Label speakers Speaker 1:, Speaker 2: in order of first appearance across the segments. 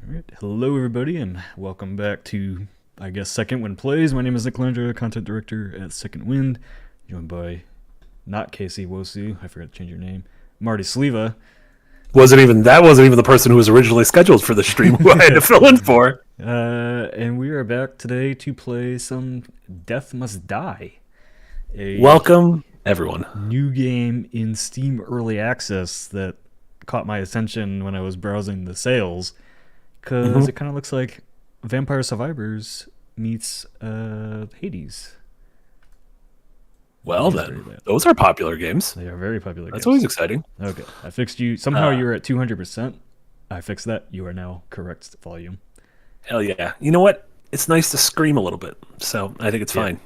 Speaker 1: Alright, hello everybody and welcome back to, I guess, Second Wind Plays. My name is Nick Landra, content director at Second Wind, joined by, not Casey Wosu, I forgot to change your name, Marty Sleva.
Speaker 2: That wasn't even the person who was originally scheduled for the stream who I had to fill in for.
Speaker 1: And we are back today to play some Death Must Die.
Speaker 2: Welcome, everyone.
Speaker 1: New game in Steam Early Access that caught my attention when I was browsing the sales. Because it kind of looks like Vampire Survivors meets Hades.
Speaker 2: Well then, those are popular games.
Speaker 1: They are very popular
Speaker 2: That's
Speaker 1: games.
Speaker 2: always exciting.
Speaker 1: Okay, I fixed you. Somehow you're at 200%. I fixed that. You are now correct volume.
Speaker 2: Hell yeah. You know what? It's nice to scream a little bit, so I think it's fine.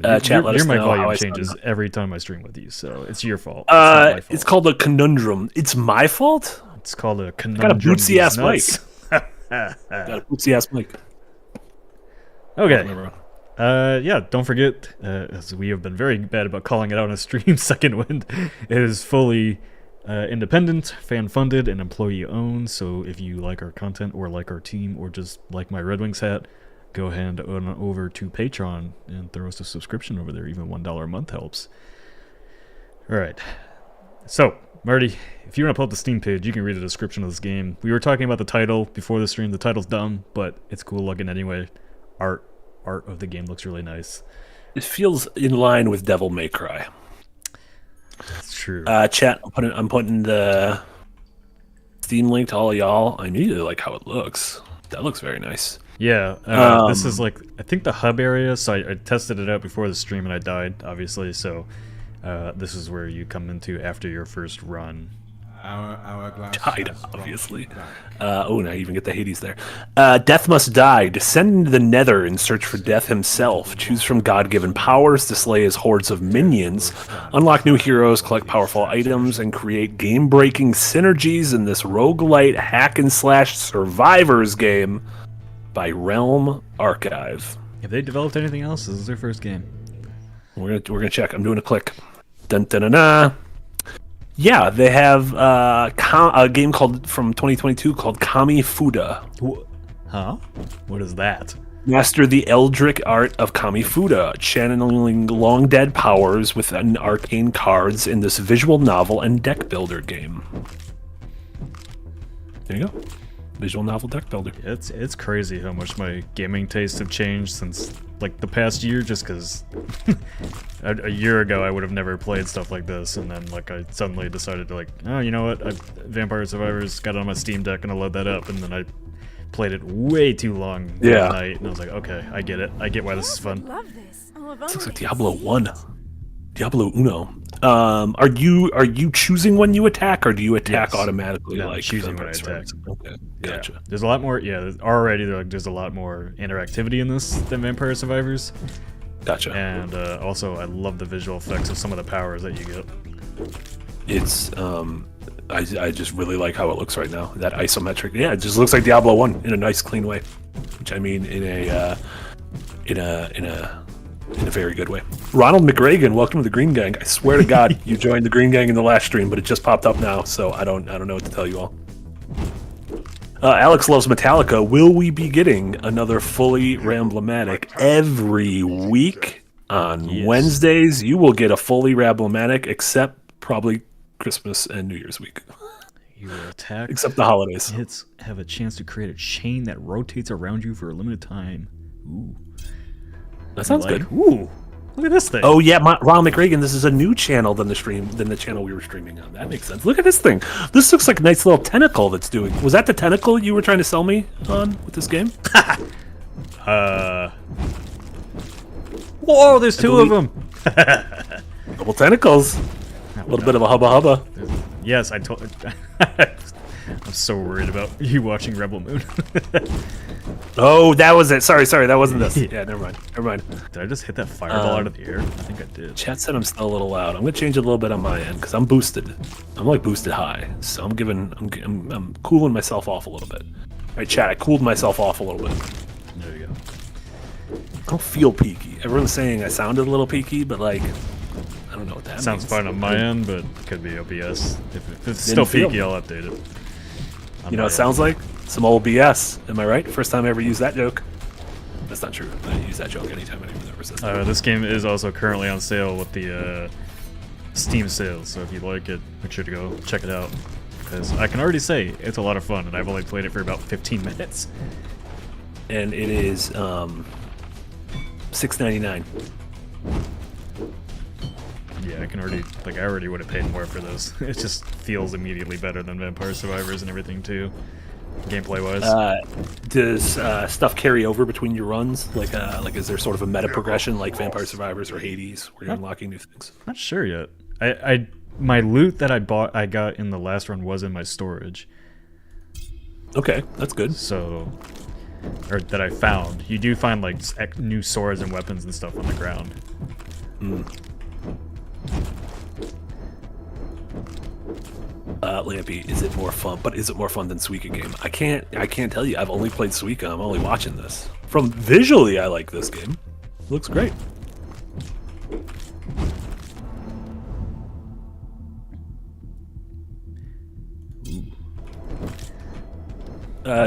Speaker 2: Chat, let us
Speaker 1: my
Speaker 2: know how
Speaker 1: volume
Speaker 2: I
Speaker 1: changes
Speaker 2: sound.
Speaker 1: every time I stream with you, so it's your fault. It's not my fault.
Speaker 2: It's called a conundrum. It's my fault?
Speaker 1: It's called a conundrum.
Speaker 2: Got a bootsy-ass mic.
Speaker 1: Got
Speaker 2: a bootsy-ass mic.
Speaker 1: Okay. Yeah, don't forget, as we have been very bad about calling it out on a stream, Second Wind is fully independent, fan-funded, and employee-owned, so if you like our content or like our team or just like my Red Wings hat, go ahead on over to Patreon and throw us a subscription over there. Even $1 a month helps. Alright, so, Marty, if you want to pull up the Steam page, you can read the description of this game. We were talking about the title before the stream. The title's dumb, but it's cool looking anyway. Art of the game looks really nice.
Speaker 2: It feels in line with Devil May Cry.
Speaker 1: That's true.
Speaker 2: Chat, I'm putting the Steam link to all of y'all. I immediately like how it looks. That looks very nice.
Speaker 1: Yeah, this is like, I think the hub area, so I tested it out before the stream and I died, obviously, so this is where you come into after your first run.
Speaker 2: Died, obviously. Oh, now you even get the Hades there. Death Must Die. Descend into the nether in search for Death himself. Choose from God-given powers to slay his hordes of minions. Unlock new heroes, collect powerful items, and create game-breaking synergies in this roguelite hack-and-slash survivors game by Realm Archive.
Speaker 1: Have they developed anything else? This is their first game.
Speaker 2: We're gonna check. I'm doing a click. Dun dun dun dun. Yeah, they have a game called from 2022 called Kami Fuda.
Speaker 1: Huh? What is that?
Speaker 2: Master the eldritch art of Kami Fuda, channeling long dead powers with arcane cards in this visual novel and deck builder game. There you go. Visual novel deck builder.
Speaker 1: It's crazy how much my gaming tastes have changed since like the past year, just because a year ago I would have never played stuff like this, and then like I suddenly decided to like, oh, you know what, Vampire Survivors got it on my Steam Deck and I load that up, and then I played it way too long that night, and I was like, okay, I get it, I get why this is fun.
Speaker 2: This looks like Diablo 1. Diablo Uno. Are you choosing when you attack, or do you attack automatically?
Speaker 1: No,
Speaker 2: like
Speaker 1: choosing when I attack.
Speaker 2: Okay, gotcha.
Speaker 1: Yeah. There's a lot more. Yeah, already there's a lot more interactivity in this than Vampire Survivors.
Speaker 2: Gotcha.
Speaker 1: And also, I love the visual effects of some of the powers that you get.
Speaker 2: It's I just really like how it looks right now. That isometric. Yeah, it just looks like Diablo 1 in a nice, clean way. Which I mean, in a very good way. Ronald McRagan, welcome to the Green Gang. I swear to God, you joined the Green Gang in the last stream, but it just popped up now, so I don't know what to tell you all. Alex loves Metallica. Will we be getting another fully Ramblematic every week on Wednesdays? You will get a fully Ramblematic, except probably Christmas and New Year's week.
Speaker 1: You will attack.
Speaker 2: Except the holidays.
Speaker 1: Hits have a chance to create a chain that rotates around you for a limited time. Ooh.
Speaker 2: That sounds good.
Speaker 1: Ooh, look at this thing.
Speaker 2: Oh yeah, Ronald McRagan. This is a new channel than the channel we were streaming on. That makes sense. Look at this thing. This looks like a nice little tentacle that's doing. Was that the tentacle you were trying to sell me on with this game?
Speaker 1: Whoa, there's two of them.
Speaker 2: Double tentacles. A little bit of a hubba hubba.
Speaker 1: Yes, I told. I'm so worried about you watching Rebel Moon.
Speaker 2: Oh, that was it. Sorry, that wasn't this. Yeah, never mind.
Speaker 1: Did I just hit that fireball out of the air? I think I did.
Speaker 2: Chat said I'm still a little loud. I'm gonna change it a little bit on my end because I'm boosted. I'm like boosted high, so I'm cooling myself off a little bit. All right, chat. I cooled myself off a little bit.
Speaker 1: There you go.
Speaker 2: I don't feel peaky. Everyone's saying I sounded a little peaky, but like, I don't know what that means.
Speaker 1: Sounds fine on my end, but it could be OBS. If it's still peaky, I'll update it.
Speaker 2: You know what it sounds like? Some old BS. Am I right? First time I ever used that joke. That's not true. I use that joke anytime anyone's ever says that.
Speaker 1: This game is also currently on sale with the Steam sales, so if you like it, make sure to go check it out. Because I can already say it's a lot of fun, and I've only played it for about 15 minutes.
Speaker 2: And it is $6.99.
Speaker 1: Yeah, I can already, like, I already would have paid more for this. It just feels immediately better than Vampire Survivors and everything, too, gameplay-wise.
Speaker 2: Does stuff carry over between your runs? Like, is there sort of a meta progression like Vampire Survivors or Hades, where you're unlocking new things?
Speaker 1: Not sure yet. My loot that I got in the last run was in my storage.
Speaker 2: Okay, that's good.
Speaker 1: So, or that I found. You do find, like, new swords and weapons and stuff on the ground.
Speaker 2: Lampy, is it more fun? But is it more fun than Suika game? I can't tell you. I've only played Suika. I'm only watching this. From visually, I like this game. It looks great.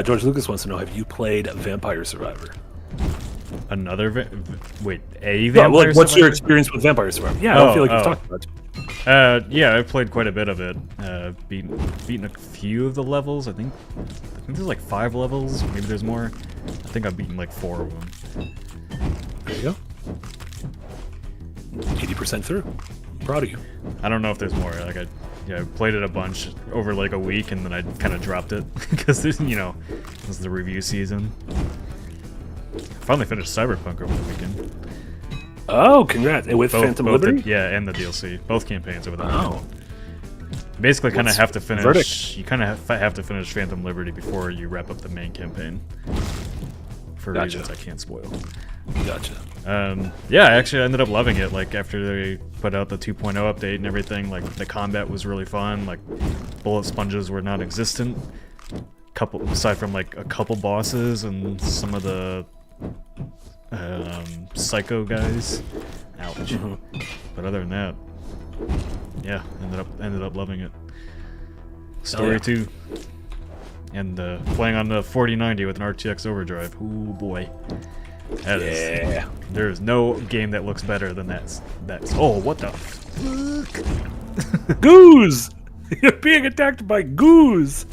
Speaker 2: George Lucas wants to know: have you played Vampire Survivor?
Speaker 1: Another wait, a
Speaker 2: Yeah,
Speaker 1: Vampire
Speaker 2: what's your
Speaker 1: Survivor?
Speaker 2: experience with Vampire Survivor? Yeah, I don't feel like you've talked about it.
Speaker 1: Yeah, I've played quite a bit of it. Beaten a few of the levels. I think there's like 5 levels. Maybe there's more. I think I've beaten like 4 of them.
Speaker 2: There you go. 80% through. I'm proud of you.
Speaker 1: I don't know if there's more. Like I played it a bunch over like a week, and then I kind of dropped it because this is the review season. Finally finished Cyberpunk over the weekend.
Speaker 2: Oh, congrats! With Phantom Liberty?
Speaker 1: And the DLC. Both campaigns over the weekend. Basically, kind of have to finish.
Speaker 2: Verdict?
Speaker 1: You kind of have to finish Phantom Liberty before you wrap up the main campaign. For reasons I can't spoil.
Speaker 2: Gotcha.
Speaker 1: Yeah, actually, I ended up loving it. Like after they put out the 2.0 update and everything, like the combat was really fun. Like bullet sponges were non-existent. Aside from like a couple bosses and some of the psycho guys. Ouch. But other than that, yeah, ended up loving it. Story too. And playing on the 4090 with an RTX overdrive. Ooh boy. There's no game that looks better than that. Oh, what the fuck?
Speaker 2: Goose! You're being attacked by goose!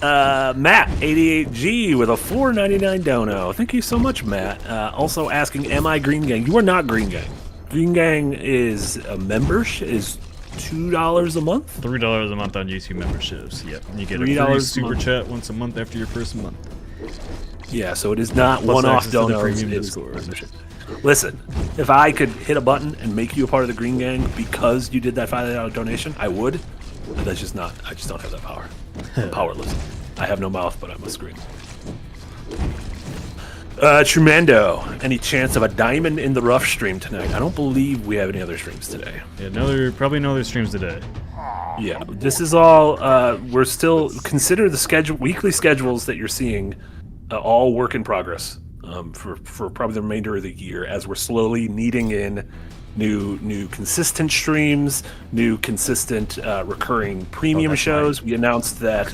Speaker 2: Matt, 88G with a $4.99 dono. Thank you so much, Matt. Also asking, am I Green Gang? You are not Green Gang. Green Gang is a membership, is $2 a month?
Speaker 1: $3 a month on YouTube memberships. Yep. You get a
Speaker 2: $3
Speaker 1: free
Speaker 2: a
Speaker 1: super
Speaker 2: month.
Speaker 1: chat once a month after your first month.
Speaker 2: Yeah, so it is not
Speaker 1: Plus
Speaker 2: one-off
Speaker 1: access to the
Speaker 2: donos.
Speaker 1: premium
Speaker 2: It's
Speaker 1: Discord.
Speaker 2: membership. Listen, if I could hit a button and make you a part of the Green Gang because you did that $5 donation, I would. But that's just not. I just don't have that power. I'm powerless. I have no mouth, but I must scream. Tremendo, any chance of a diamond in the rough stream tonight? I don't believe we have any other streams today.
Speaker 1: Yeah, probably no other streams today.
Speaker 2: Yeah, this is all. We're still consider the weekly schedules that you're seeing, all work in progress. For probably the remainder of the year, as we're slowly kneading in new consistent streams, new consistent recurring premium shows. We announced that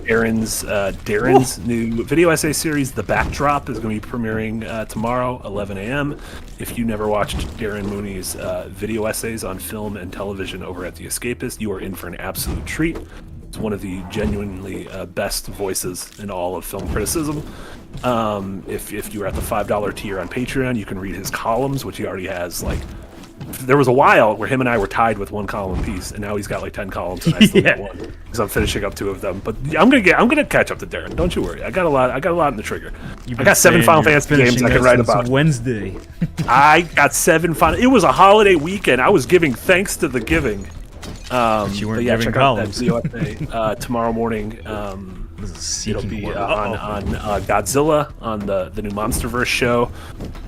Speaker 2: Darren's new video essay series, The Backdrop, is going to be premiering tomorrow, 11 a.m. If you never watched Darren Mooney's video essays on film and television over at The Escapist, you are in for an absolute treat. It's one of the genuinely best voices in all of film criticism. If you're at the $5 tier on Patreon, you can read his columns, which he already has. Like, there was a while where him and I were tied with one column apiece, and now he's got like 10 columns, and I still got one because I'm finishing up 2 of them. But I'm gonna catch up to Darren. Don't you worry. I got a lot in the trigger. I got 7 Final Fantasy games I can write about.
Speaker 1: Wednesday.
Speaker 2: I got 7 Final. It was a holiday weekend. I was giving thanks to the giving.
Speaker 1: You weren't
Speaker 2: but yeah,
Speaker 1: giving
Speaker 2: check
Speaker 1: columns.
Speaker 2: out that video essay tomorrow morning. It'll be on Godzilla on the new MonsterVerse show,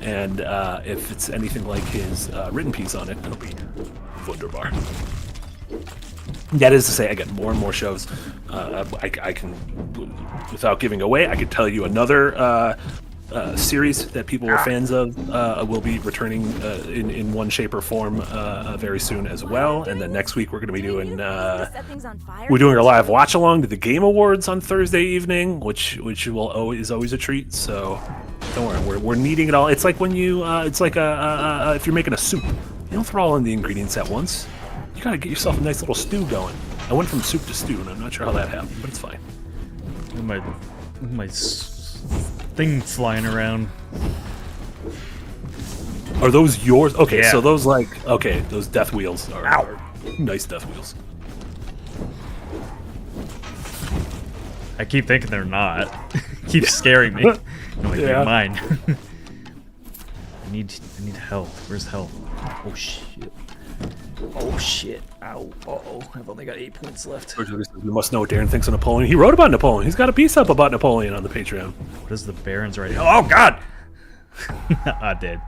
Speaker 2: and if it's anything like his written piece on it, it'll be wunderbar. That is to say, again, more and more shows. I can, without giving away, I could tell you another series that people were fans of will be returning in one shape or form very soon as well. And then next week we're going to be doing our live watch along to the Game Awards on Thursday evening, which is always a treat. So don't worry, we're kneading it all. It's like when you it's like if you're making a soup, you don't throw all in the ingredients at once. You gotta get yourself a nice little stew going. I went from soup to stew, and I'm not sure how that happened, but it's fine.
Speaker 1: My thing flying around.
Speaker 2: Are those yours? Okay,
Speaker 1: Yeah.
Speaker 2: so those those death wheels are nice death wheels.
Speaker 1: I keep thinking they're not. Keeps scaring me. I'm like, they're mine. I need help. Where's help? Oh shit. Oh shit. Ow. Uh-oh. I've only got 8 points left.
Speaker 2: We must know what Darren thinks of Napoleon. He wrote about Napoleon. He's got a piece up about Napoleon on the Patreon.
Speaker 1: What is the Baron's writing? Oh god! I did.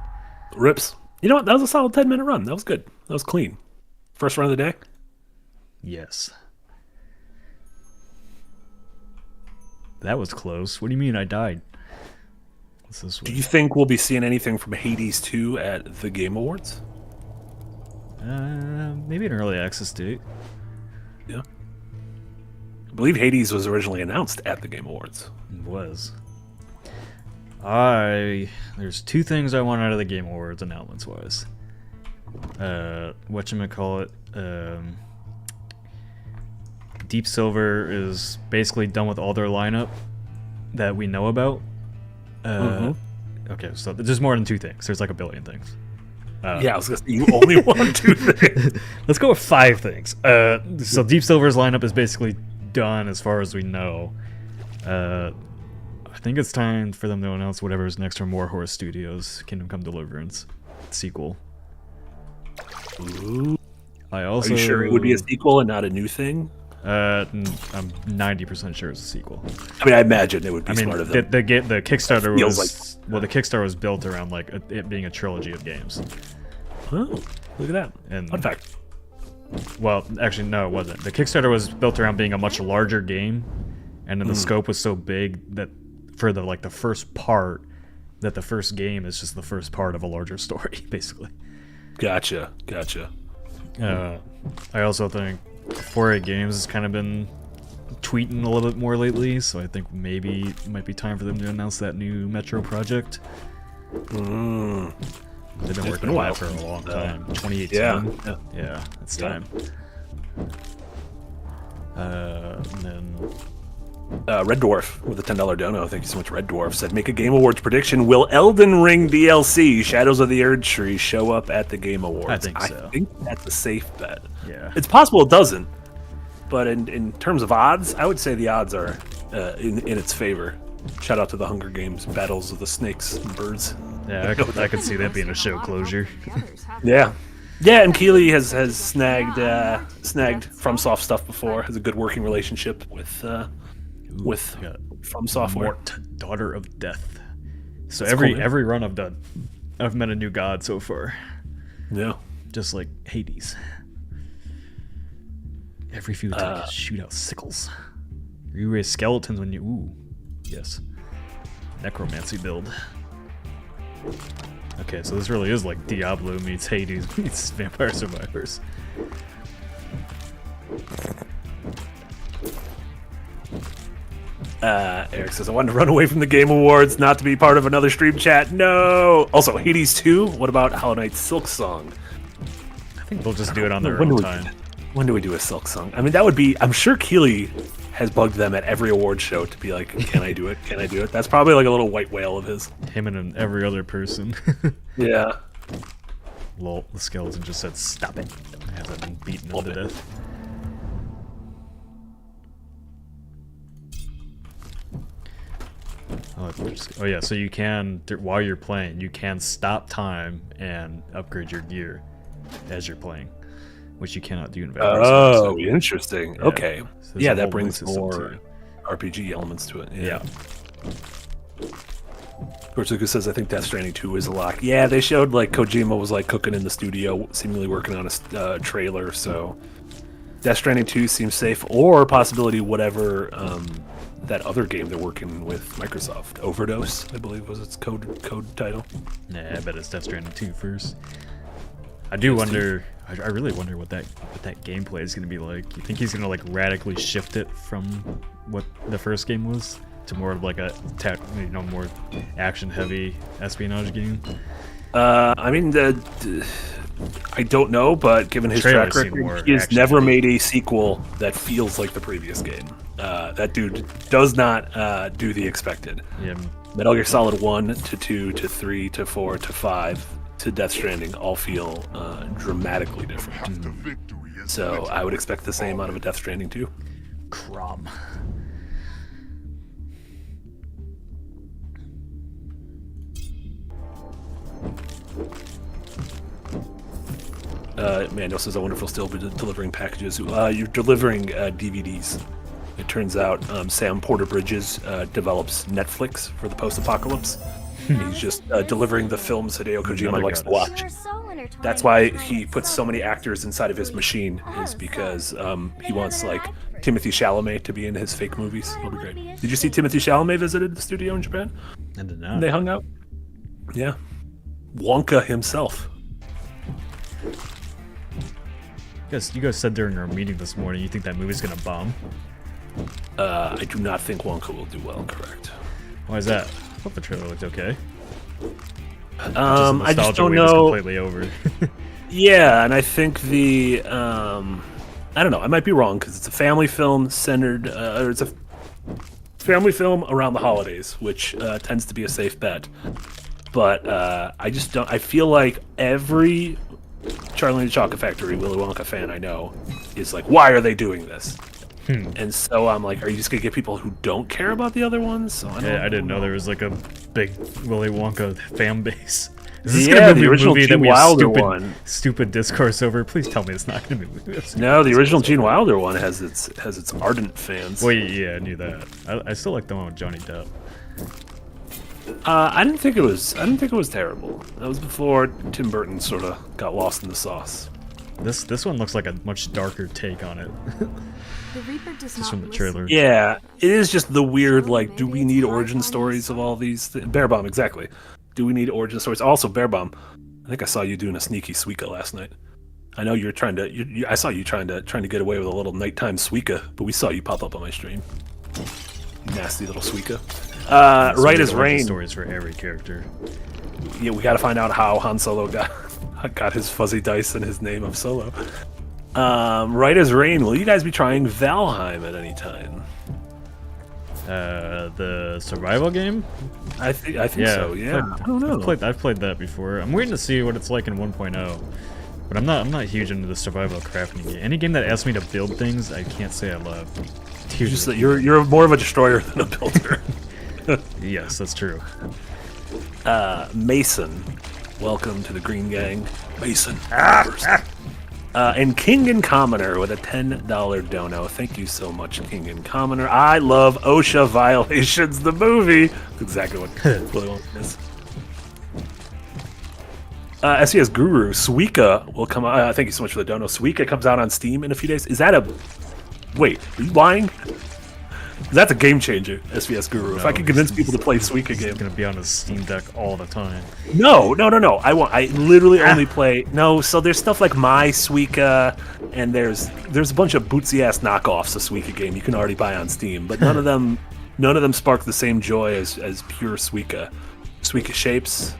Speaker 2: Rips. You know what? That was a solid 10-minute run. That was good. That was clean. First run of the day?
Speaker 1: Yes. That was close. What do you mean I died? What's this
Speaker 2: Do
Speaker 1: one?
Speaker 2: you think we'll be seeing anything from Hades 2 at the Game Awards?
Speaker 1: Maybe an early access date.
Speaker 2: Yeah. I believe Hades was originally announced at the Game Awards.
Speaker 1: It was. There's 2 things I want out of the Game Awards announcements wise. Whatchamacallit, Deep Silver is basically done with all their lineup that we know about. Okay, so there's more than 2 things. There's like a billion things.
Speaker 2: Yeah, I was gonna say, you only want 2 things.
Speaker 1: Let's go with 5 things. So Deep Silver's lineup is basically done as far as we know. I think it's time for them to announce whatever's next from Warhorse Studios, Kingdom Come Deliverance sequel.
Speaker 2: Ooh.
Speaker 1: I also.
Speaker 2: Are you sure it would be a sequel and not a new thing?
Speaker 1: I'm 90% sure it's a sequel.
Speaker 2: I mean, I imagine it would be smart of them.
Speaker 1: The Kickstarter
Speaker 2: Feels
Speaker 1: was the Kickstarter was built around like it being a trilogy of games.
Speaker 2: Oh, look at that!
Speaker 1: And
Speaker 2: fun fact.
Speaker 1: Well, actually, no, it wasn't. The Kickstarter was built around being a much larger game, and then the scope was so big that for the first part, that the first game is just the first part of a larger story, basically.
Speaker 2: Gotcha.
Speaker 1: I also think 4A Games has kind of been tweeting a little bit more lately, so I think maybe it might be time for them to announce that new Metro project. They've been working on that for a long time. 2018. Yeah, it's time. And then
Speaker 2: Red Dwarf with a $10 dono. Thank you so much, Red Dwarf. Said, make a Game Awards prediction. Will Elden Ring DLC Shadows of the Erd Tree show up at the Game Awards?
Speaker 1: I think so.
Speaker 2: I think that's a safe bet.
Speaker 1: Yeah.
Speaker 2: It's possible it doesn't, but in terms of odds, I would say the odds are in its favor. Shout out to the Hunger Games Battles of the Snakes and Birds.
Speaker 1: Yeah, I could see that being a show closure.
Speaker 2: Yeah, and Keeley has snagged FromSoft stuff before. Has a good working relationship with From Software.
Speaker 1: Mort, Daughter of Death. So
Speaker 2: That's
Speaker 1: every
Speaker 2: cool,
Speaker 1: run I've done, I've met a new god so far.
Speaker 2: Yeah.
Speaker 1: Just like Hades. Every few times shoot out sickles. You raise skeletons when you. Ooh, yes. Necromancy build. Okay, so this really is like Diablo meets Hades meets Vampire Survivors.
Speaker 2: Eric says, I wanted to run away from the Game Awards, not to be part of another stream chat. No! Also, Hades 2, what about Hollow Knight's Silk Song?
Speaker 1: I think they'll just do it on their own time.
Speaker 2: When do we do a Silk Song? I mean, that would be... I'm sure Keeley has bugged them at every award show to be like, can I do it? Can I do it? That's probably like a little white whale of his.
Speaker 1: Him and every other person.
Speaker 2: Yeah.
Speaker 1: Lol, the skeleton just said, stop it. Hasn't been beaten to death. Oh yeah, so you can, while you're playing, you can stop time and upgrade your gear as you're playing, which you cannot do in Vampire Survivors.
Speaker 2: Oh, interesting. Yeah. Okay.
Speaker 1: So
Speaker 2: yeah, that brings more RPG elements to it.
Speaker 1: Yeah.
Speaker 2: Kortsuka says, I think Death Stranding 2 is a lock. Yeah, they showed like Kojima was like cooking in the studio, seemingly working on a trailer, so Death Stranding 2 seems safe, or possibility whatever that other game they're working with Microsoft, Overdose, I believe was its code title.
Speaker 1: Nah, I bet it's Death Stranding 2 first. I do wonder. I really wonder what that gameplay is going to be like. You think he's going to like radically shift it from what the first game was to more of like a more action-heavy espionage game?
Speaker 2: I mean, I don't know, but given his track record, he has never made a sequel that feels like the previous game. That dude does not do the expected.
Speaker 1: Yeah.
Speaker 2: Metal Gear Solid 1 to 2 to 3 to 4 to 5 to Death Stranding all feel dramatically different. So I would expect the same out of a Death Stranding 2.
Speaker 1: Crom.
Speaker 2: Mando says, I wonder if we'll still be delivering packages. You're delivering DVDs. It turns out Sam Porter Bridges develops Netflix for the post-apocalypse. He's just delivering the films Hideo Kojima likes to watch. That's why he puts so many actors inside of his machine, is because he wants like Timothée Chalamet to be in his fake movies. It'll be great. Did you see Timothée Chalamet visited the studio in Japan?
Speaker 1: I did not.
Speaker 2: They hung out. Yeah. Wonka himself.
Speaker 1: You guys said during our meeting this morning you think that movie's gonna bomb.
Speaker 2: I do not think Wonka will do well, correct.
Speaker 1: Why is that? I thought the trailer looked okay.
Speaker 2: I just don't know.
Speaker 1: Completely over.
Speaker 2: Yeah, and I think I don't know. I might be wrong because it's a family film centered, or it's a family film around the holidays, which tends to be a safe bet. But I just don't. I feel like every Charlie and the Chocolate Factory Willy Wonka fan I know is like, why are they doing this? And so I'm like, are you just gonna get people who don't care about the other ones? So I
Speaker 1: didn't know there was like a big Willy Wonka fan base.
Speaker 2: Is this gonna be the original Gene Wilder one?
Speaker 1: Stupid discourse over. Please tell me it's not gonna be.
Speaker 2: No, the original Gene Wilder one has its ardent fans.
Speaker 1: Well, yeah, I knew that. I still like the one with Johnny Depp.
Speaker 2: I didn't think it was terrible. That was before Tim Burton sort of got lost in the sauce.
Speaker 1: This one looks like a much darker take on it.
Speaker 3: The Reaper does
Speaker 1: just
Speaker 3: not
Speaker 1: from the trailer.
Speaker 2: Yeah, it is just the weird, like, do we need origin stories of all these Bear Bomb, exactly. Do we need origin stories? Also, Bear Bomb, I think I saw you doing a sneaky Suika last night. I know you were trying to, I saw you trying to get away with a little nighttime Suika, but we saw you pop up on my stream. Nasty little Suika. Right as Rain.
Speaker 1: Stories for every character.
Speaker 2: Yeah, we gotta find out how Han Solo got his fuzzy dice and his name of Solo. Right as Rain, will you guys be trying Valheim at any time?
Speaker 1: The survival game?
Speaker 2: I think so. Yeah, I don't know.
Speaker 1: I've played that before. I'm waiting to see what it's like in 1.0. But I'm not huge into the survival crafting game. Any game that asks me to build things, I can't say I love.
Speaker 2: Just that you're more of a destroyer than a builder.
Speaker 1: Yes, that's true.
Speaker 2: Mason, welcome to the Green Gang. Mason. And King and Commoner with a $10 dono. Thank you so much, King and Commoner. I love OSHA Violations, the movie. That's exactly what Willy Wonka is. SES Guru, Suika will come out. Thank you so much for the dono. Suika comes out on Steam in a few days. Is that a... Wait, are you lying? That's a game changer, SVS Guru.
Speaker 1: No,
Speaker 2: if I could convince people to play Suika game.
Speaker 1: It's going to be on his Steam Deck all the time.
Speaker 2: No. I literally only play... No, so there's stuff like My Suika, and there's a bunch of bootsy-ass knockoffs of Suika game you can already buy on Steam, but none of them spark the same joy as pure Suika. Suika Shapes.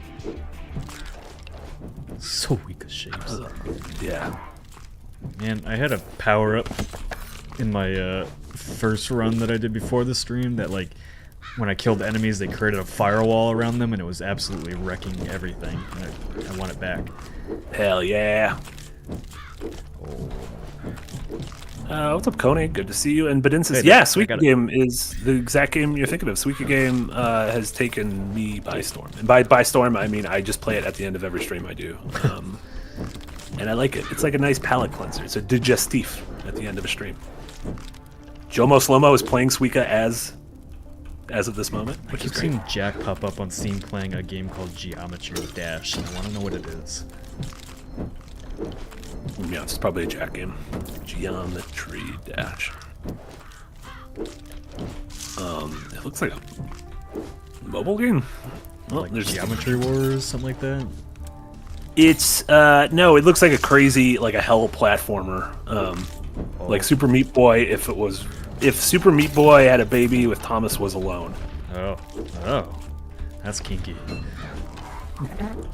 Speaker 1: Suika Shapes.
Speaker 2: Yeah.
Speaker 1: Man, I had a power-up in my first run that I did before the stream that, like, when I killed enemies, they created a firewall around them, and it was absolutely wrecking everything. And I want it back.
Speaker 2: Hell yeah. What's up, Coney? Good to see you. And Badin says, yeah, Suika Game is the exact game you're thinking of. Suika Game has taken me by storm. And by storm, I mean I just play it at the end of every stream I do. And I like it. It's like a nice palate cleanser. It's a digestif at the end of a stream. Jomo Slomo is playing Suika as of this moment, which is great.
Speaker 1: I've seen Jack pop up on Steam playing a game called Geometry Dash, and I want to know what it is.
Speaker 2: Yeah, it's probably a Jack game. Geometry Dash. It looks like a mobile game. Well,
Speaker 1: Like
Speaker 2: there's
Speaker 1: Geometry Wars, something like that.
Speaker 2: It's no, it looks like a crazy, like a hell platformer. Like Super Meat Boy if Super Meat Boy had a baby with Thomas Was Alone.
Speaker 1: Oh, that's kinky.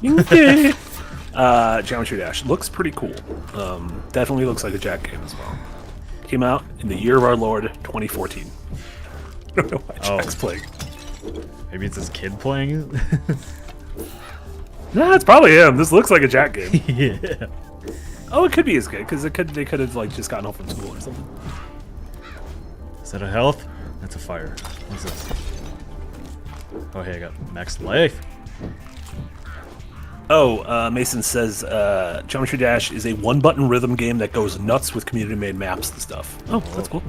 Speaker 2: Geometry Dash looks pretty cool. Definitely looks like a Jack game as well. Came out in the year of our Lord 2014. I don't know why Jack's playing.
Speaker 1: Maybe it's his kid playing it.
Speaker 2: Nah, it's probably him. This looks like a Jack game.
Speaker 1: Yeah.
Speaker 2: Oh, it could be his kid because they could have like just gotten home from school or something.
Speaker 1: Is that a health? That's a fire. What's this? Oh, hey, I got max life.
Speaker 2: Oh, Mason says Geometry Dash is a one-button rhythm game that goes nuts with community-made maps and stuff. Oh, that's cool.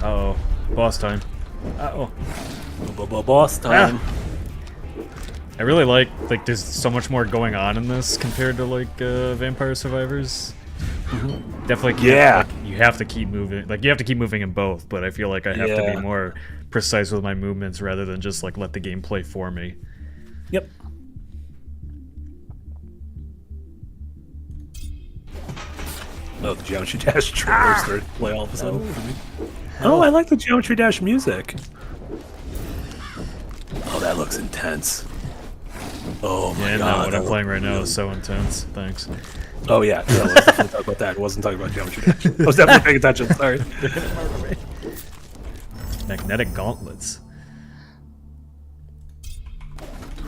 Speaker 1: Uh-oh. Boss time. Uh-oh.
Speaker 2: Boss time.
Speaker 1: I really like there's so much more going on in this compared to like Vampire Survivors. Definitely can't, like, you have to keep moving. Like you have to keep moving in both, but I feel like I have to be more precise with my movements rather than just like let the game play for me.
Speaker 2: Yep. Oh, the Geometry Dash trailer started to play all of a sudden. Oh, I like the Geometry Dash music. Oh, that looks intense. Oh my
Speaker 1: god.
Speaker 2: god.
Speaker 1: What I'm playing right now is so intense. Thanks.
Speaker 2: Oh yeah, no, let's definitely talk about that. I wasn't talking about Geometry Dash. I was definitely paying attention, sorry.
Speaker 1: Magnetic gauntlets.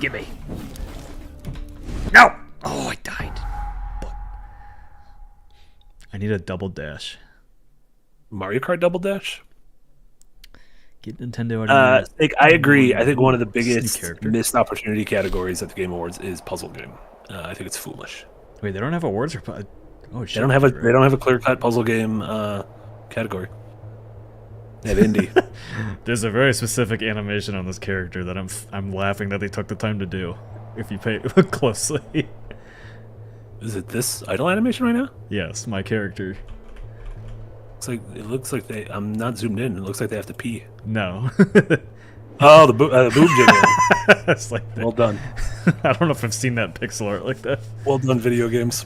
Speaker 1: Gimme. No! Oh, I died. I need a double dash.
Speaker 2: Mario Kart Double Dash?
Speaker 1: Get Nintendo out of
Speaker 2: I agree. I think one of the biggest missed opportunity categories at the Game Awards is puzzle game. I think it's foolish.
Speaker 1: Wait, they don't have awards for oh shit.
Speaker 2: They don't have a clear-cut puzzle game category. They have indie.
Speaker 1: There's a very specific animation on this character that I'm laughing that they took the time to do. If you pay closely.
Speaker 2: Is it this idle animation right now?
Speaker 1: Yes, my character.
Speaker 2: It looks like they. I'm not zoomed in. It looks like they have to pee.
Speaker 1: No.
Speaker 2: Oh, the boob jiggle.
Speaker 1: It's like
Speaker 2: well done.
Speaker 1: I don't know if I've seen that pixel art like that.
Speaker 2: Well done, video games.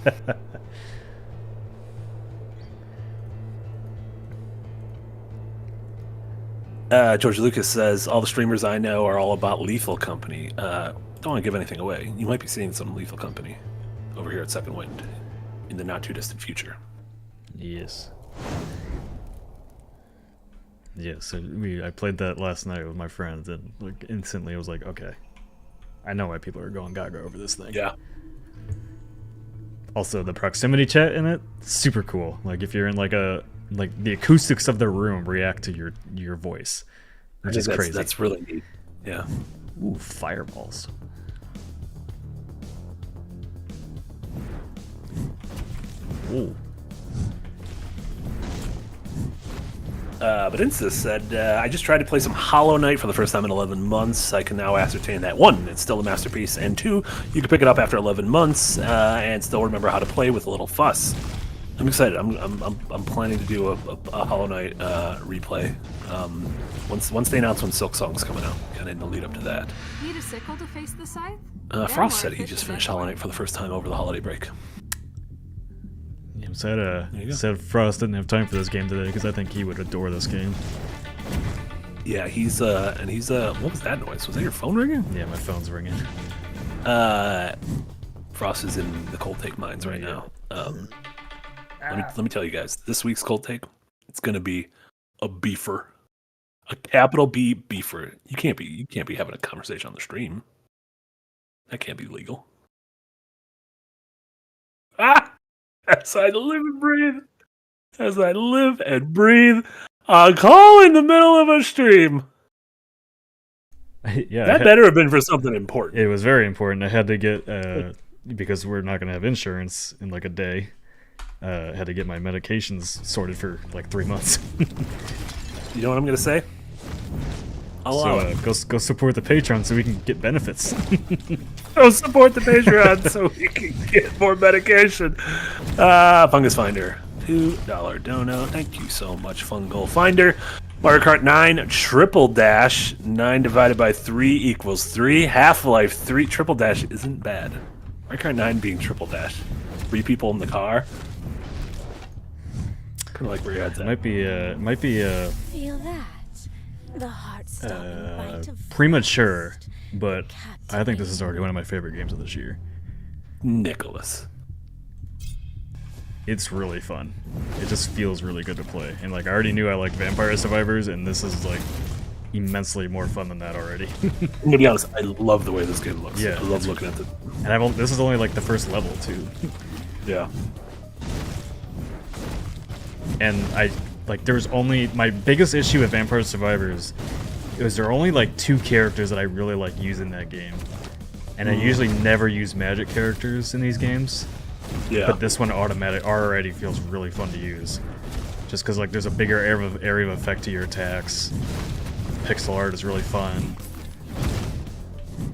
Speaker 2: George Lucas says all the streamers I know are all about Lethal Company. Don't want to give anything away. You might be seeing some Lethal Company over here at Second Wind in the not too distant future.
Speaker 1: Yes. Yeah, so I played that last night with my friends, and like instantly I was like, okay, I know why people are going gaga over this thing.
Speaker 2: Yeah.
Speaker 1: Also, the proximity chat in it, super cool. Like if you're in like the acoustics of the room react to your voice, which is crazy.
Speaker 2: That's really neat. Yeah.
Speaker 1: Ooh, fireballs. Ooh.
Speaker 2: But Insta said, I just tried to play some Hollow Knight for the first time in 11 months. I can now ascertain that 1, it's still a masterpiece, and 2, you can pick it up after 11 months and still remember how to play with a little fuss. I'm excited. I'm planning to do a Hollow Knight replay once they announce when Silk Song's coming out, kind of in the lead up to that.
Speaker 3: Need a sickle to face the scythe?
Speaker 2: Frost said he just finished Hollow Knight for the first time over the holiday break.
Speaker 1: Yeah, said Frost didn't have time for this game today because I think he would adore this game.
Speaker 2: Yeah, he's what was that noise? Was that your phone ringing?
Speaker 1: Yeah, my phone's ringing.
Speaker 2: Frost is in the cold take mines right now. Let me tell you guys, this week's cold take, it's gonna be a beefer, a capital B beefer. You can't be having a conversation on the stream. That can't be legal. As I live and breathe, a call in the middle of a stream.
Speaker 1: Yeah,
Speaker 2: that better have been for something important.
Speaker 1: It was very important. I had to get because we're not gonna have insurance in like a day. Had to get my medications sorted for like 3 months.
Speaker 2: You know what I'm gonna say?
Speaker 1: Go support the Patreon so we can get benefits.
Speaker 2: Go support the Patreon so we can get more medication. Fungus Finder, $2 dono. Thank you so much, Fungal Finder. Mario Kart 9 Triple Dash. 9 divided by 3 equals 3. Half-Life 3 Triple Dash isn't bad. Mario Kart 9 being Triple Dash. 3 people in the car. Kind of like where your head's at.
Speaker 1: Might be
Speaker 4: Feel that? The heart-stopping bite of
Speaker 1: premature, but I think this is already one of my favorite games of this year.
Speaker 2: Nicholas.
Speaker 1: It's really fun. It just feels really good to play. And like I already knew I liked Vampire Survivors, and this is like immensely more fun than that already.
Speaker 2: I'm gonna be honest, I love the way this game looks.
Speaker 1: Yeah,
Speaker 2: I love looking at it.
Speaker 1: And this is only like the first level too.
Speaker 2: Yeah.
Speaker 1: And there's only my biggest issue with Vampire Survivors is there are only like 2 characters that I really like using that game. And I usually never use magic characters in these games.
Speaker 2: Yeah.
Speaker 1: But this one already feels really fun to use. Just because like there's a bigger area of effect to your attacks. Pixel art is really fun.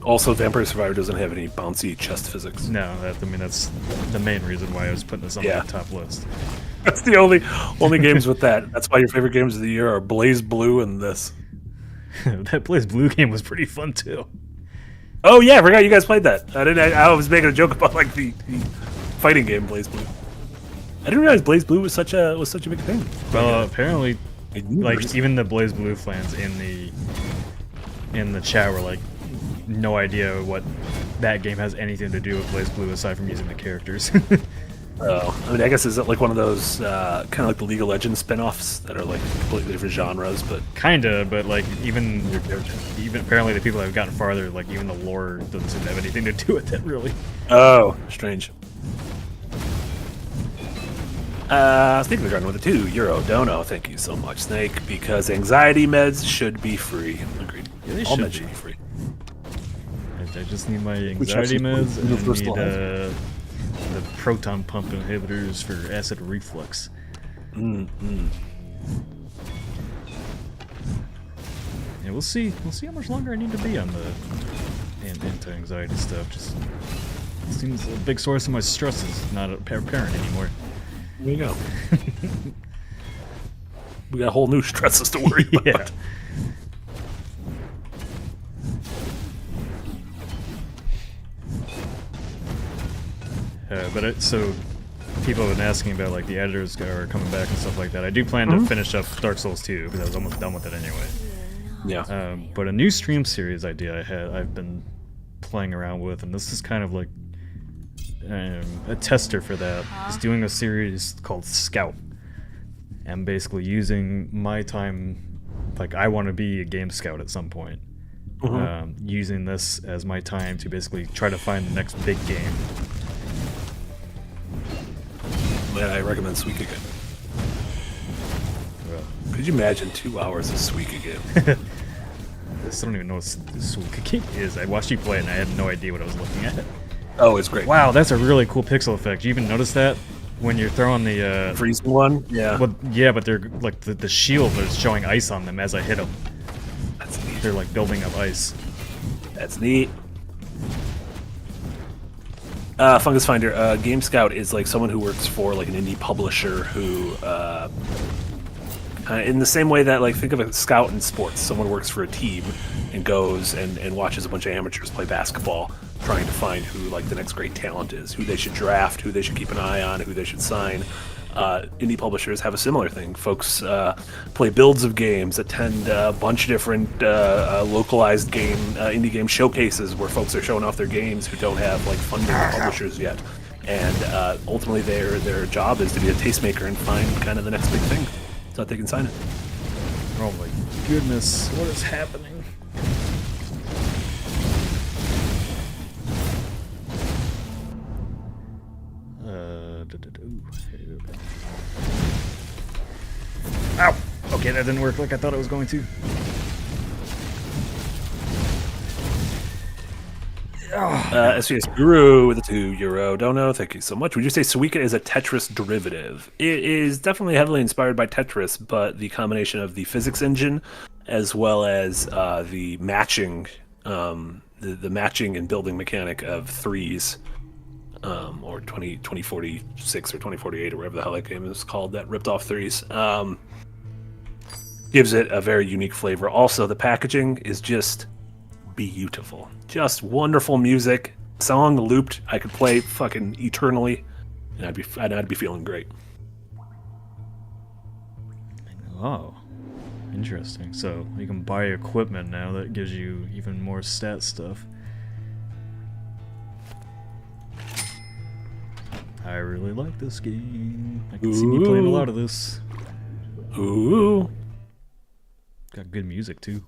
Speaker 2: Also, Vampire Survivor doesn't have any bouncy chest physics.
Speaker 1: No, that's the main reason why I was putting this on
Speaker 2: Yeah.
Speaker 1: the top list.
Speaker 2: That's the only games with that. That's why your favorite games of the year are Blaze Blue and this.
Speaker 1: That Blaze Blue game was pretty fun too.
Speaker 2: Oh yeah, I forgot you guys played that. I was making a joke about like the fighting game Blaze Blue. I didn't realize Blaze Blue was such a big thing.
Speaker 1: Well, apparently, like
Speaker 2: Universe.
Speaker 1: even the Blaze Blue fans in the chat were like, no idea what that game has anything to do with Blaze Blue aside from using the characters.
Speaker 2: Oh, I mean, I guess is it like one of those kind of like the League of Legends spin-offs that are like completely different genres, but
Speaker 1: Kinda, but like even apparently the people that have gotten farther, like even the lore doesn't seem to have anything to do with it really.
Speaker 2: oh, strange. Speaking of Garden with a 2, Euro Dono, thank you so much, Snake, because anxiety meds should be free. Agreed.
Speaker 1: Yeah, they
Speaker 2: All
Speaker 1: should
Speaker 2: meds
Speaker 1: be.
Speaker 2: should be free.
Speaker 1: I just need my
Speaker 2: Which
Speaker 1: anxiety
Speaker 2: actually
Speaker 1: meds
Speaker 2: in the
Speaker 1: and
Speaker 2: first
Speaker 1: need
Speaker 2: line.
Speaker 1: the proton pump inhibitors for acid reflux.
Speaker 2: Mm-hmm.
Speaker 1: Yeah, we'll see how much longer I need to be on the anti-anxiety stuff. Just seems a big source of my stress is not apparent anymore.
Speaker 2: There you go. We got whole new stresses to worry about.
Speaker 1: Yeah. So people have been asking about like the editors are coming back and stuff like that. I do plan to finish up Dark Souls 2 because I was almost done with it anyway.
Speaker 2: Yeah.
Speaker 1: But a new stream series idea I've been playing around with, and this is kind of like a tester for that, is doing a series called Scout. And basically using my time, like I want to be a game scout at some point. Using this as my time to basically try to find the next big game.
Speaker 2: Man, I recommend Suikoden.
Speaker 1: Well,
Speaker 2: Could you imagine 2 hours of Suikoden?
Speaker 1: I still don't even know what Suikoden is. I watched you play it and I had no idea what I was looking at.
Speaker 2: Oh, it's great.
Speaker 1: Wow, that's a really cool pixel effect. You even notice that when you're throwing the
Speaker 2: Freezing one? Yeah.
Speaker 1: well, yeah, but they're like the shield is showing ice on them as I hit them.
Speaker 2: That's neat.
Speaker 1: They're like building up ice.
Speaker 2: That's neat. Fungus Finder, Game Scout is like someone who works for like an indie publisher who, in the same way that like think of a scout in sports, someone works for a team and goes and watches a bunch of amateurs play basketball, trying to find who like the next great talent is, who they should draft, who they should keep an eye on, who they should sign. Indie publishers have a similar thing. Folks play builds of games, attend a bunch of different localized indie game showcases where folks are showing off their games who don't have like funding publishers yet. And ultimately their job is to be a tastemaker and find kind of the next big thing so that they can sign it.
Speaker 1: Oh my goodness, what is happening? Ow! Okay, that didn't work like I thought it was going to.
Speaker 2: SVS Guru with a €2. Don't know. Thank you so much. Would you say Suika is a Tetris derivative? It is definitely heavily inspired by Tetris, but the combination of the physics engine as well as the matching, the matching and building mechanic of threes, or 2046 or 2048 or whatever the hell that game is called that ripped off threes. gives it a very unique flavor. Also, the packaging is just beautiful. Just wonderful music. Song looped. I could play fucking eternally, and I'd be feeling great.
Speaker 1: Oh, interesting. So you can buy equipment now that gives you even more stat stuff. I really like this game. I can see me playing a lot of this.
Speaker 2: Ooh.
Speaker 1: Got good music too.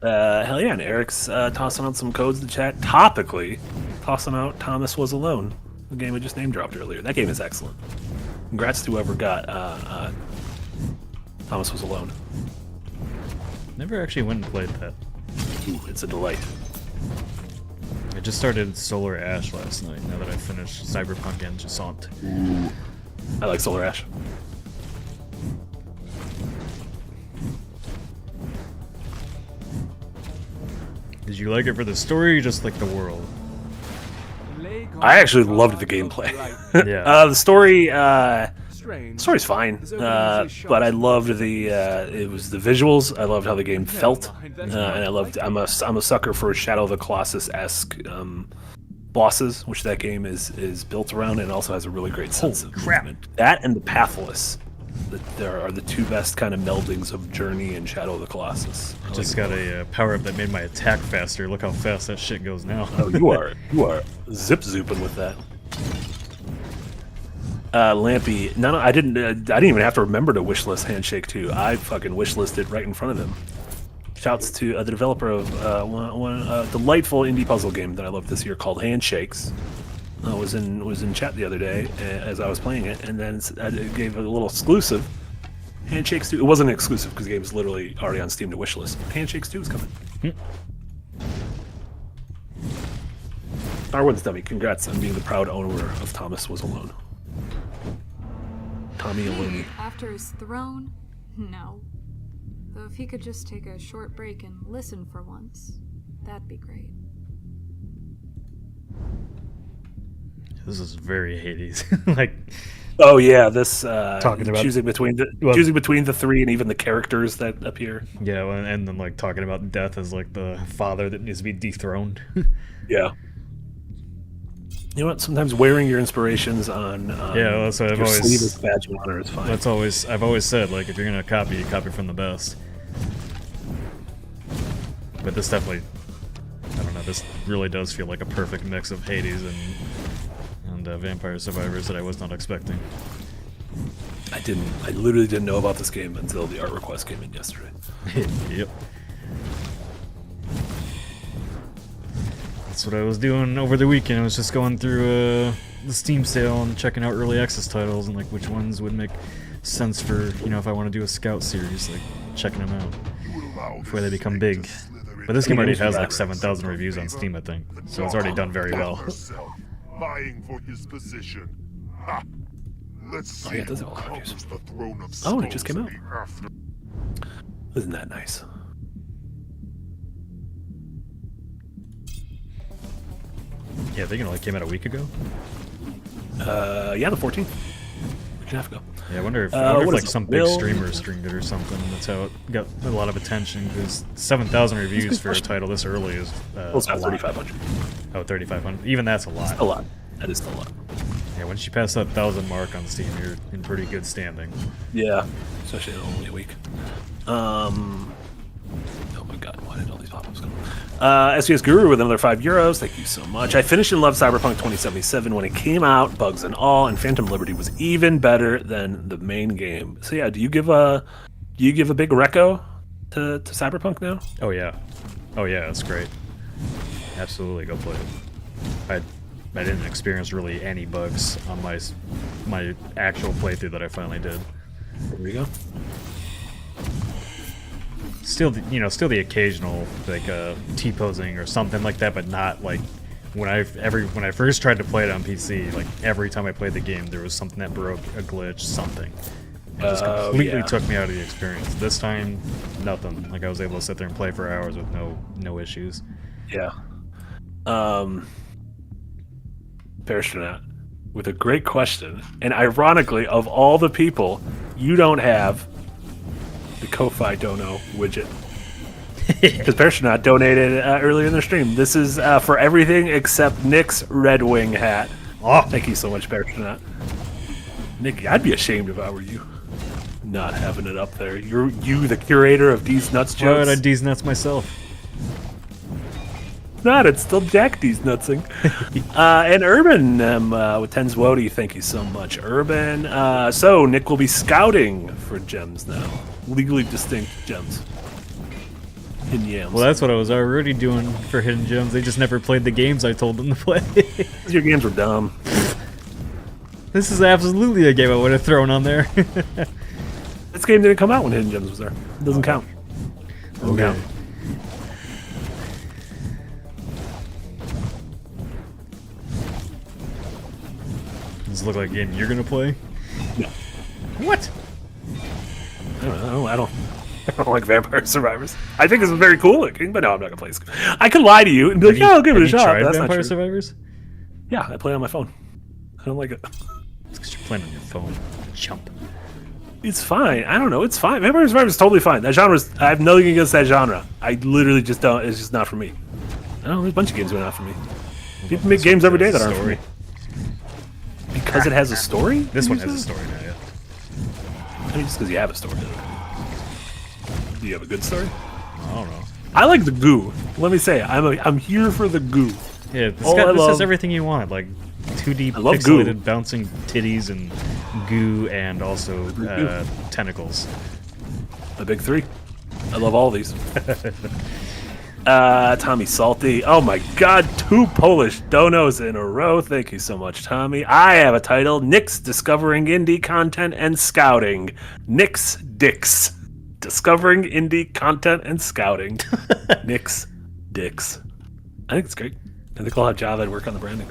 Speaker 2: Hell yeah, and Eric's tossing out some codes in the chat. Topically, tossing out Thomas Was Alone, the game I just name dropped earlier. That game is excellent. Congrats to whoever got Thomas Was Alone.
Speaker 1: Never actually went and played that.
Speaker 2: Ooh, it's a delight.
Speaker 1: I just started Solar Ash last night, now that I finished Cyberpunk Enchant.
Speaker 2: Ooh. I like Solar Ash.
Speaker 1: Did you like it for the story or you just like the world?
Speaker 2: I actually loved the gameplay.
Speaker 1: Yeah.
Speaker 2: The story, story's fine, but I loved it was the visuals. I loved how the game felt, and I'm a sucker for Shadow of the Colossus-esque bosses, which that game is built around, and also has a really great sense of movement. That and the Pathless. There are the two best kind of meldings of Journey and Shadow of the Colossus.
Speaker 1: I just got a power-up that made my attack faster. Look how fast that shit goes now.
Speaker 2: Oh, you are zip-zooping with that. Lampy, I didn't even have to remember to wishlist Handshake 2. I fucking wishlisted right in front of him. Shouts to the developer of one delightful indie puzzle game that I loved this year called Handshakes. Was in chat the other day as I was playing it, and then I gave a little exclusive. Handshakes 2. It wasn't an exclusive because the game is literally already on Steam to wishlist. Handshakes 2 is coming. Darwin's dummy. Congrats on being the proud owner of Thomas Was Alone. Tommy Alone.
Speaker 3: After his throne? No. Though if he could just take a short break and listen for once, that'd be great.
Speaker 1: This is very Hades. Like,
Speaker 2: oh yeah, this
Speaker 1: talking about
Speaker 2: choosing between the three and even the characters that appear.
Speaker 1: Yeah, and then like talking about death as like the father that needs to be dethroned.
Speaker 2: Yeah. You know what? Sometimes wearing your inspirations on
Speaker 1: yeah, that's what I've always
Speaker 2: sleeve as badge of honor is fine.
Speaker 1: I've always said, like, if you're gonna copy from the best. But this definitely, I don't know, this really does feel like a perfect mix of Hades and Vampire Survivors that I was not expecting.
Speaker 2: I literally didn't know about this game until the art request came in yesterday.
Speaker 1: Yep. That's what I was doing over the weekend. I was just going through the Steam sale and checking out early access titles and like which ones would make sense for, you know, if I want to do a scout series, like checking them out before they become big. But this game already has like 7,000 reviews on Steam, I think, so it's already done very well.
Speaker 5: Vying for his position. Ha! Let's see
Speaker 2: it does
Speaker 5: who
Speaker 2: have a lot of
Speaker 5: conquers
Speaker 2: reviews.
Speaker 5: the throne of
Speaker 2: Oh, it just
Speaker 5: skulls
Speaker 2: came
Speaker 5: in the after-
Speaker 2: Isn't that nice?
Speaker 1: Yeah, I think it only came out a week ago.
Speaker 2: Yeah, the 14th. Week and a half ago.
Speaker 1: Yeah, I wonder if
Speaker 2: what
Speaker 1: like
Speaker 2: is it,
Speaker 1: some big
Speaker 2: Will?
Speaker 1: streamer streamed it or something. That's how it got a lot of attention, because 7,000 reviews for a title this early is
Speaker 2: Well, it's
Speaker 1: a
Speaker 2: about
Speaker 1: lot.
Speaker 2: 3,500.
Speaker 1: Oh, 3,500. Even that's a lot.
Speaker 2: A lot. That is still a lot.
Speaker 1: Yeah, once you pass that 1,000 mark on Steam, you're in pretty good standing.
Speaker 2: Yeah, especially in only a week. Oh my god, why did all these pop-ups come? SBS Guru with another €5. Thank you so much. I finished and loved Cyberpunk 2077 when it came out, bugs and all, and Phantom Liberty was even better than the main game. So yeah, do you give a big reco to Cyberpunk now?
Speaker 1: Oh yeah, it's great. Absolutely, go play it. I didn't experience really any bugs on my actual playthrough that I finally did.
Speaker 2: There we go.
Speaker 1: Still, still the occasional like T-posing or something like that, but not like when I first tried to play it on PC. Like every time I played the game, there was something that broke, a glitch, something. It just completely took me out of the experience. This time, nothing. Like I was able to sit there and play for hours with no issues.
Speaker 2: Yeah. Paratronaut with a great question, and ironically, of all the people, you don't have the Ko-Fi Dono widget. Because Parashonaut donated earlier in the stream. This is for everything except Nick's Red Wing hat.
Speaker 1: Oh,
Speaker 2: Thank you so much, Parashonaut. Nick, I'd be ashamed if I were you. Not having it up there. You're the curator of D's Nuts
Speaker 1: why would
Speaker 2: jokes.
Speaker 1: I D's nuts myself?
Speaker 2: Not, it's still Jack D's Nutsing. And Urban with Tens Wody, thank you so much, Urban. So Nick will be scouting for gems now. Legally distinct gems. Hidden yams.
Speaker 1: Well, that's what I was already doing for Hidden Gems. They just never played the games I told them to play.
Speaker 2: Your games were dumb.
Speaker 1: This is absolutely a game I would have thrown on there.
Speaker 2: This game didn't come out when Hidden Gems was there. It doesn't count. Doesn't count.
Speaker 1: Does it look like a game you're gonna play?
Speaker 2: No.
Speaker 1: What?
Speaker 2: I don't like Vampire Survivors. I think this is very cool looking, but no, I'm not gonna play this. I could lie to you and be like, yeah, I'll give it a shot.
Speaker 1: Tried
Speaker 2: That's not
Speaker 1: Vampire
Speaker 2: true.
Speaker 1: Survivors?
Speaker 2: Yeah, I play it on my phone. I don't like it.
Speaker 1: It's because you're playing on your phone. Chump.
Speaker 2: It's fine. I don't know. It's fine. Vampire Survivors is totally fine. That genre's. I have nothing against that genre. I literally just don't. It's just not for me. I don't know. There's a bunch of games that are not for me. People make games every day that aren't for me. Because it has a story?
Speaker 1: This one has a story now, yeah.
Speaker 2: I mean, just because you have a story. Do you have a good story?
Speaker 1: I don't know.
Speaker 2: I like the goo. Let me say, I'm here for the goo.
Speaker 1: Yeah, this,
Speaker 2: Oh, I
Speaker 1: this
Speaker 2: love-
Speaker 1: has everything you want, like 2D
Speaker 2: love
Speaker 1: pixelated
Speaker 2: goo.
Speaker 1: bouncing titties and goo and also tentacles.
Speaker 2: The big three. I love all these. Tommy Salty. Oh my god, 2 Polish donos in a row. Thank you so much, Tommy. I have a title, Nick's Discovering Indie Content and Scouting. Nick's Dicks. Discovering Indie Content and Scouting. Nick's Dicks. I think it's great. I think I'll have Java to work on the branding.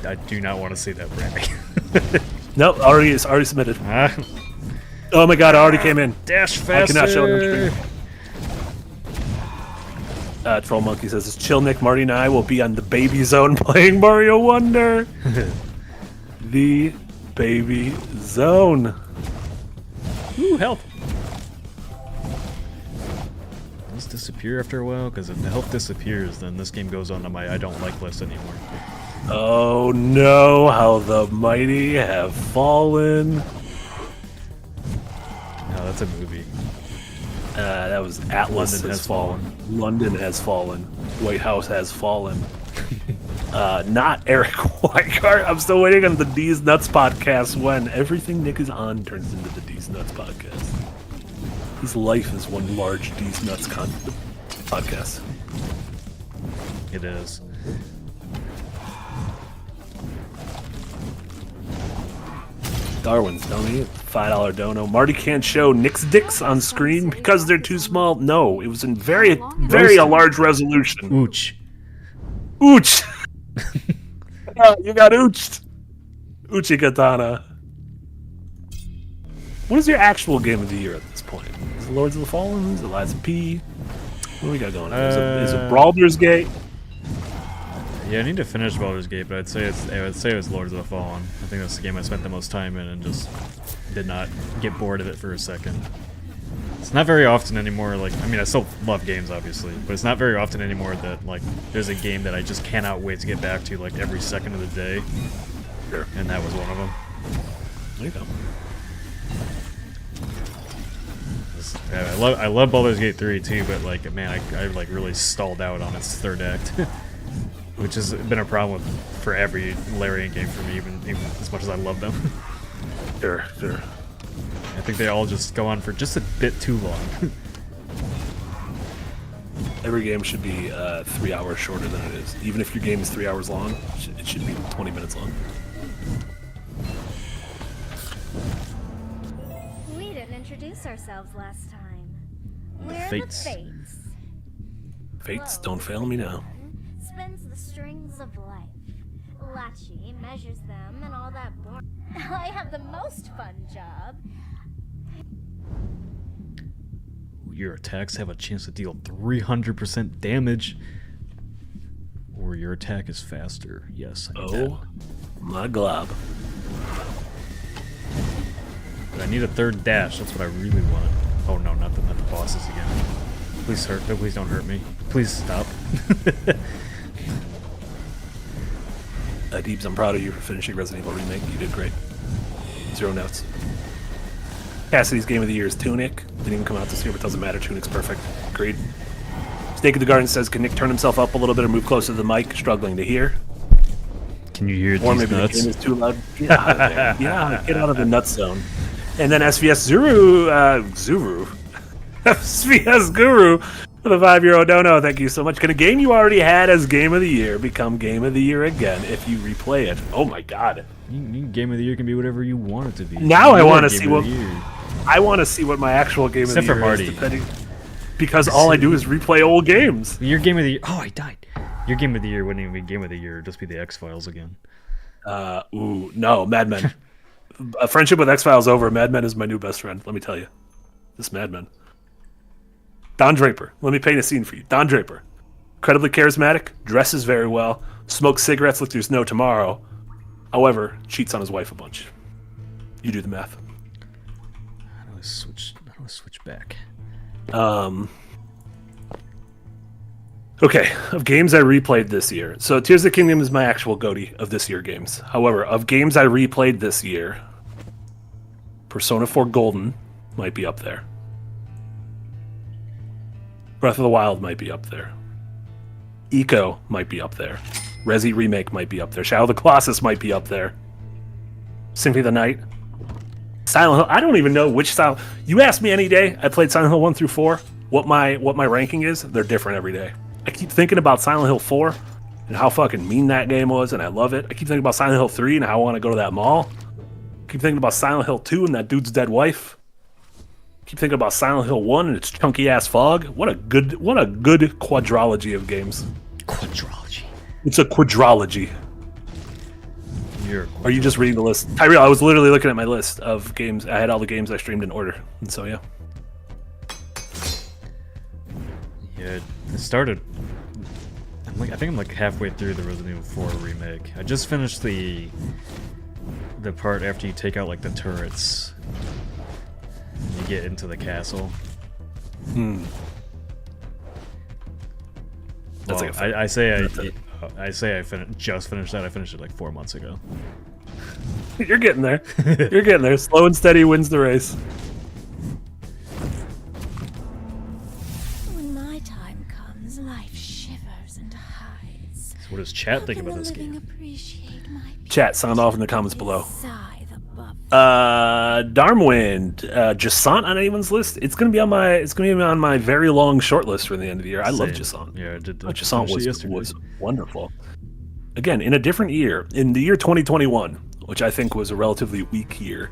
Speaker 1: I do not want to see that branding.
Speaker 2: Nope, already submitted.
Speaker 1: Ah,
Speaker 2: Oh my god, it already came in.
Speaker 1: dash
Speaker 2: I
Speaker 1: faster!
Speaker 2: cannot show it on stream. Troll Monkey says, it's chill, Nick, Marty, and I will be on the Baby Zone playing Mario Wonder. The Baby Zone.
Speaker 1: Ooh, health! Does this disappear after a while? Because if the health disappears, then this game goes on to my I don't like list anymore.
Speaker 2: Oh no, how the mighty have fallen.
Speaker 1: No, that's a movie.
Speaker 2: That was Atlas
Speaker 1: London
Speaker 2: has
Speaker 1: has
Speaker 2: fallen. London has fallen. White House has fallen. Not Eric Weikart. I'm still waiting on the D's Nuts podcast when everything Nick is on turns into the D's Nuts podcast. His life is one large D's Nuts podcast.
Speaker 1: It is.
Speaker 2: Darwin's telling me $5 dono. Marty can't show Nick's dicks on screen because they're too small. No, it was in very a large resolution.
Speaker 1: Ooch.
Speaker 2: Ooch. Oh, you got ooched. Uchi Katana. What is your actual game of the year at this point? Is it Lords of the Fallen? Is it Lies of P? What do we got going on? Is it Baldur's Gate?
Speaker 1: Yeah, I need to finish Baldur's Gate, but I would say it's Lords of the Fallen. I think that's the game I spent the most time in and just did not get bored of it for a second. It's not very often anymore, like, I mean, I still love games, obviously, but it's not very often anymore that, like, there's a game that I just cannot wait to get back to, like, every second of the day.
Speaker 2: Sure.
Speaker 1: And that was one of them.
Speaker 2: There you go.
Speaker 1: I love Baldur's Gate 3 too, but, like, man, I like, really stalled out on its third act. Which has been a problem for every Larian game for me, even as much as I love them.
Speaker 2: Sure.
Speaker 1: I think they all just go on for just a bit too long.
Speaker 2: Every game should be 3 hours shorter than it is. Even if your game is 3 hours long, it should be 20 minutes long.
Speaker 4: We didn't introduce ourselves last time. We're
Speaker 1: Fates.
Speaker 4: the Fates.
Speaker 2: Fates, don't fail me now.
Speaker 4: Spins the strings of life. Lachi measures them and all that boring. I have the most fun job.
Speaker 1: Your attacks have a chance to deal 300% damage. Or your attack is faster. Yes, I need that.
Speaker 2: Oh, my glob.
Speaker 1: But I need a third dash. That's what I really want. Oh no, not the bosses again. Please don't hurt me. Please stop.
Speaker 2: Deebs, I'm proud of you for finishing Resident Evil Remake. You did great. 0 notes. Cassidy's Game of the Year is Tunic. Didn't even come out this year, but doesn't matter. Tunic's perfect. Agreed. Snake of the Garden says, can Nick turn himself up a little bit or move closer to the mic? Struggling to hear.
Speaker 1: Can you hear
Speaker 2: Or
Speaker 1: these
Speaker 2: maybe
Speaker 1: nuts?
Speaker 2: the game is too loud. Get out of there. Yeah, get out of the nut zone. And then SVS Zuru. SVS Guru for the 5-year-old dono. Thank you so much. Can a game you already had as Game of the Year become Game of the Year again if you replay it? Oh my god.
Speaker 1: Game of the Year can be whatever you want it to be.
Speaker 2: Now I want to see
Speaker 1: Game of
Speaker 2: what
Speaker 1: the Year.
Speaker 2: I want to see what my actual Game
Speaker 1: Except
Speaker 2: of
Speaker 1: for
Speaker 2: the Year
Speaker 1: Marty.
Speaker 2: is, depending, because all I do is replay old games.
Speaker 1: Your Game of the Year. Oh, I died. Your Game of the Year wouldn't even be Game of the Year. It'd just be the X-Files again.
Speaker 2: No, Mad Men. A friendship with X-Files over. Mad Men is my new best friend. Let me tell you, this Mad Men. Don Draper. Let me paint a scene for you. Don Draper, incredibly charismatic, dresses very well, smokes cigarettes like there's no tomorrow. However, cheats on his wife a bunch. You do the math.
Speaker 1: How do I switch back?
Speaker 2: Okay, of games I replayed this year. So Tears of the Kingdom is my actual GOTY of this year games. However, of games I replayed this year, Persona 4 Golden might be up there. Breath of the Wild might be up there. Eco might be up there. Resi Remake might be up there. Shadow of the Colossus might be up there. Symphony of the Night. Silent Hill. I don't even know which style. You ask me any day. I played Silent Hill 1 through 4. What my ranking is, they're different every day. I keep thinking about Silent Hill 4 and how fucking mean that game was, and I love it. I keep thinking about Silent Hill 3 and how I want to go to that mall. I keep thinking about Silent Hill 2 and that dude's dead wife. I keep thinking about Silent Hill 1 and its chunky ass fog. What a good quadrology of games.
Speaker 1: Quadrology.
Speaker 2: It's a quadrology.
Speaker 1: You're
Speaker 2: Or are you just reading the list? Tyrell, I was literally looking at my list of games. I had all the games I streamed in order. And so, yeah.
Speaker 1: Yeah, it started. I think I'm like halfway through the Resident Evil 4 remake. I just finished the part after you take out like the turrets. And you get into the castle.
Speaker 2: That's
Speaker 1: Well,
Speaker 2: like a
Speaker 1: I say I just finished that. I finished it like 4 months ago.
Speaker 2: You're getting there. You're getting there. Slow and steady wins the race.
Speaker 4: When my time comes, life shivers and hides.
Speaker 1: So what does chat think
Speaker 4: How
Speaker 1: about
Speaker 4: can
Speaker 1: this
Speaker 4: the living
Speaker 1: game?
Speaker 4: appreciate my
Speaker 2: Chat, sound off in the comments below.
Speaker 4: scythe above
Speaker 2: Darmwind, Jasant on anyone's list? It's gonna be on my very long short list for the end of the year. I love
Speaker 1: Same.
Speaker 2: Jasant.
Speaker 1: Yeah, I did.
Speaker 2: Jasant
Speaker 1: finish it yesterday.
Speaker 2: was wonderful. Again, in a different year, in the year 2021, which I think was a relatively weak year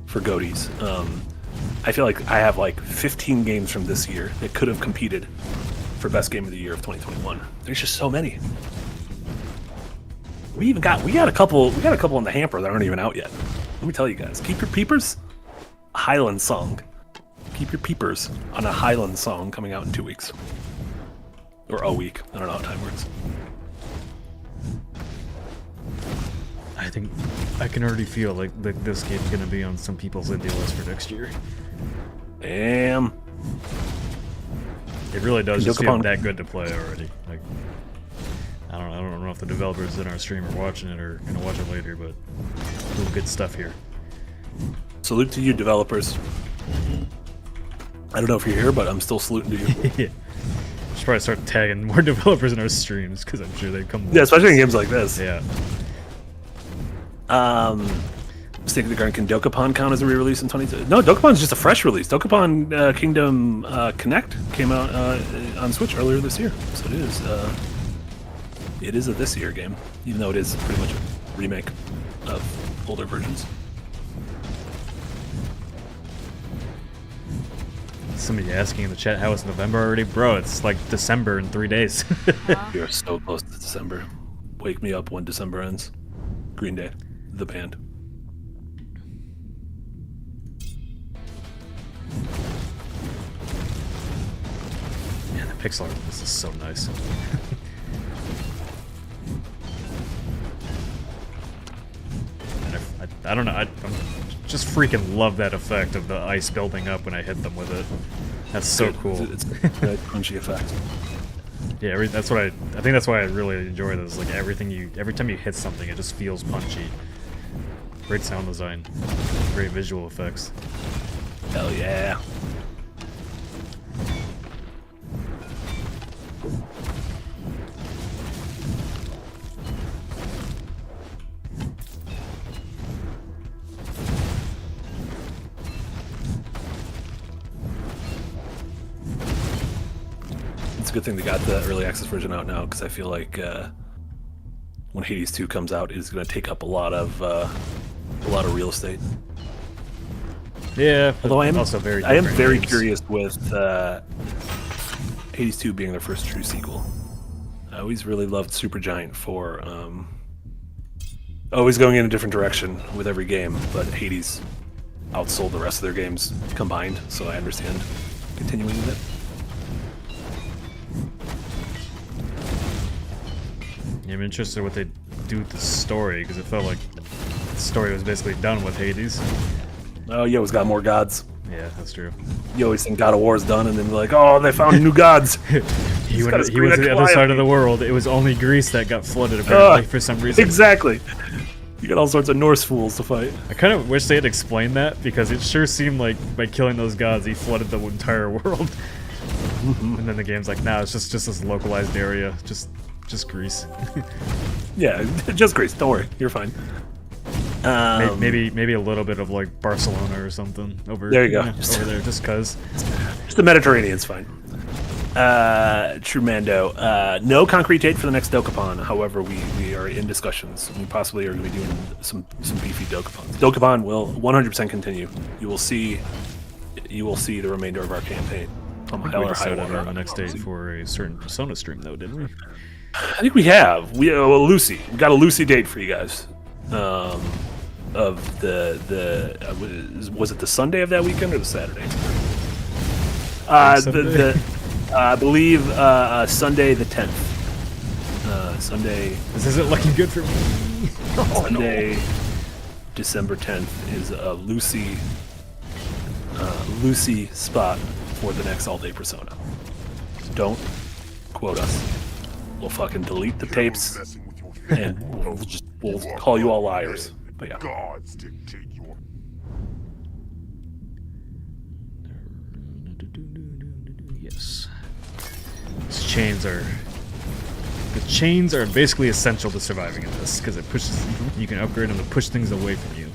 Speaker 2: for GOTYs. I feel like I have like 15 games from this year that could have competed for best game of the year of 2021. There's just so many. We got a couple in the hamper that aren't even out yet. Let me tell you guys, keep your peepers. A Highland song. Keep your peepers on a Highland song coming out in 2 weeks. Or a week. I don't know how time works.
Speaker 1: I think I can already feel like this game's gonna be on some people's indie list for next year.
Speaker 2: Damn.
Speaker 1: It really does just feel
Speaker 2: Dokapon.
Speaker 1: that good to play already. Like, I don't know if the developers in our stream are watching it or gonna watch it later, but real good stuff here.
Speaker 2: Salute to you, developers. I don't know if you're here, but I'm still saluting to you.
Speaker 1: Yeah. Should probably start tagging more developers in our streams because I'm sure they come.
Speaker 2: Yeah, especially in games like this.
Speaker 1: Yeah.
Speaker 2: Snake of the Garden, can Dokapon count as a re-release in 2022? No, Dokapon's just a fresh release. Dokapon Kingdom Connect came out on Switch earlier this year, so it is a this year game, even though it is pretty much a remake of older versions.
Speaker 1: Somebody asking in the chat how it's November already, bro. It's like December in 3 days.
Speaker 2: You're so close to December. Wake me up when December ends. Green Day, the band.
Speaker 1: Man, the pixel art, this is so nice. And I don't know. I'm just freaking love that effect of the ice building up when I hit them with it. That's so cool.
Speaker 2: It's a punchy effect.
Speaker 1: Yeah, that's what I think that's why I really enjoy this. Like every time you hit something, it just feels punchy. Great sound design, great visual effects.
Speaker 2: Hell yeah. It's a good thing they got the early access version out now, because I feel like when Hades 2 comes out, it's going to take up a lot of real estate.
Speaker 1: Yeah,
Speaker 2: although I am very
Speaker 1: games.
Speaker 2: curious with Hades 2 being their first true sequel. I always really loved Supergiant for always going in a different direction with every game, but Hades outsold the rest of their games combined, so I understand continuing with it.
Speaker 1: Yeah, I'm interested in what they do with the story, because it felt like the story was basically done with Hades.
Speaker 2: Oh, you always got more gods.
Speaker 1: Yeah, that's true.
Speaker 2: You always think God of War's done, and then be like, oh, they found new gods.
Speaker 1: he went to the other side of the world. It was only Greece that got flooded, apparently, for some reason.
Speaker 2: Exactly. You got all sorts of Norse fools to fight.
Speaker 1: I kind of wish they had explained that, because it sure seemed like by killing those gods, he flooded the entire world. And then the game's like, nah, it's just this localized area, just Greece.
Speaker 2: Yeah, just Greece. Don't worry, you're fine.
Speaker 1: Maybe a little bit of like Barcelona or something over.
Speaker 2: There you go.
Speaker 1: Over there, just cause.
Speaker 2: Just the Mediterranean's fine. Trumando. No concrete date for the next Dokapon. However, we are in discussions. We possibly are going to be doing some beefy Dokapons. Dokapon will 100% continue. You will see the remainder of our campaign.
Speaker 1: We decided on the next date for a certain Persona stream, though, didn't we?
Speaker 2: I think we have. Lucy. We got a Lucy date for you guys. Of was it the Sunday of that weekend or the Saturday? I believe Sunday the 10th. Sunday.
Speaker 1: This isn't looking good for me.
Speaker 2: Sunday, December 10th is a Lucy spot for the next all-day Persona. Don't quote us. We'll fucking delete the tapes, and we'll call you all liars. But yeah.
Speaker 5: Gods dictate your...
Speaker 1: Yes. The chains are basically essential to surviving in this, because it pushes. You can upgrade them to push things away from you.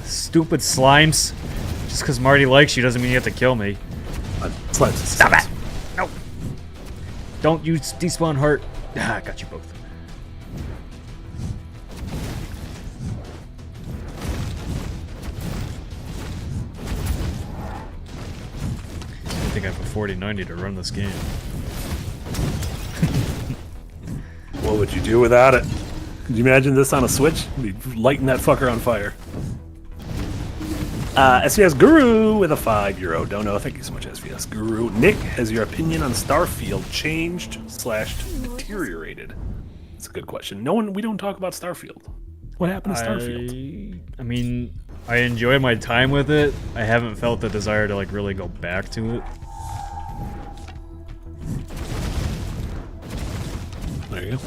Speaker 1: Stupid slimes. Just because Marty likes you doesn't mean you have to kill me.
Speaker 2: Slimes.
Speaker 1: Stop it! No! Don't use despawn heart. Ah, I got you both. I think I have a 4090 to run this game.
Speaker 2: What would you do without it? Could you imagine this on a Switch? You'd be lighting that fucker on fire. SVS Guru with a €5. Don't know. Thank you so much, SVS Guru. Nick, has your opinion on Starfield changed/deteriorated? That's a good question. We don't talk about Starfield. What happened to Starfield?
Speaker 1: I mean, I enjoy my time with it. I haven't felt the desire to like really go back to it.
Speaker 2: There you go.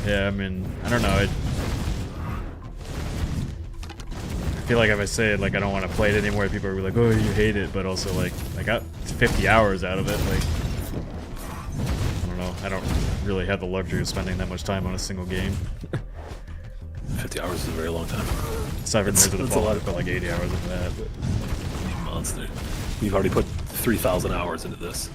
Speaker 1: Yeah, I mean, I don't know. I feel like if I say it, like I don't want to play it anymore, people are like, "Oh, you hate it," but also like I got 50 hours out of it. Like, I don't know. I don't really have the luxury of spending that much time on a single game.
Speaker 2: 50 hours is a very long time.
Speaker 1: Aside from Rise of the Fall, I've got like 80 hours of that. But...
Speaker 2: You monster. We've already put 3,000 hours into this.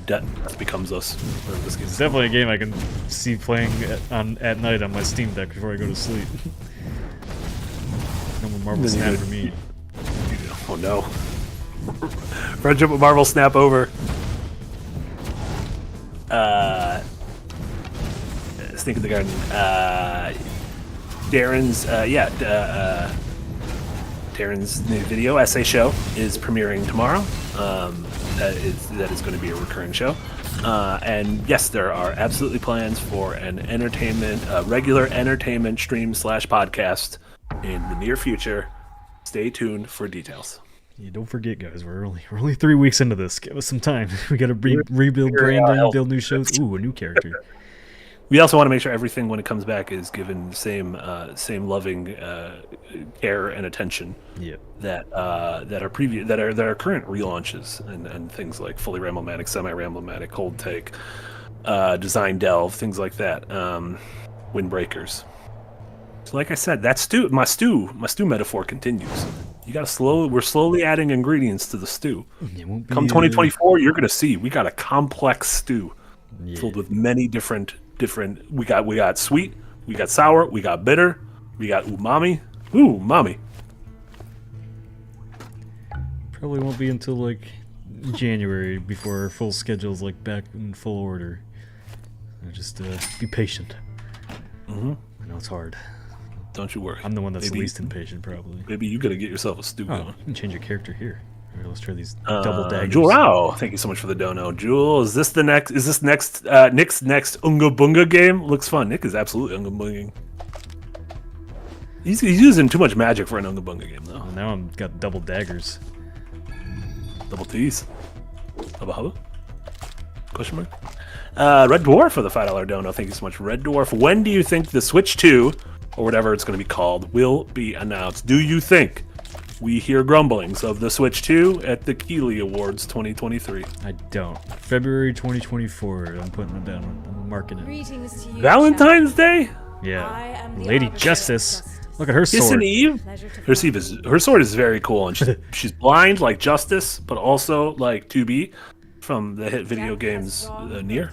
Speaker 2: Debt becomes us. This game.
Speaker 1: It's definitely a game I can see playing at night on my Steam Deck before I go to sleep. No more Marvel Snap for me.
Speaker 2: Oh no. Friendship with Marvel Snap over. Snake in the Garden. Darren's, Darren's new video essay show is premiering tomorrow. That is going to be a recurring show. And yes, there are absolutely plans for an regular entertainment stream / podcast in the near future. Stay tuned for details.
Speaker 1: Yeah, don't forget, guys. We're only 3 weeks into this. Give us some time. We got to rebuild branding, build new shows. Ooh, a new character.
Speaker 2: We also want to make sure everything when it comes back is given the same loving care and attention.
Speaker 1: Yeah.
Speaker 2: That are current relaunches and things like fully Ramblomatic, semi-Ramblomatic, Cold Take, Design Delve, things like that. Windbreakers. So like I said, that my stew metaphor continues. We're slowly adding ingredients to the stew. Come 2024, you're gonna see we got a complex stew filled with many different. We got sweet, we got sour, we got bitter, we got umami. Ooh, umami.
Speaker 1: Probably won't be until like January before our full schedule's like back in full order. Just be patient.
Speaker 2: Mm-hmm.
Speaker 1: I know it's hard.
Speaker 2: Don't you worry.
Speaker 1: I'm the one that's least impatient, probably.
Speaker 2: Maybe you gotta get yourself a stew going.
Speaker 1: You can change your character here. All right, let's try these double daggers.
Speaker 2: Jewel Rao, thank you so much for the dono. Jewel, is this next Nick's next Unga Bunga game? Looks fun. Nick is absolutely Unga Bunging. He's using too much magic for an Unga Bunga game, though.
Speaker 1: Well, now I've got double daggers.
Speaker 2: Double T's. Hubba hubba? Question mark? Red Dwarf for the $5 dono. Thank you so much, Red Dwarf. When do you think the Switch 2, or whatever it's going to be called, will be announced? Do you think we hear grumblings of the Switch 2 at the Keighley Awards 2023?
Speaker 1: I don't. February 2024. I'm putting it down. I'm marking it.
Speaker 3: Greetings to you,
Speaker 2: Valentine's Day?
Speaker 1: Yeah. Lady Justice. Look at her sword.
Speaker 2: Kissing Eve? Her sword is very cool, and she's blind like Justice, but also like 2B from the hit video games Nier.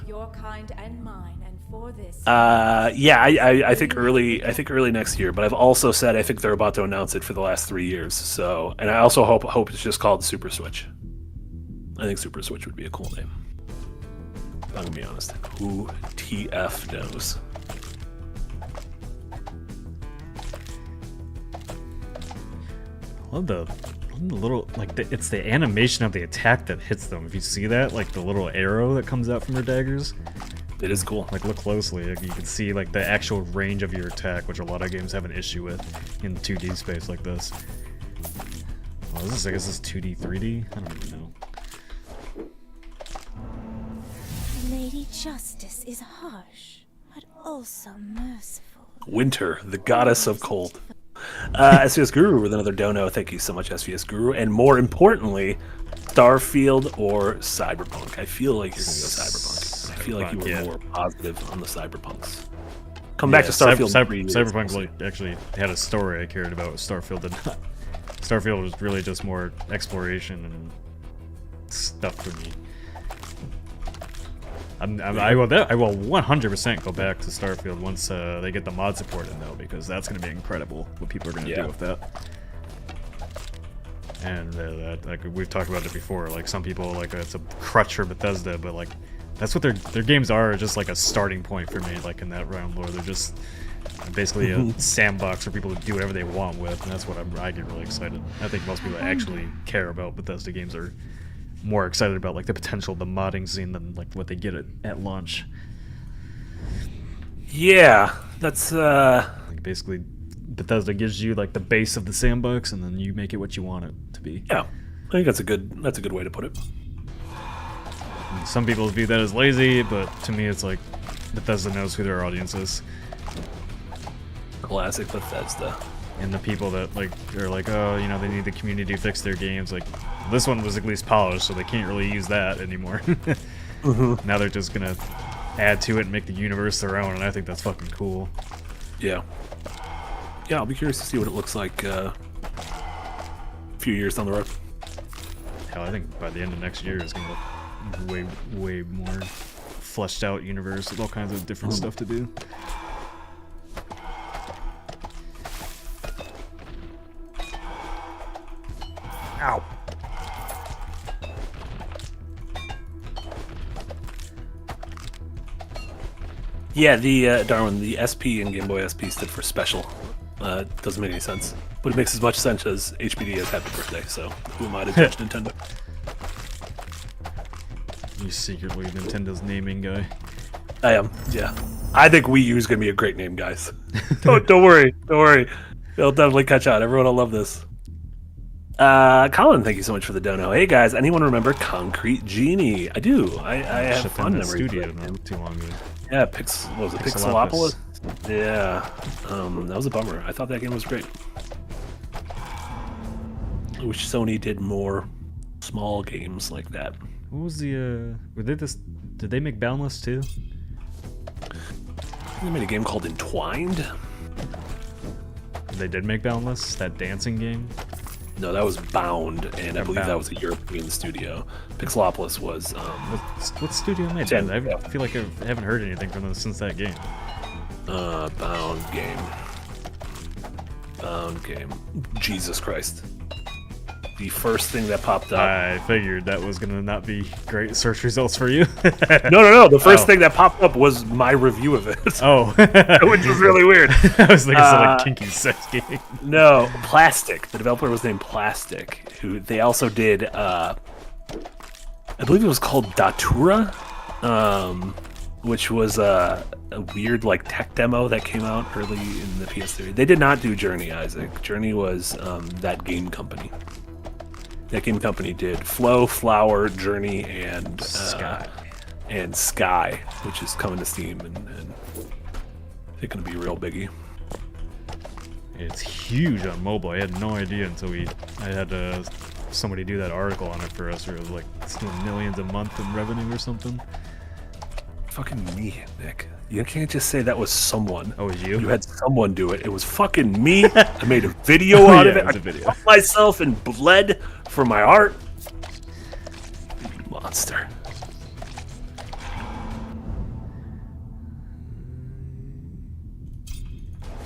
Speaker 2: I think early next year, but I've also said I think they're about to announce it for the last 3 years. So, and I also hope it's just called Super Switch. I think Super Switch would be a cool name. I'm gonna be honest. Who TF knows?
Speaker 1: I love the little, like, it's the animation of the attack that hits them. If you see that, like the little arrow that comes out from her daggers.
Speaker 2: It is cool.
Speaker 1: Like, look closely. Like, you can see like the actual range of your attack, which a lot of games have an issue with in 2D space like this. Well, I guess this is 2D, 3D? I don't even know.
Speaker 4: Lady Justice is harsh, but also merciful.
Speaker 2: Winter, the goddess of cold. SVS Guru with another dono. Thank you so much, SVS Guru. And more importantly, Starfield or Cyberpunk. I feel like you're going to go Cyberpunk. I feel like you were more positive on the Cyberpunks. Come back to Starfield.
Speaker 1: Cyberpunk like, actually had a story I cared about. Starfield did not. Starfield was really just more exploration and stuff for me. I will 100% go back to Starfield once they get the mod support in, though, because that's going to be incredible what people are going to do with that. And that, like, we've talked about it before, like, some people, like, it's a crutch for Bethesda, but, like, that's what their games are, just like a starting point for me, like, in that realm, where they're just basically a sandbox for people to do whatever they want with, and that's what I get really excited. I think most people that actually care about Bethesda games are more excited about, like, the potential of the modding scene than, like, what they get at launch.
Speaker 2: Yeah, that's
Speaker 1: like, basically Bethesda gives you, like, the base of the sandbox, and then you make it what you want it to be.
Speaker 2: Yeah, I think that's a good way to put it.
Speaker 1: And some people view that as lazy, but to me it's like Bethesda knows who their audience is.
Speaker 2: Classic Bethesda.
Speaker 1: And the people that, like, are like, oh, you know, they need the community to fix their games. Like, this one was at least polished, so they can't really use that anymore. Now they're just gonna add to it and make the universe their own, and I think that's fucking cool.
Speaker 2: Yeah. Yeah, I'll be curious to see what it looks like a few years down the road.
Speaker 1: Hell, I think by the end of next year it's gonna look way more fleshed out universe with all kinds of different stuff to do. Ow.
Speaker 2: Yeah, the Darwin, the SP in Game Boy SP stood for special. Doesn't make any sense, but it makes as much sense as HBD as Happy Birthday. So who am I to judge Nintendo?
Speaker 1: You secretly Nintendo's naming guy.
Speaker 2: I am. Yeah, I think Wii U is gonna be a great name, guys. Don't worry, don't worry. It'll definitely catch on. Everyone will love this. Colin, thank you so much for the dono. Hey guys, anyone remember Concrete Genie? I do. I have fun memories.
Speaker 1: Studio not too long ago.
Speaker 2: Yeah, what was it? Pixelopolis? Yeah, that was a bummer. I thought that game was great. I wish Sony did more small games like that.
Speaker 1: What was the did they make Boundless too?
Speaker 2: They made a game called Entwined.
Speaker 1: They did make Boundless, that dancing game.
Speaker 2: No, that was Bound, and I believe that was a European studio. Pixelopolis was.
Speaker 1: What studio made that? I feel like I haven't heard anything from them since that game.
Speaker 2: Bound game. Jesus Christ. The first thing that popped up.
Speaker 1: I figured that was gonna not be great search results for you.
Speaker 2: No. The first thing that popped up was my review of it.
Speaker 1: Oh,
Speaker 2: which was really weird.
Speaker 1: I was thinking some like kinky sex game.
Speaker 2: No, Plastic. The developer was named Plastic. Who they also did. I believe it was called Datura, which was a weird like tech demo that came out early in the PS3. They did not do Journey, Isaac. Journey was that game company. That game company did Flow, Flower, Journey, and Sky, which is coming to Steam, and it's going to be a real biggie.
Speaker 1: It's huge on mobile. I had no idea until I had somebody do that article on it for us, where it was like it's doing millions a month in revenue or something.
Speaker 2: Fucking me, Nick. You can't just say that was someone.
Speaker 1: Oh, it was you?
Speaker 2: You had someone do it. It was fucking me. I made a video out of it.
Speaker 1: It was a video.
Speaker 2: I cut myself and bled for my art. Monster.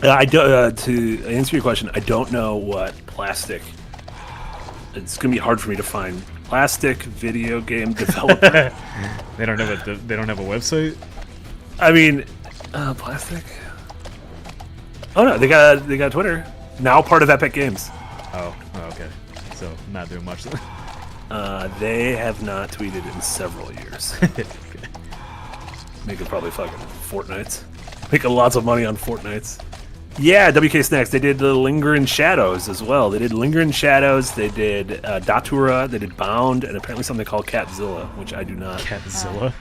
Speaker 2: To answer your question, I don't know what Plastic. It's gonna be hard for me to find Plastic video game developer.
Speaker 1: They don't have a website.
Speaker 2: I mean, Plastic. Oh no, they got Twitter now, part of Epic Games.
Speaker 1: Oh, okay. So not doing much.
Speaker 2: They have not tweeted in several years.
Speaker 1: Okay.
Speaker 2: Making probably fucking Fortnites. Making lots of money on Fortnites. Yeah, WK Snacks. They did the Linger in Shadows as well. They did Linger in Shadows. They did Datura. They did Bound, and apparently something called Catzilla, which I do not.
Speaker 1: Catzilla.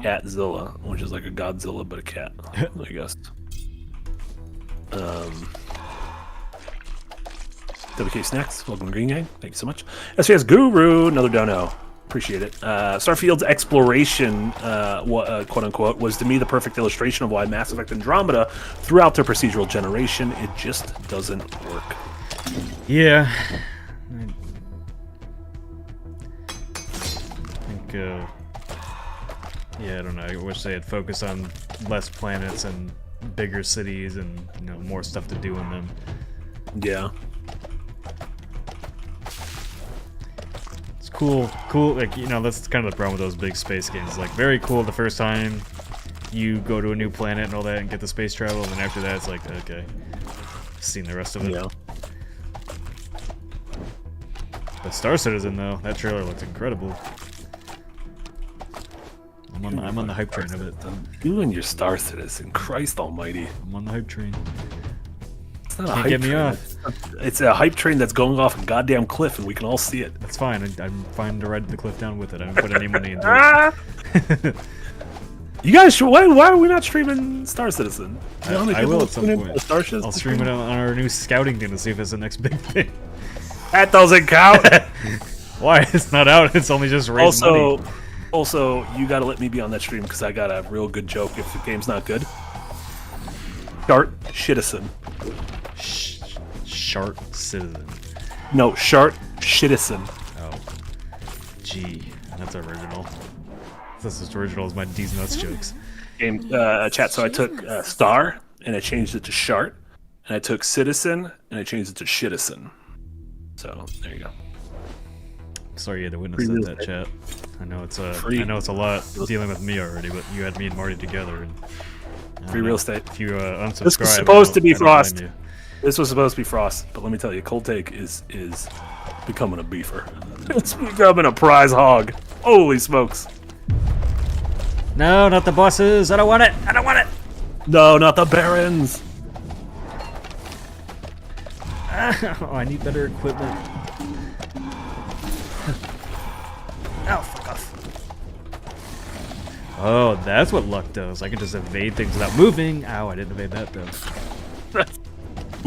Speaker 2: Catzilla, which is like a Godzilla but a cat, I guess. WK Snacks, welcome to Green Gang. Thank you so much. SVS Guru, another dono. Appreciate it. Starfield's exploration, quote unquote, was to me the perfect illustration of why Mass Effect Andromeda threw out their procedural generation. It just doesn't work.
Speaker 1: Yeah. I think, yeah, I don't know. I wish they had focused on less planets and bigger cities and, you know, more stuff to do in them.
Speaker 2: Yeah.
Speaker 1: Cool, like, you know, that's kind of the problem with those big space games. Like, very cool the first time you go to a new planet and all that and get the space travel, and then after that it's like, okay, seen the rest of it.
Speaker 2: Yeah.
Speaker 1: But Star Citizen, though, that trailer looks incredible. I'm on the hype train of it.
Speaker 2: You and your Star Citizen, Christ almighty.
Speaker 1: I'm on the hype train.
Speaker 2: It's not
Speaker 1: Can't
Speaker 2: a hype
Speaker 1: get me
Speaker 2: train.
Speaker 1: off.
Speaker 2: It's a hype train that's going off a goddamn cliff, and we can all see it.
Speaker 1: That's fine. I'm fine to ride the cliff down with it. I don't put any money into it.
Speaker 2: You guys, why are we not streaming Star Citizen? You know how many
Speaker 1: I
Speaker 2: people
Speaker 1: will at some
Speaker 2: tune into
Speaker 1: point.
Speaker 2: Starships?
Speaker 1: I'll stream it on our new scouting thing to see if it's the next big thing.
Speaker 2: That doesn't count.
Speaker 1: Why? It's not out. It's only just raised money.
Speaker 2: Also, you gotta let me be on that stream because I got a real good joke if the game's not good. Shart Shitison.
Speaker 1: Shart Citizen.
Speaker 2: No, Shart Shitison.
Speaker 1: Oh. Gee, that's original. That's as original as my D's Nuts jokes.
Speaker 2: Game chat. So I took Star and I changed it to Shart, and I took Citizen and I changed it to Shitison. So there you go.
Speaker 1: Sorry you had to witness that chat. I know it's a lot dealing with me already, but you had me and Marty together, and
Speaker 2: Free real estate.
Speaker 1: If you unsubscribe,
Speaker 2: This was supposed to be
Speaker 1: I don't blame
Speaker 2: Frost.
Speaker 1: you.
Speaker 2: This was supposed to be Frost, but let me tell you, Cold Take is becoming a beefer. It's becoming a prize hog. Holy smokes!
Speaker 1: No, not the bosses. I don't want it. I don't want it.
Speaker 2: No, not the Barons.
Speaker 1: Oh, I need better equipment. Ow, fuck off. Oh, that's what luck does. I can just evade things without moving. Ow, I didn't evade that though.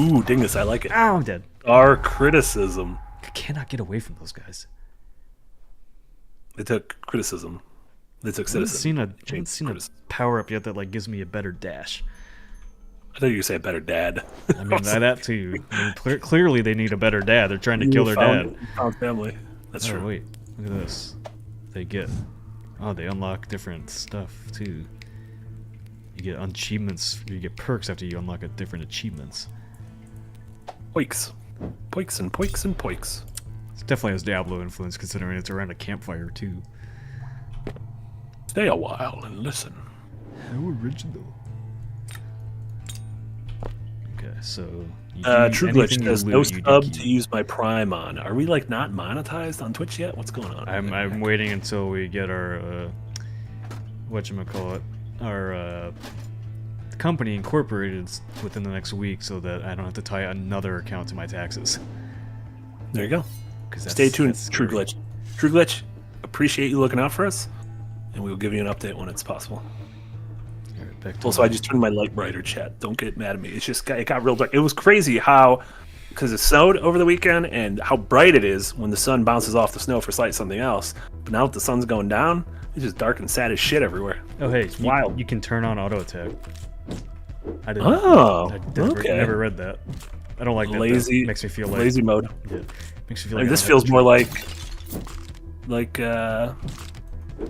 Speaker 2: Ooh, dingus, I like it.
Speaker 1: Ow, I'm dead.
Speaker 2: Our criticism.
Speaker 1: I cannot get away from those guys.
Speaker 2: They took criticism. They took
Speaker 1: I haven't
Speaker 2: citizen.
Speaker 1: seen a power up yet that like gives me a better dash.
Speaker 2: I thought you were saying better dad.
Speaker 1: I mean that too. I mean, clearly they need a better dad. They're trying to kill their dad.
Speaker 2: Found family. That's
Speaker 1: Oh
Speaker 2: true.
Speaker 1: wait, look at this. They unlock different stuff too. You get achievements. You get perks after you unlock different achievements.
Speaker 2: Poiks. Poiks and poiks and poiks.
Speaker 1: It definitely has Diablo influence considering it's around a campfire too.
Speaker 2: Stay a while and listen.
Speaker 1: How original. Okay, so
Speaker 2: True Glitch says no sub to use my Prime on. Are we like not monetized on Twitch yet? What's going on?
Speaker 1: I'm waiting until we get our whatchamacallit, our company incorporated within the next week so that I don't have to tie another account to my taxes.
Speaker 2: There you go.
Speaker 1: 'Cause
Speaker 2: Stay tuned,
Speaker 1: that's
Speaker 2: True
Speaker 1: scary.
Speaker 2: Glitch. True Glitch, appreciate you looking out for us, and we will give you an update when it's possible.
Speaker 1: All right, back to
Speaker 2: Also, I just turned my light brighter, chat. Don't get mad at me. It got real dark. It was crazy how, because it snowed over the weekend, and how bright it is when the sun bounces off the snow for something else. But now that the sun's going down, it's just dark and sad as shit everywhere.
Speaker 1: Oh hey,
Speaker 2: It's wild.
Speaker 1: You can turn on auto attack. I didn't.
Speaker 2: Oh,
Speaker 1: I never read that. I don't like that.
Speaker 2: Lazy.
Speaker 1: That makes me feel like
Speaker 2: lazy mode.
Speaker 1: Yeah, makes me feel
Speaker 2: Like,
Speaker 1: like
Speaker 2: this
Speaker 1: I don't
Speaker 2: feels
Speaker 1: have
Speaker 2: more
Speaker 1: to
Speaker 2: like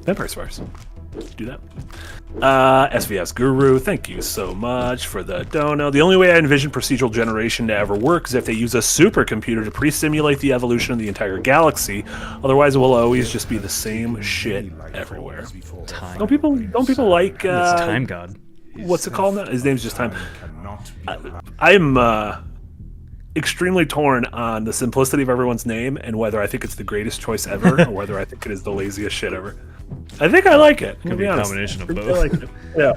Speaker 2: Vampire Spars. Do that. SVS Guru, thank you so much for the dono. The only way I envision procedural generation to ever work is if they use a supercomputer to pre-simulate the evolution of the entire galaxy. Otherwise, it will always just be the same shit everywhere.
Speaker 1: time.
Speaker 2: Don't people like
Speaker 1: It's time god.
Speaker 2: what's it called now? His name's just Time. I'm extremely torn on the simplicity of everyone's name and whether I think it's the greatest choice ever or whether I think it is the laziest shit ever. I think I like it.
Speaker 1: Could be a combination of
Speaker 2: I
Speaker 1: both.
Speaker 2: like it. Yeah.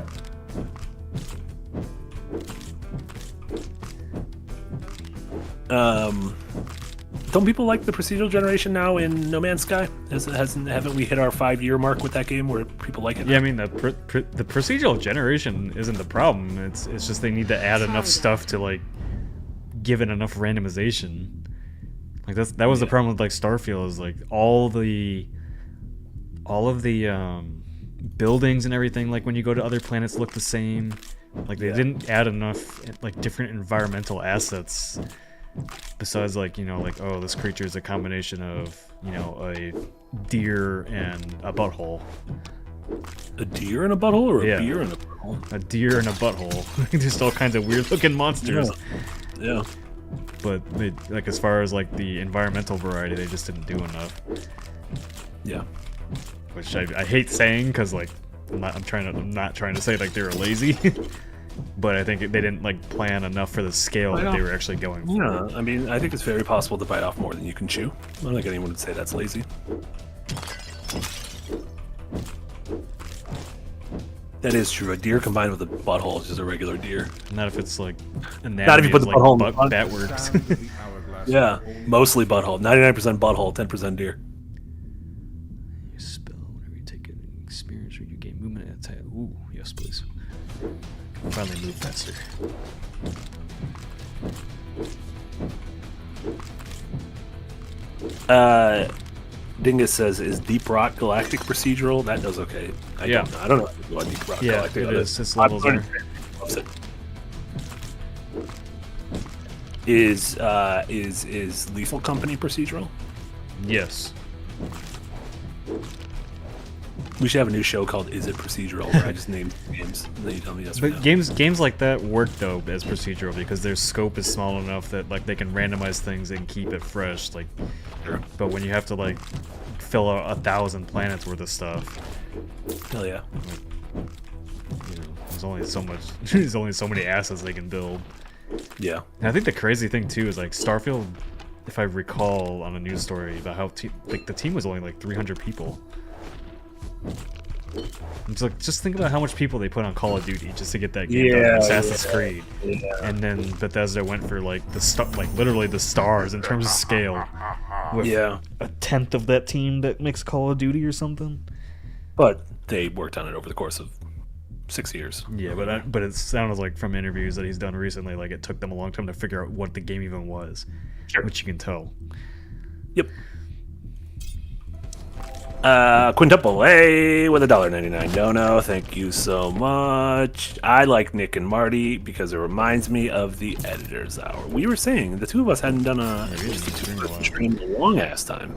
Speaker 2: Don't people like the procedural generation now in No Man's Sky? Haven't we hit our 5-year mark with that game where people like it?
Speaker 1: Yeah, I mean the procedural generation isn't the problem. It's just they need to add enough stuff to like give it enough randomization. Like that was the problem with like Starfield is like all of the buildings and everything, like when you go to other planets, look the same. Like they didn't add enough like different environmental assets besides like, you know, like, oh, this creature is a combination of, you know, a deer and a butthole.
Speaker 2: A deer and a butthole, or
Speaker 1: Yeah.
Speaker 2: a beer and a butthole?
Speaker 1: A deer and a butthole. Just all kinds of weird looking monsters.
Speaker 2: Yeah.
Speaker 1: But they, like, as far as like the environmental variety, they just didn't do enough.
Speaker 2: Yeah.
Speaker 1: Which I hate saying because like I'm not trying to say like they were lazy. But I think they didn't like plan enough for the scale that they were actually going for.
Speaker 2: Yeah, I mean, I think it's very possible to bite off more than you can chew. I don't think anyone would say that's lazy. That is true. A deer combined with a butthole is just a regular deer.
Speaker 1: Not if it's like
Speaker 2: Not if you put the butthole in the front.
Speaker 1: that works.
Speaker 2: Yeah, mostly butthole. 99% butthole, 10% deer.
Speaker 1: You spell whenever you take an experience or you gain movement at a time. Ooh, yes, please. Finally move faster.
Speaker 2: Dingus says, "Is Deep Rock Galactic procedural?" That does okay. I don't know what Deep Rock
Speaker 1: Yeah,
Speaker 2: Galactic
Speaker 1: it is. Its levels are.
Speaker 2: Loves it. Is Lethal Company procedural?
Speaker 1: Yes.
Speaker 2: We should have a new show called "Is It Procedural?" where I just name games and then you tell me yes or
Speaker 1: But
Speaker 2: no.
Speaker 1: games like that work though as procedural because their scope is small enough that like they can randomize things and keep it fresh. Like,
Speaker 2: Sure.
Speaker 1: but when you have to like fill out 1,000 planets worth of stuff,
Speaker 2: Hell yeah.
Speaker 1: you know, there's only so much. There's only so many assets they can build.
Speaker 2: Yeah.
Speaker 1: And I think the crazy thing too is like Starfield. If I recall on a news story about how the team was only like 300 people. It's like, just think about how much people they put on Call of Duty just to get that game done. Assassin's Creed, and then Bethesda went for like literally the stars in terms of scale. With a tenth of that team that makes Call of Duty or something.
Speaker 2: But they worked on it over the course of 6 years.
Speaker 1: Yeah, but it sounds like from interviews that he's done recently, like it took them a long time to figure out what the game even was, which you can tell.
Speaker 2: Yep. Quintuple A with $1.99 dono. Thank you so much. I like Nick and Marty because it reminds me of the Editor's Hour. We were saying the two of us hadn't done a stream in a long ass time.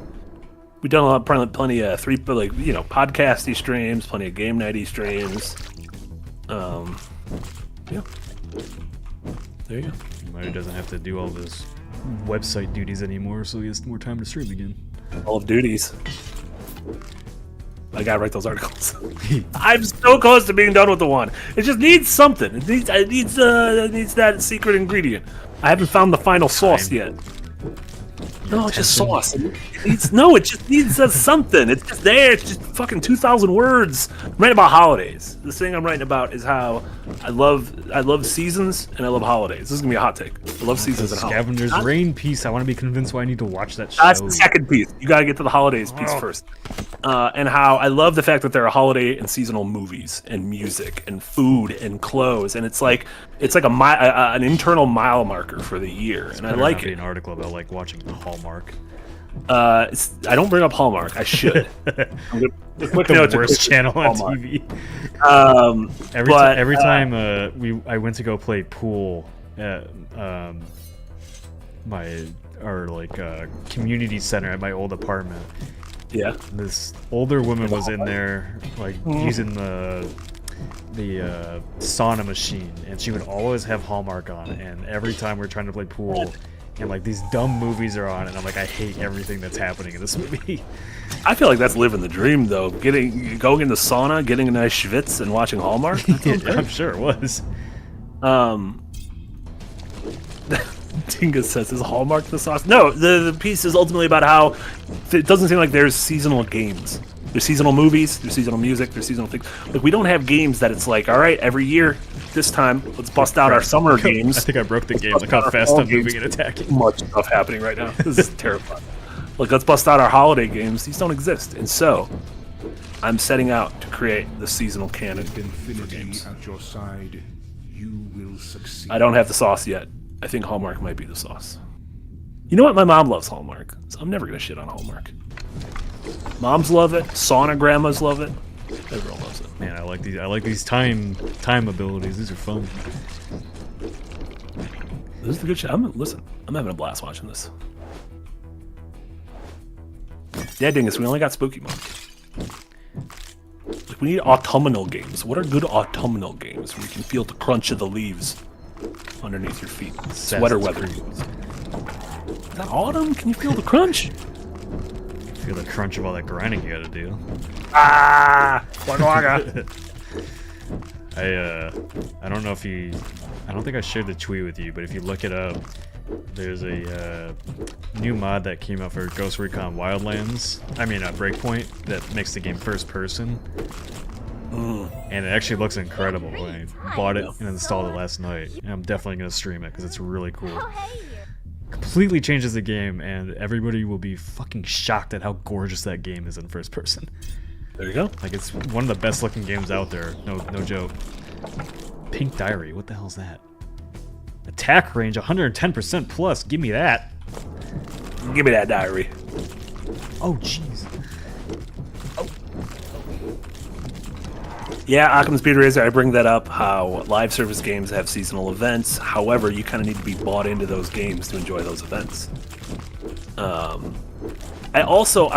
Speaker 2: We've done a lot, plenty of podcasty streams, plenty of game nighty streams. Yeah. There you go.
Speaker 1: Marty doesn't have to do all those website duties anymore, so he has more time to stream again.
Speaker 2: All of duties. I gotta write those articles. I'm so close to being done with the one. It just needs something. It needs that secret ingredient. I haven't found the final sauce yet. No, it's just sauce. It just needs something. It's just there. It's just fucking 2,000 words. I'm writing about holidays. This thing I'm writing about is how I love seasons and I love holidays. This is gonna be a hot take. I love seasons and holidays.
Speaker 1: Scavenger's Reign piece. I want to be convinced why I need to watch that show.
Speaker 2: That's the second piece. You gotta get to the holidays piece first. And how I love the fact that there are holiday and seasonal movies and music and food and clothes, and it's like an internal mile marker for the year, and I like it.
Speaker 1: An article about like watching Hallmark.
Speaker 2: I don't bring up Hallmark. I should. Quick note:
Speaker 1: the worst channel on
Speaker 2: Hallmark.
Speaker 1: TV. Every time I went to go play pool at our community center at my old apartment.
Speaker 2: Yeah.
Speaker 1: This older woman was in there, like using the sauna machine, and she would always have Hallmark on. And every time we're trying to play pool, and like these dumb movies are on, and I'm like, I hate everything that's happening in this movie.
Speaker 2: I feel like that's living the dream, though. Going in the sauna, getting a nice schwitz, and watching Hallmark.
Speaker 1: I'm sure it was.
Speaker 2: Tinga says, is Hallmark the sauce? No, the piece is ultimately about how it doesn't seem like there's seasonal games. There's seasonal movies, there's seasonal music, there's seasonal things. Like, we don't have games that it's like, all right, every year, this time, let's bust out our summer games.
Speaker 1: I think I broke the game. Look how fast I'm moving and attacking.
Speaker 2: Much stuff happening right now. This is terrifying. Like, let's bust out our holiday games. These don't exist. And so, I'm setting out to create the seasonal canon for games.
Speaker 5: At your side, you will succeed.
Speaker 2: I don't have the sauce yet. I think Hallmark might be the sauce. You know what? My mom loves Hallmark, so I'm never gonna shit on Hallmark. Moms love it. Sauna grandmas love it. Everyone loves it.
Speaker 1: Man, I like these time abilities. These are fun.
Speaker 2: This is a good shit. I'm having a blast watching this. Yeah, dingus. We only got Spooky Month. Like, we need autumnal games. What are good autumnal games where you can feel the crunch of the leaves underneath your feet? Sweater weather. Is that autumn? Can you feel the crunch?
Speaker 1: Feel the crunch of all that grinding you gotta do.
Speaker 2: Ah! Waka waka.
Speaker 1: I don't know if I don't think I shared the tweet with you, but if you look it up, there's a new mod that came out for Ghost Recon Wildlands. Breakpoint, that makes the game first person. And it actually looks incredible. I bought it and installed it last night. And I'm definitely going to stream it because it's really cool. Completely changes the game, and everybody will be fucking shocked at how gorgeous that game is in first person.
Speaker 2: There you go.
Speaker 1: Like, it's one of the best looking games out there. No joke. Pink Diary, what the hell's that? Attack range 110% plus. Give me that.
Speaker 2: Give me that diary.
Speaker 1: Oh, jeez.
Speaker 2: Yeah, Occam's Speed Racer, I bring that up, how live service games have seasonal events. However, you kind of need to be bought into those games to enjoy those events. I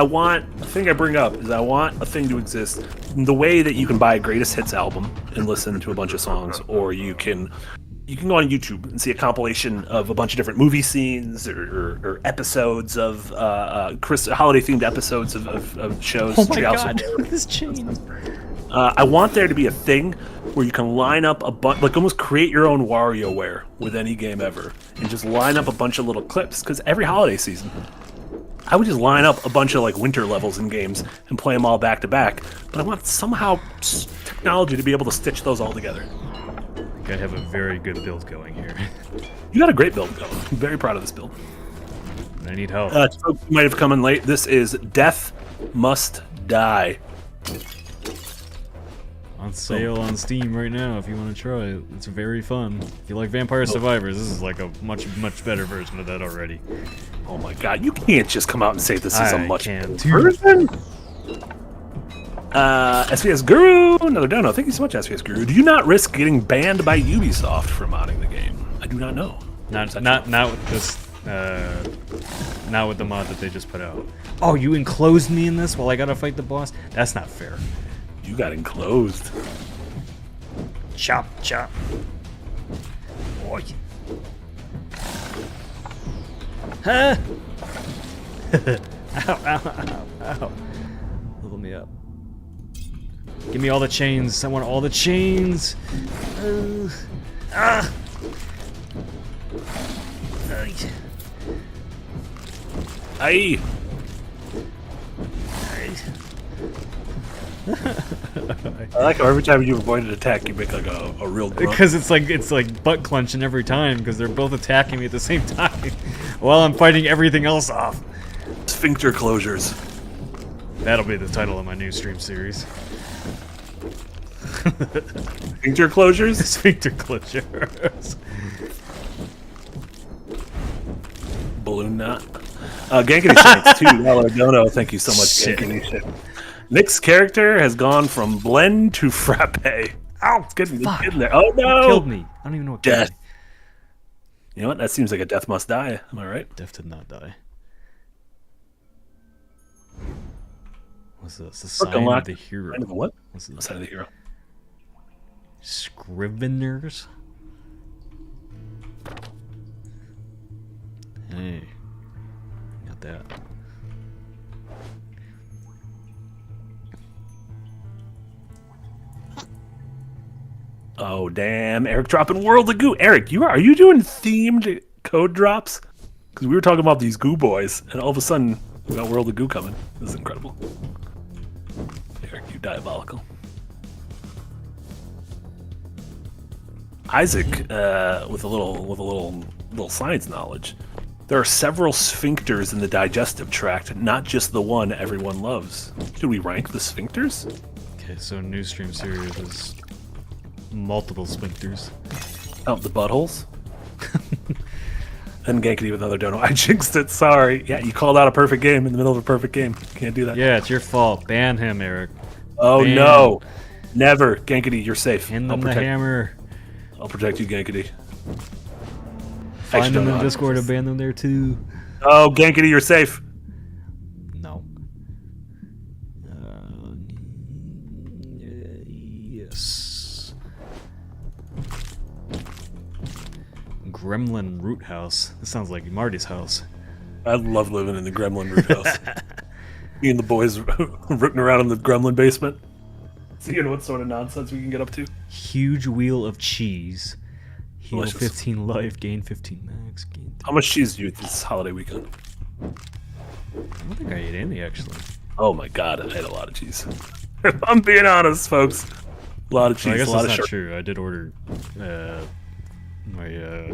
Speaker 2: want a thing to exist in the way that you can buy a greatest hits album and listen to a bunch of songs, or you can go on YouTube and see a compilation of a bunch of different movie scenes or episodes of holiday themed episodes of shows.
Speaker 1: Oh my god, this chain.
Speaker 2: I want there to be a thing where you can line up a bunch, like almost create your own WarioWare with any game ever, and just line up a bunch of little clips. Because every holiday season, I would just line up a bunch of like winter levels in games and play them all back to back. But I want somehow technology to be able to stitch those all together.
Speaker 1: I think I have a very good build going here.
Speaker 2: You got a great build going. I'm very proud of this build.
Speaker 1: I need help.
Speaker 2: Folks who might have come in late. This is Death Must Die.
Speaker 1: On sale on Steam right now if you want to try it. It's very fun. If you like Vampire Survivors, this is like a much better version of that already.
Speaker 2: Oh my god, you can't just come out and say this is a much better
Speaker 1: too.
Speaker 2: version. SPS Guru, another dono. Thank you so much, SPS Guru. Do you not risk getting banned by Ubisoft for modding the game? I do not know.
Speaker 1: Not with this. Not with the mod that they just put out. Oh, you enclosed me in this while I gotta fight the boss? That's not fair.
Speaker 2: You got enclosed.
Speaker 1: Chop, chop. Boy. Huh? Ow, ow, ow, ow. Level me up. Give me all the chains. I want all the chains. Ah!
Speaker 2: Aye. I like how every time you avoid an attack, you make like a real grunt.
Speaker 1: Because it's like butt clenching every time because they're both attacking me at the same time while I'm fighting everything else off.
Speaker 2: Sphincter closures.
Speaker 1: That'll be the title of my new stream series.
Speaker 2: Sphincter closures?
Speaker 1: Sphincter closures.
Speaker 2: Balloon knot. Gankity Shanks, $2 dono. Thank you so much, Gankity Shanks. Nick's character has gone from blend to frappe. Ow, it's getting there. Oh no!
Speaker 1: It killed me. I don't even know what killed
Speaker 2: Death.
Speaker 1: me.
Speaker 2: You know what? That seems like a death must die. Am I right?
Speaker 1: Death did not die. What's this? The sign of the hero.
Speaker 2: Sign of what?
Speaker 1: What's this?
Speaker 2: Sign of the hero.
Speaker 1: Scriveners? Hey. Got that.
Speaker 2: Oh damn! Eric dropping World of Goo. Eric, are you doing themed code drops? Because we were talking about these Goo boys, and all of a sudden we got World of Goo coming. This is incredible. Eric, you diabolical. Isaac, with a little science knowledge. There are several sphincters in the digestive tract, not just the one everyone loves. Should we rank the sphincters?
Speaker 1: Okay, so new stream series is multiple sphincters.
Speaker 2: Count the buttholes. And Gankity with another dono. I jinxed it, sorry. Yeah, you called out a perfect game in the middle of a perfect game. Can't do that.
Speaker 1: Yeah, it's your fault. Ban him, Eric.
Speaker 2: Oh
Speaker 1: Ban.
Speaker 2: no. Never. Gankity, you're safe.
Speaker 1: Hand them the hammer.
Speaker 2: I'll protect you, Gankity.
Speaker 1: Find them in Discord and ban them there too.
Speaker 2: Oh, Gankity, you're safe.
Speaker 1: No. Yes. Gremlin Root House. This sounds like Marty's house.
Speaker 2: I love living in the Gremlin root house. Me and the boys rooting around in the Gremlin basement. Seeing what sort of nonsense we can get up to.
Speaker 1: Huge wheel of cheese. Heal
Speaker 2: Delicious.
Speaker 1: 15 life, gain 15 max. Gain
Speaker 2: How much cheese do you eat this holiday weekend?
Speaker 1: I don't think I ate any, actually.
Speaker 2: Oh my god, I ate a lot of cheese. If I'm being honest, folks. A lot of cheese,
Speaker 1: Well, I guess
Speaker 2: a lot
Speaker 1: that's
Speaker 2: of
Speaker 1: not
Speaker 2: sugar.
Speaker 1: true. I did order my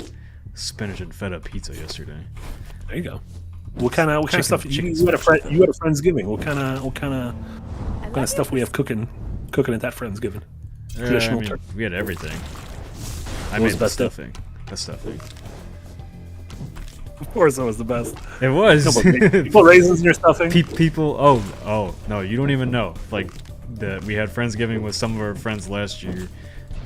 Speaker 1: spinach and feta pizza yesterday.
Speaker 2: There you go. What kind of stuff? You had a Friendsgiving. What kind of stuff we have cooking at that Friendsgiving? Traditional turkey.
Speaker 1: We had everything. I
Speaker 2: What was
Speaker 1: made
Speaker 2: the
Speaker 1: the
Speaker 2: best stuff?
Speaker 1: stuffing. The stuffing.
Speaker 2: Of course, that was the best.
Speaker 1: It was.
Speaker 2: You put raisins in your stuffing.
Speaker 1: People. Oh no! You don't even know. Like we had Friendsgiving with some of our friends last year,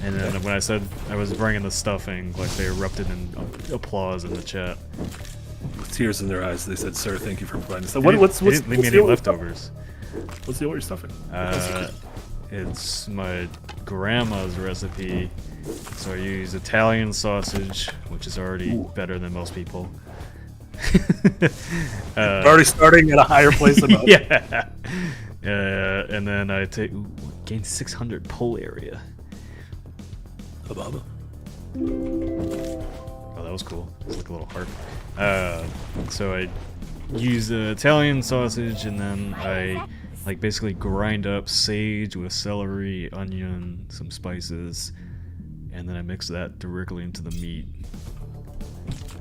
Speaker 1: and then when I said I was bringing the stuffing, like they erupted in applause in the chat.
Speaker 2: With tears in their eyes, they said, "Sir, thank you for providing stuff."
Speaker 1: They didn't leave me any leftovers.
Speaker 2: What's the order stuffing?
Speaker 1: It's my grandma's recipe. So I use Italian sausage, which is already better than most people.
Speaker 2: Already starting at a higher place than most.
Speaker 1: Yeah. And then I take gain 600 pull area.
Speaker 2: Ababa.
Speaker 1: Oh, that was cool. It's like a little heart. So I use Italian sausage, and then I like basically grind up sage with celery, onion, some spices, and then I mix that directly into the meat.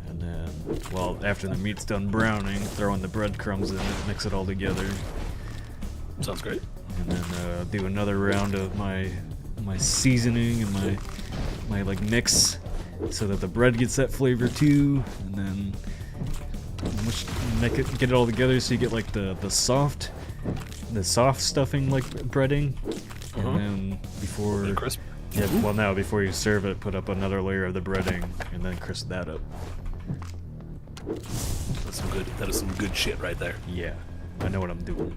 Speaker 1: And then, well, after the meat's done browning, throw in the breadcrumbs in it, mix it all together.
Speaker 2: Sounds great.
Speaker 1: And then do another round of my seasoning and my like mix, so that the bread gets that flavor too. And then get it all together so you get like the soft stuffing like breading. And then before
Speaker 2: Crisp.
Speaker 1: yeah, well now before you serve it, put up another layer of the breading and then crisp that up.
Speaker 2: That is some good shit right there.
Speaker 1: Yeah, I know what I'm doing.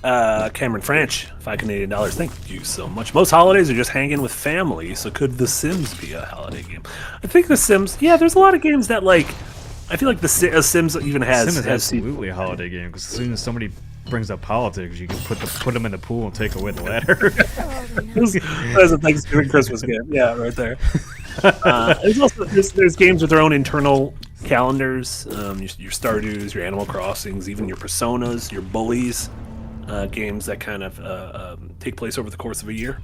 Speaker 2: Cameron French, $5 Canadian. Thank you so much. Most holidays are just hanging with family, so could The Sims be a holiday game? I think The Sims. Yeah, there's a lot of games that like. I feel like Sims even has.
Speaker 1: Sim is absolutely a holiday game because as soon as somebody brings up politics, you can put them in the pool and take away the ladder.
Speaker 2: That's a Thanksgiving Christmas game. Yeah, right there. There's games with their own internal calendars. Your Stardew's, your Animal Crossings, even your Personas, your Bullies. Games that kind of take place over the course of a year.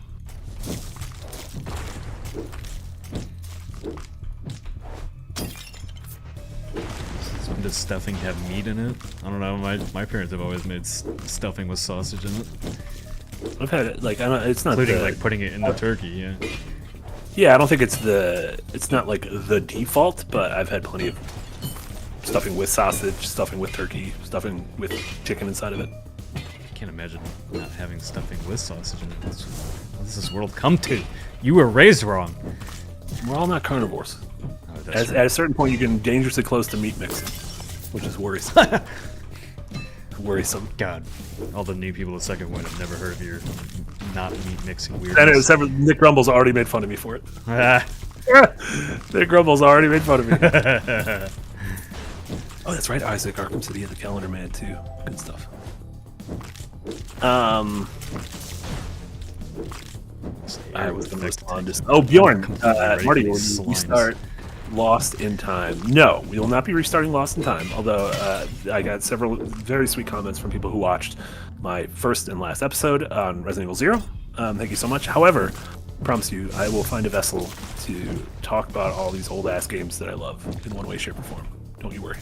Speaker 1: Does stuffing have meat in it? I don't know. My parents have always made stuffing with sausage in it,
Speaker 2: I've had it like it's not
Speaker 1: including like putting it in the turkey. Yeah.
Speaker 2: Yeah, I don't think it's not like the default, but I've had plenty of stuffing with sausage, stuffing with turkey, stuffing with chicken inside of it.
Speaker 1: I can't imagine not having stuffing with sausage in it. What does this world come to? You were raised wrong.
Speaker 2: We're all not carnivores.
Speaker 1: Oh,
Speaker 2: At a certain point, you get dangerously close to meat mixing, which is worrisome. Worrisome.
Speaker 1: God, all the new people at Second Wind have never heard of your not meat mixing
Speaker 2: And
Speaker 1: weirdness.
Speaker 2: Nick Grumble's already made fun of me for it.
Speaker 1: Ah.
Speaker 2: Nick Grumble's already made fun of me. Oh, that's right, Isaac. Arkham City and the Calendar Man, too. Good stuff. I was the most fondest. Oh, Bjorn, Marty, will you start Lost in Time? No, we will not be restarting Lost in Time. Although I got several very sweet comments from people who watched my first and last episode on Resident Evil Zero. Thank you so much. However, I promise you, I will find a vessel to talk about all these old ass games that I love in one way, shape, or form. Don't you worry.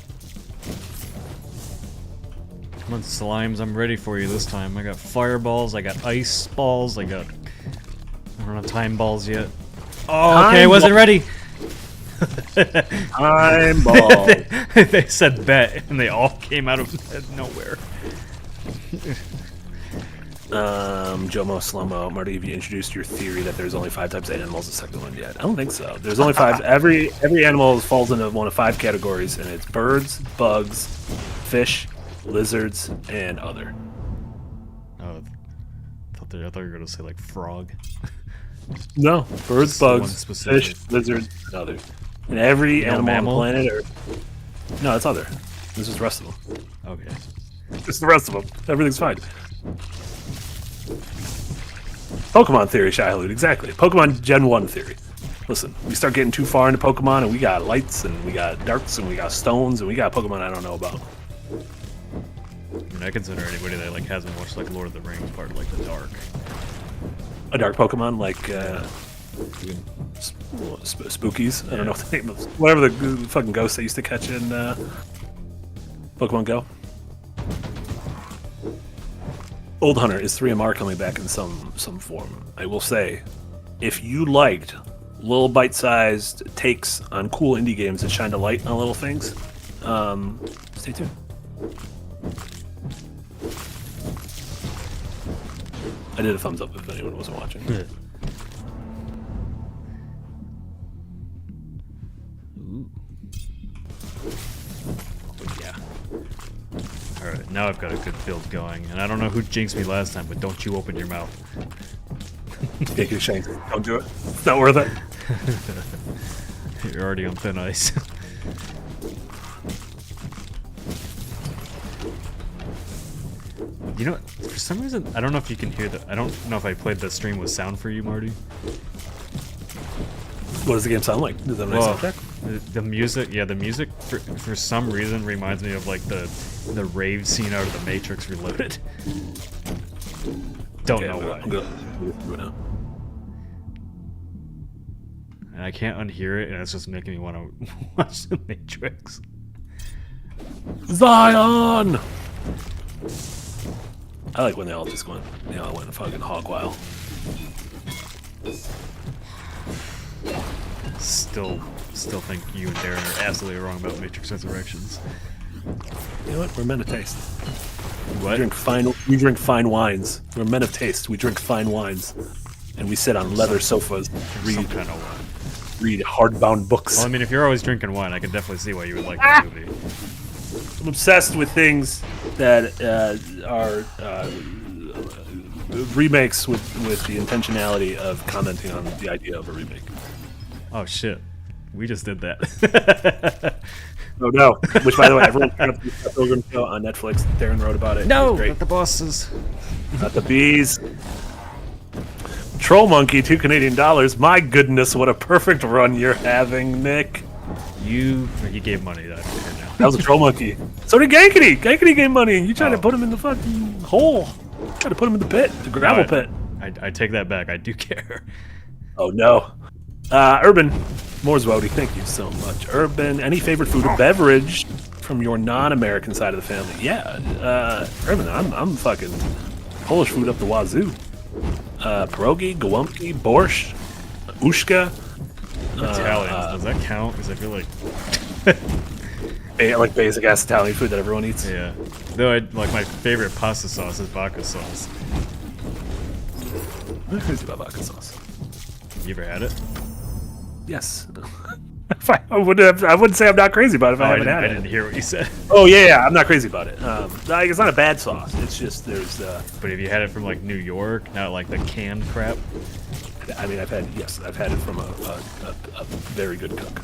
Speaker 1: Come on, slimes, I'm ready for you this time. I got fireballs, I got ice balls, I don't have time balls yet. Oh, okay, I wasn't ready.
Speaker 2: Time ball.
Speaker 1: They said bet, and they all came out of nowhere.
Speaker 2: Jomo Slomo, Marty, have you introduced your theory that there's only 5 types of animals in Second Wind yet? I don't think so. There's only 5. Every animal falls into one of 5 categories, and it's birds, bugs, fish, lizards, and other.
Speaker 1: Oh, I thought you were gonna say like frog.
Speaker 2: No, birds,
Speaker 1: Just one
Speaker 2: bugs,
Speaker 1: specific.
Speaker 2: fish, lizards, and other. And every
Speaker 1: No
Speaker 2: animal
Speaker 1: mammal?
Speaker 2: on the planet, no, it's other. This is the rest of them.
Speaker 1: Okay.
Speaker 2: This is the rest of them. Everything's fine. Pokemon theory, Shai-Hulud, exactly. Pokemon Gen 1 theory. Listen, we start getting too far into Pokemon, and we got lights, and we got darks, and we got stones, and we got Pokemon I don't know about.
Speaker 1: I mean, I consider anybody that like hasn't watched like Lord of the Rings part of like the dark.
Speaker 2: A dark Pokemon like Spookies. I don't know what the name of whatever the fucking ghosts they used to catch in Pokemon Go. Old Hunter, is 3MR coming back in some form? I will say, if you liked little bite-sized takes on cool indie games that shine a light on little things, stay tuned. I did a thumbs up if anyone wasn't watching.
Speaker 1: Ooh. Yeah. Alright, now I've got a good build going, and I don't know who jinxed me last time, but don't you open your mouth.
Speaker 2: Take your shank. Don't do it. It's not worth it.
Speaker 1: You're already on thin ice. You know, for some reason, I don't know if you can hear I don't know if I played the stream with sound for you, Marty.
Speaker 2: What does the game sound like? Is that a nice soundtrack?
Speaker 1: The music, yeah, the music for some reason reminds me of like the rave scene out of The Matrix Reloaded. Don't know why.
Speaker 2: I'm gonna
Speaker 1: And I can't unhear it, and it's just making me want to watch The Matrix.
Speaker 2: Zion! I like when they all just went, went fucking hog wild.
Speaker 1: Still think you and Darren are absolutely wrong about Matrix Resurrections.
Speaker 2: You know what? We're men of taste.
Speaker 1: What?
Speaker 2: We drink fine wines. We're men of taste. We drink fine wines. And we sit on leather sofas,
Speaker 1: Some kind of wine.
Speaker 2: read hardbound books.
Speaker 1: Well, I mean, if you're always drinking wine, I can definitely see why you would like that movie.
Speaker 2: I'm obsessed with things that are remakes with the intentionality of commenting on the idea of a remake.
Speaker 1: Oh shit, we just did that.
Speaker 2: Oh no! Which, by the way, everyone check out the Scott Pilgrim show on Netflix. Darren wrote about it.
Speaker 1: No,
Speaker 2: It was great.
Speaker 1: not the bosses.
Speaker 2: Not the bees. Troll Monkey, $2 Canadian. My goodness, what a perfect run you're having, Nick.
Speaker 1: You gave money that now.
Speaker 2: That was a Troll Monkey. So did Gankity. Gankity gave money. You tried to put him in the fucking hole. Tried to put him in the pit, the gravel pit.
Speaker 1: I take that back. I do care.
Speaker 2: Oh no. Urban, Morswody, thank you so much. Urban, any favorite food or beverage from your non-American side of the family? Yeah, Urban, I'm fucking Polish food up the wazoo. Pierogi, gołąbki, borscht, uszka.
Speaker 1: Italian. Does that count? Because I feel like
Speaker 2: Like basic ass Italian food that everyone eats.
Speaker 1: yeah. Though like my favorite pasta sauce is vodka sauce.
Speaker 2: I'm not crazy about vodka sauce.
Speaker 1: You ever had it?
Speaker 2: Yes. I wouldn't say I'm not crazy about it if I haven't had
Speaker 1: I
Speaker 2: it.
Speaker 1: didn't hear what you said.
Speaker 2: Oh yeah, I'm not crazy about it. Like, it's not a bad sauce. It's just there's
Speaker 1: But if you had it from like New York, not like the canned crap.
Speaker 2: I mean, I've had it from a very good cook.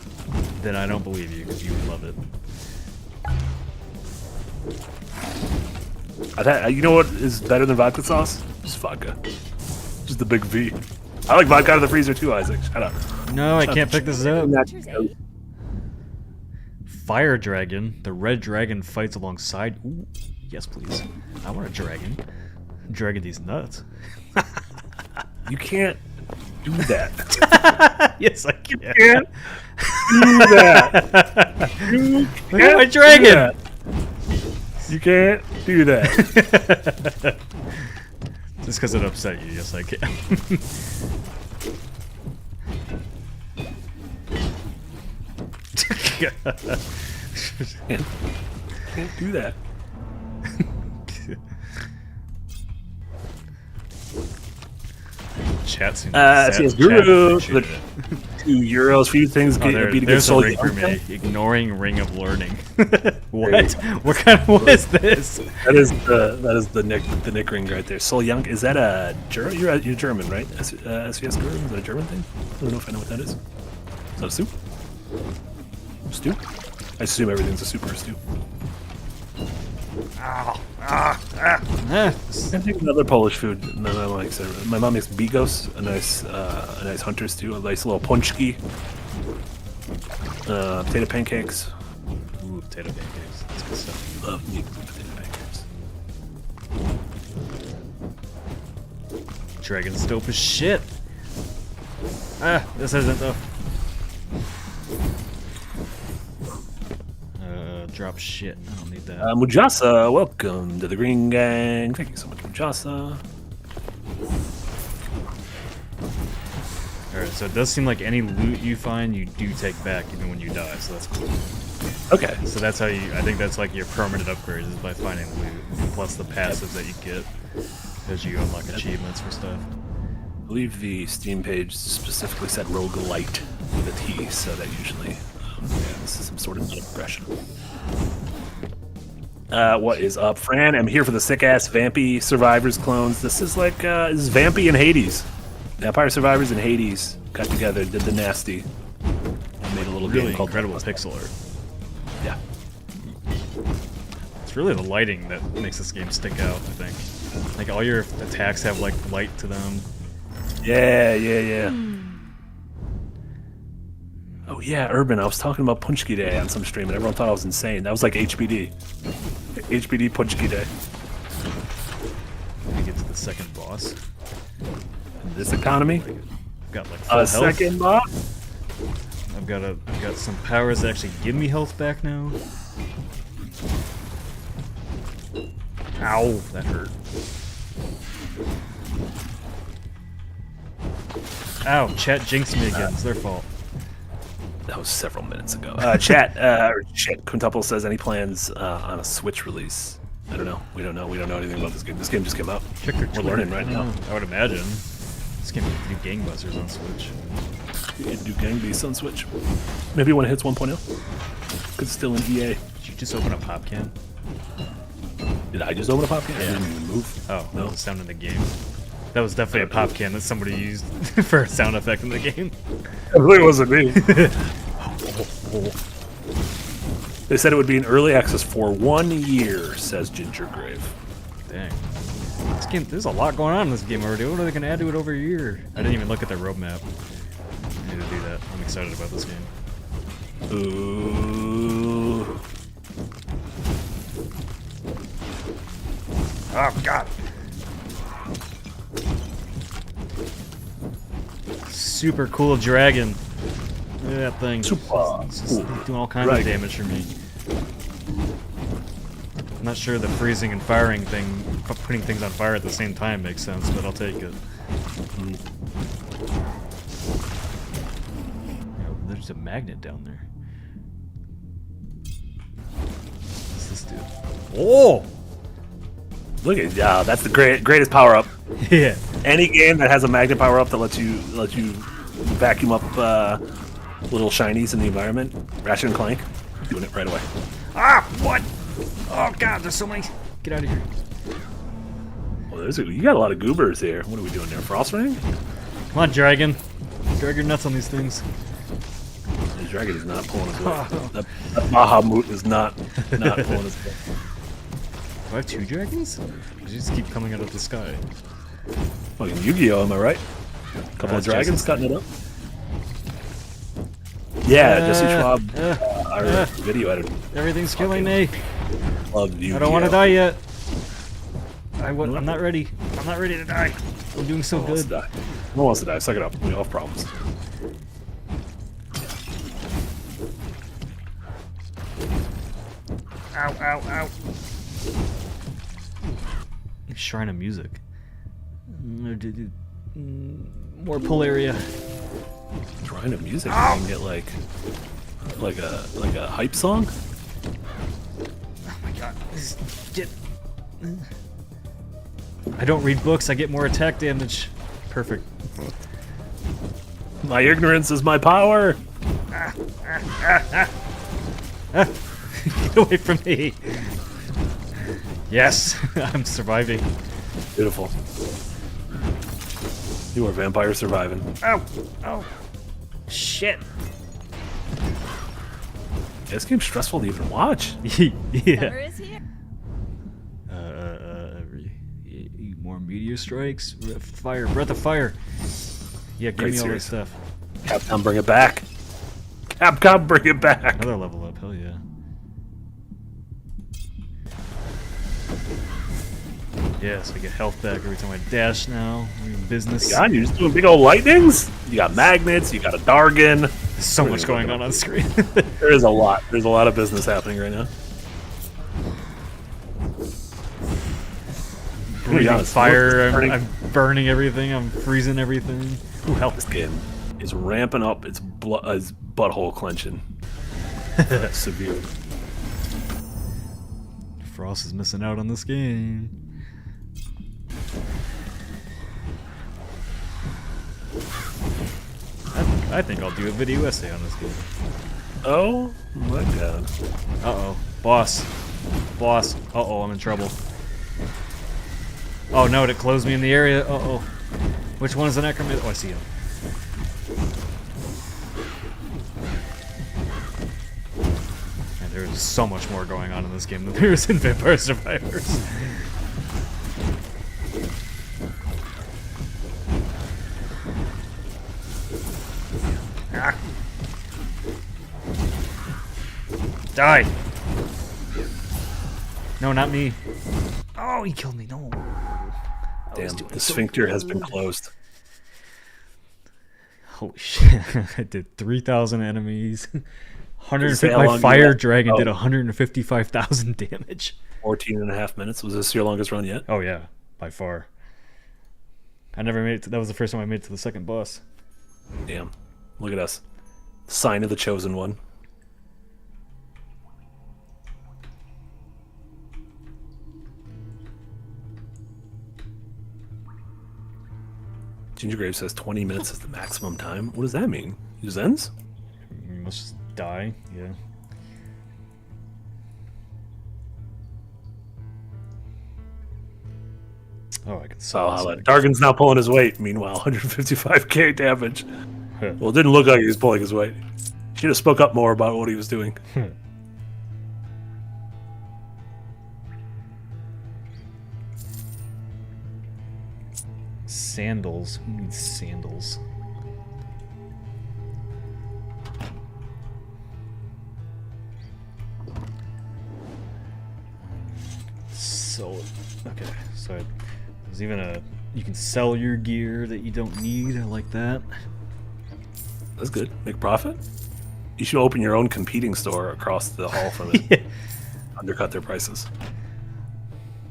Speaker 1: Then I don't believe you because you would love it.
Speaker 2: I've had, you know what is better than vodka sauce? Just vodka. Just the big V. I like vodka out of the freezer too, Isaac. Shut up.
Speaker 1: No, I can't pick this up.
Speaker 4: Nature's eight.
Speaker 1: Fire dragon. The red dragon fights alongside. Ooh, yes, please. I want a dragon. Dragon these nuts.
Speaker 2: You can't do that.
Speaker 1: Yes, I can.
Speaker 2: You can't do that. You
Speaker 1: Look at my
Speaker 2: can't
Speaker 1: dragon.
Speaker 2: do that. You can't do that.
Speaker 1: Just because it upset you, yes, I can.
Speaker 2: Can't do that.
Speaker 1: Chat seems
Speaker 2: yes,
Speaker 1: chat
Speaker 2: Guru,
Speaker 1: appreciated
Speaker 2: the
Speaker 1: it.
Speaker 2: €2. Few things
Speaker 1: Oh,
Speaker 2: beat a good
Speaker 1: there's a
Speaker 2: soul.
Speaker 1: ring for me. Ignoring Ring of Learning. What? What is this?
Speaker 2: That is the Nick ring right there. Soul Young, is that a German? You're German, right? SVS Guru, is that a German thing? I don't know if I know what that is. Is that a soup? Stew? I assume everything's a soup or a stew.
Speaker 1: Ah.
Speaker 2: I think another Polish food my mom likes. My mom makes bigos, a nice hunter stew, a nice little punchki, potato pancakes.
Speaker 1: Ooh, potato pancakes. That's good stuff.
Speaker 2: Love me potato pancakes.
Speaker 1: Dragon's dope as shit. This isn't though. Drop shit. I don't need that.
Speaker 2: Mujasa, welcome to the Green Gang. Thank you so much, Mujasa.
Speaker 1: Alright, so it does seem like any loot you find, you do take back even when you die, so that's cool.
Speaker 2: Okay.
Speaker 1: So that's how I think that's like your permanent upgrades is by finding loot, plus the passives that you get, because you unlock achievements for stuff.
Speaker 2: I believe the Steam page specifically said roguelite with a T, so that usually, this is some sort of progression. What is up, Fran? I'm here for the sick-ass Vampy Survivors clones. This is like, this is Vampy and Hades. Vampire Survivors and Hades got together, did the nasty, and made a little
Speaker 1: Really
Speaker 2: game called
Speaker 1: incredible pixel art.
Speaker 2: Yeah.
Speaker 1: It's It's really the lighting that makes this game stick out, I think. Like, all your attacks have, like, light to them.
Speaker 2: Yeah. Oh yeah, Urban. I was talking about Punchki Day on some stream, and everyone thought I was insane. That was like HBD. HBD Punchki Day.
Speaker 1: Let me get to the second boss.
Speaker 2: In this economy,
Speaker 1: I've got like full
Speaker 2: a
Speaker 1: health.
Speaker 2: second boss.
Speaker 1: I've got some powers that actually give me health back now. Ow, that hurt. Ow, chat jinxed me again. It's their fault.
Speaker 2: That was several minutes ago. Quintuple says any plans on a Switch release? I don't know. We don't know. We don't know anything about this game. This game just came out. We're learning right now.
Speaker 1: I would imagine. This game could do gangbusters on Switch.
Speaker 2: You can do Gang Beasts on Switch. Maybe when it hits 1.0. Because it's still in EA.
Speaker 1: Did you just open a pop can?
Speaker 2: Did I just open a pop can?
Speaker 1: Yeah.
Speaker 2: I didn't even move.
Speaker 1: Oh,
Speaker 2: No.
Speaker 1: that was the sound in the game. That was definitely a pop can that somebody used for a sound effect in the game.
Speaker 2: It really wasn't me. They said it would be in early access for 1 year, says Gingergrave.
Speaker 1: Dang. This game, there's a lot going on in this game already. What are they going to add to it over a year? I didn't even look at the roadmap. I need to do that. I'm excited about this game.
Speaker 2: Ooh.
Speaker 1: Oh, God. Super cool dragon. Look at that thing. It's just doing all kinds of damage for me. I'm not sure the freezing and firing thing, putting things on fire at the same time makes sense, but I'll take it. Oh, there's a magnet down there. What's this do? Oh!
Speaker 2: Look at that's the greatest power up.
Speaker 1: Yeah.
Speaker 2: Any game that has a magnet power up that lets you vacuum up little shinies in the environment. Ratchet and Clank, doing it right away.
Speaker 1: Ah! What? Oh God! There's so many. Get out of here.
Speaker 2: Well, you got a lot of goobers here. What are we doing there? Frost ring?
Speaker 1: Come on, dragon. Drag your nuts on these things.
Speaker 2: The dragon is not pulling his weight. That Bahamut is not pulling his weight.
Speaker 1: Do I have two dragons? They just keep coming out of the sky.
Speaker 2: Fucking Yu-Gi-Oh! Am I right? A couple of dragons cutting it up. Yeah, Jesse Schwab, our video editor.
Speaker 1: Everything's killing me.
Speaker 2: Love Yu-Gi-Oh!
Speaker 1: I don't want to die yet. I'm not ready. I'm not ready to die. I'm doing so good.
Speaker 2: No one wants to die. Suck it up. We all have problems.
Speaker 1: Ow, ow, ow. Shrine of Music. More pull area.
Speaker 2: Shrine of Music. You can get like a hype song.
Speaker 1: Oh my God. I don't read books. I get more attack damage. Perfect.
Speaker 2: My ignorance is my power.
Speaker 1: Get away from me. Yes, I'm surviving.
Speaker 2: Beautiful. You are vampire surviving.
Speaker 1: Ow! Oh! Shit!
Speaker 2: This game's stressful to even watch.
Speaker 1: Yeah.
Speaker 4: Is here.
Speaker 1: More meteor strikes. Fire, breath of fire. Yeah, give me all that stuff.
Speaker 2: Capcom, bring it back. Capcom, bring it back.
Speaker 1: Another level up. Hell yeah. Yeah, so I get health back every time I dash now. I'm in business.
Speaker 2: God, you're just doing big old lightnings? You got magnets, you got a Dargan.
Speaker 1: There's so much going on screen.
Speaker 2: There is a lot. There's a lot of business happening right now.
Speaker 1: Breathing fire, I'm burning everything, I'm freezing everything. Ooh, help.
Speaker 2: This game is ramping up its butthole clenching. Severe.
Speaker 1: Frost is missing out on this game. I think I'll do a video essay on this game.
Speaker 2: Oh my God.
Speaker 1: Uh-oh. Boss. Boss. Uh-oh, I'm in trouble. Oh no, it closed me in the area. Uh-oh. Which one is the necromancer? Oh, I see him. And there's so much more going on in this game than there is in Vampire Survivors. Ah. Die! No, not me. Oh, he killed me. No.
Speaker 2: Damn, the sphincter has been closed.
Speaker 1: Holy shit. I did 3,000 enemies. 150. My fire dragon did 155,000 damage.
Speaker 2: 14 and a half minutes. Was this your longest run yet?
Speaker 1: Oh, yeah. By far. I never made it to, that was the first time I made it to the second boss.
Speaker 2: Damn. Look at us. Sign of the chosen one. Ginger Grave says 20 minutes is the maximum time. What does that mean? It just ends?
Speaker 1: You must just die, yeah. Oh, I can saw
Speaker 2: it. Dargan's not pulling his weight. Meanwhile, 155k damage. Well, it didn't look like he was pulling his weight. Should have spoke up more about what he was doing.
Speaker 1: Sandals. Who needs sandals? So, okay. So there's even a... You can sell your gear that you don't need. I like that.
Speaker 2: That's good. Make profit? You should open your own competing store across the hall from it.
Speaker 1: Yeah.
Speaker 2: Undercut their prices.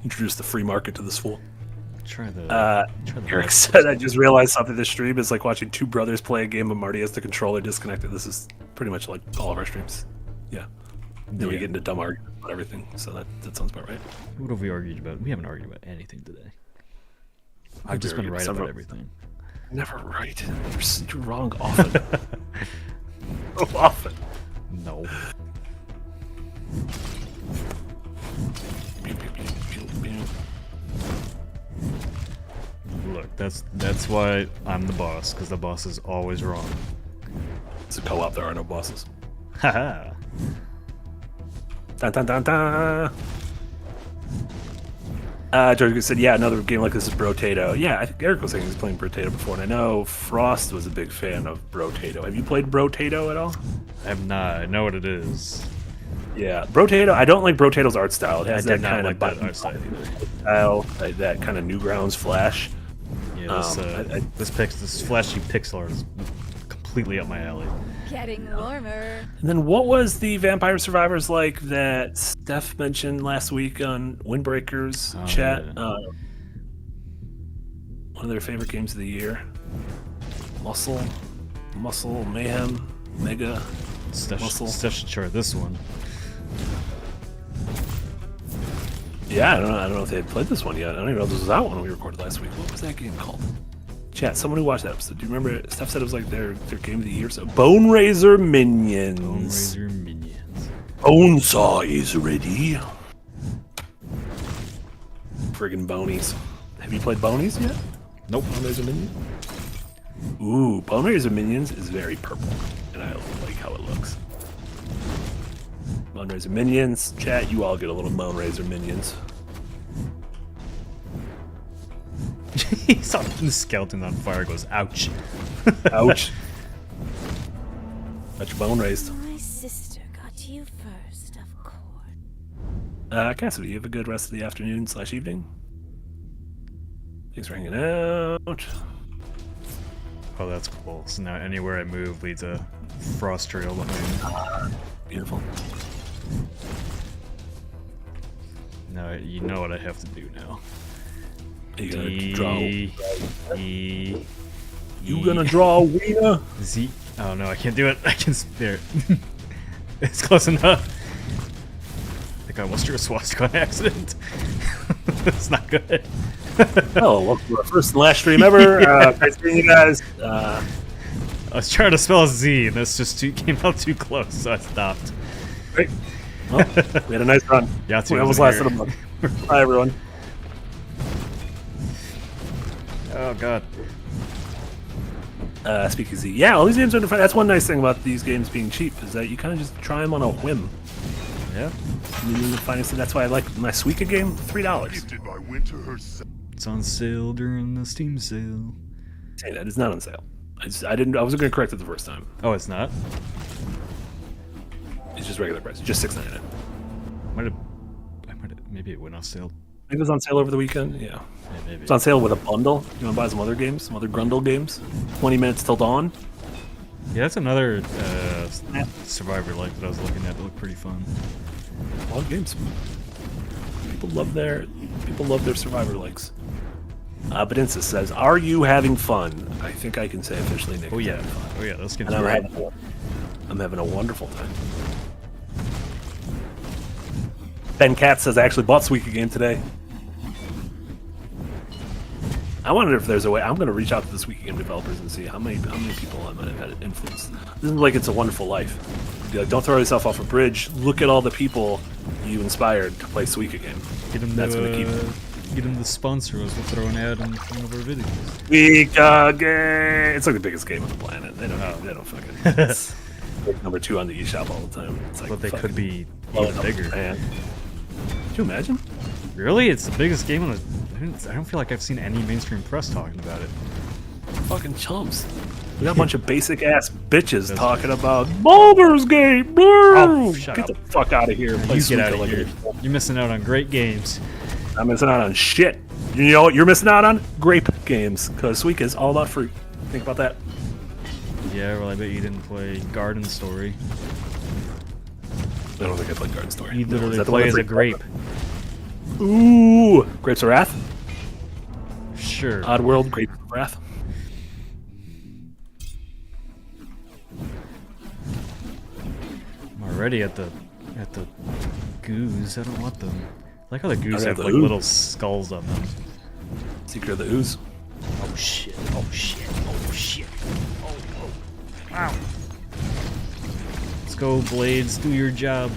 Speaker 2: Introduce the free market to this fool.
Speaker 1: Try the
Speaker 2: Eric said, I just realized something. This stream is like watching two brothers play a game, but Marty has the controller disconnected. This is pretty much like all of our streams. Yeah. Then we get into dumb arguments about everything, so that sounds about right.
Speaker 1: What have we argued about? We haven't argued about anything today. I've just been right about everything.
Speaker 2: Never right. You're wrong often. So often.
Speaker 1: No. Look, that's why I'm the boss, because the boss is always wrong.
Speaker 2: It's a co-op, there are no bosses.
Speaker 1: Haha.
Speaker 2: Dun dun dun dun. George said, yeah, another game like this is Brotato. Yeah, I think Eric was saying he's playing Brotato before, and I know Frost was a big fan of Brotato. Have you played Brotato at all?
Speaker 1: I have not. I know what it is.
Speaker 2: Yeah, Brotato. I don't like Brotato's art style. It has
Speaker 1: I
Speaker 2: that
Speaker 1: did not
Speaker 2: kind
Speaker 1: like
Speaker 2: of
Speaker 1: that art style either.
Speaker 2: Style, that kind of Newgrounds flash.
Speaker 1: Yeah, this flashy pixel art is completely up my alley.
Speaker 6: Getting warmer.
Speaker 2: And then what was the Vampire Survivors like that Steph mentioned last week on Windbreakers chat?
Speaker 1: Yeah.
Speaker 2: One of their favorite games of the year. Muscle, Mayhem, Mega, Muscle.
Speaker 1: Steph should try this one.
Speaker 2: Yeah, I don't know if they had played this one yet. I don't even know if this was out when we recorded last week. What was that game called? Chat, someone who watched that episode. Do you remember? Steph said it was like their game of the year. So Bone Razor Minions.
Speaker 1: Bone Razor Minions.
Speaker 2: Bone Saw is ready. Friggin' Bonies. Have you played Bonies yet?
Speaker 1: Nope.
Speaker 2: Bone Razor Minions? Ooh, Bone Razor Minions is very purple, and I like how it looks. Bone Razor Minions. Chat, you all get a little Bone Razor Minions.
Speaker 1: He saw the skeleton on fire, goes, ouch.
Speaker 2: Ouch. Got your bone raised.
Speaker 6: My sister got to you first, of course.
Speaker 2: Cassidy, you have a good rest of the afternoon / evening. Thanks for hanging out.
Speaker 1: Oh, that's cool. So now anywhere I move leads a frost trail behind.
Speaker 2: Beautiful.
Speaker 1: Now you know what I have to do now.
Speaker 2: You gonna draw?
Speaker 1: E.
Speaker 2: You gonna draw a wiener?
Speaker 1: Z. Oh no, I can't do it. I can spare it. It's close enough. I think I almost drew a swastika on accident. That's not good.
Speaker 2: Oh, welcome to our first and last stream ever. Nice meeting you guys.
Speaker 1: I was trying to spell Z, and this just came out too close, so I stopped.
Speaker 2: Great. Well, we had a nice run.
Speaker 1: Yeah,
Speaker 2: we almost lasted a month. Bye, everyone.
Speaker 1: Oh god.
Speaker 2: Speaking of Z, yeah, all these games are fun. That's one nice thing about these games being cheap is that you kind of just try them on a whim.
Speaker 1: Yeah,
Speaker 2: The finest, and that's why I like my Suika game. $3.
Speaker 5: Gifted by winter herself.
Speaker 1: it's on sale during the Steam sale.
Speaker 2: Say that it's not on sale. I didn't. I wasn't going to correct it the first time.
Speaker 1: Oh, it's not.
Speaker 2: It's just regular price, just $6.99.
Speaker 1: Maybe it went off sale.
Speaker 2: I think it was on sale over the weekend. Yeah,
Speaker 1: Yeah, maybe.
Speaker 2: it's on sale with a bundle. You want to buy some other games, some other Grundle games? 20 minutes till dawn.
Speaker 1: Yeah, that's another Survivor like that I was looking at. It looked pretty fun.
Speaker 2: A lot of games. People love their Survivor likes. But Insis says, "Are you having fun?" I think I can say officially, Nick.
Speaker 1: Oh
Speaker 2: is
Speaker 1: yeah,
Speaker 2: having fun.
Speaker 1: oh yeah, those games
Speaker 2: And
Speaker 1: are
Speaker 2: I'm
Speaker 1: great.
Speaker 2: having a wonderful time. Ben Katz says, "I actually bought Suika game today." I wonder if there's a way. I'm going to reach out to the Suika game developers and see how many people I might have had influenced. This is like It's a Wonderful Life. Be like, don't throw yourself off a bridge. Look at all the people you inspired to play Suika game.
Speaker 1: Get them
Speaker 2: That's gonna keep.
Speaker 1: get them to sponsor us. We'll throw an ad in one of our videos.
Speaker 2: Suika game. It's like the biggest game on the planet. They don't fucking. It's like number 2 on the eShop all the time. It's like
Speaker 1: But they could
Speaker 2: fucking
Speaker 1: be
Speaker 2: blowing
Speaker 1: even
Speaker 2: up
Speaker 1: bigger.
Speaker 2: Japan. Could you imagine?
Speaker 1: Really? It's the biggest game on the... I don't feel like I've seen any mainstream press talking about it.
Speaker 2: Fucking chumps. We got a bunch of basic ass bitches
Speaker 1: That's
Speaker 2: talking about Baldur's Gate.
Speaker 1: Oh, shut
Speaker 2: Get
Speaker 1: up.
Speaker 2: the fuck out of here. And play
Speaker 1: You get out
Speaker 2: Suika
Speaker 1: of
Speaker 2: like
Speaker 1: here. You're missing out on great games.
Speaker 2: I'm missing out on shit. You know what you're missing out on? Grape games. Because Suika is all about fruit. Think about that.
Speaker 1: Yeah, well, I bet you didn't play Garden Story.
Speaker 2: I don't think I played Garden Story.
Speaker 1: You
Speaker 2: No, is
Speaker 1: literally
Speaker 2: that the one
Speaker 1: play as
Speaker 2: that's
Speaker 1: a grape.
Speaker 2: Ooh. Grapes of Wrath?
Speaker 1: Sure.
Speaker 2: Oddworld, Grapes of Wrath.
Speaker 1: I'm already at the goos. I don't want them. I like how the goos
Speaker 2: they
Speaker 1: have
Speaker 2: have
Speaker 1: like
Speaker 2: the ooze.
Speaker 1: little skulls on them.
Speaker 2: Secret of the Ooze.
Speaker 1: Oh shit! Oh shit! Oh shit! Oh oh! Wow! Let's go, Blades. Do your job.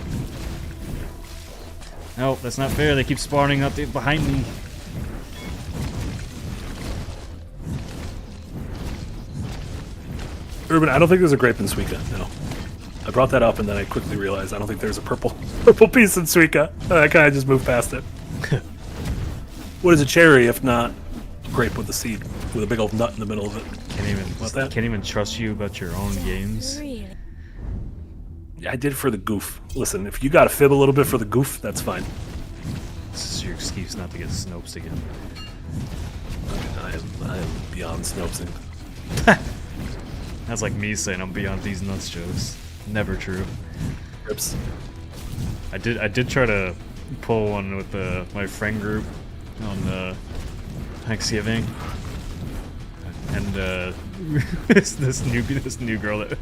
Speaker 1: No, that's not fair. They keep spawning up behind me.
Speaker 2: Urban, I don't think there's a grape in Suika. No. I brought that up and then I quickly realized I don't think there's a purple piece in Suika. I kind of just moved past it. What is a cherry if not grape with a seed with a big old nut in the middle of it?
Speaker 1: Can't even trust you about your own games.
Speaker 6: Really?
Speaker 2: Yeah, I did it for the goof. Listen, if you got to fib a little bit for the goof, that's fine.
Speaker 1: This is your excuse not to get Snopes again.
Speaker 2: I am beyond Snopesing.
Speaker 1: That's like me saying I'm beyond these nuts jokes. Never true.
Speaker 2: Rips.
Speaker 1: I did try to pull one with my friend group on Thanksgiving, and this new girl that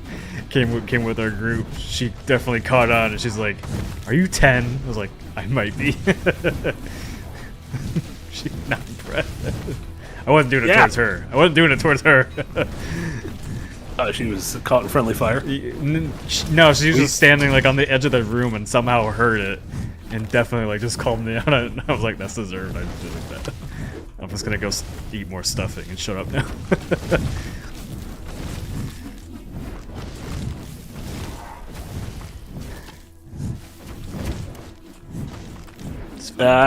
Speaker 1: came with our group, she definitely caught on, and she's like, "Are you 10?" I was like, "I might be." She's not impressed. I wasn't doing it towards her. I wasn't doing it towards her.
Speaker 2: She was caught in friendly fire.
Speaker 1: No, she was just standing like on the edge of the room and somehow heard it, and definitely like just called me out on it. And I was like, "That's deserved." I did like that. I'm just gonna go eat more stuffing and shut up now.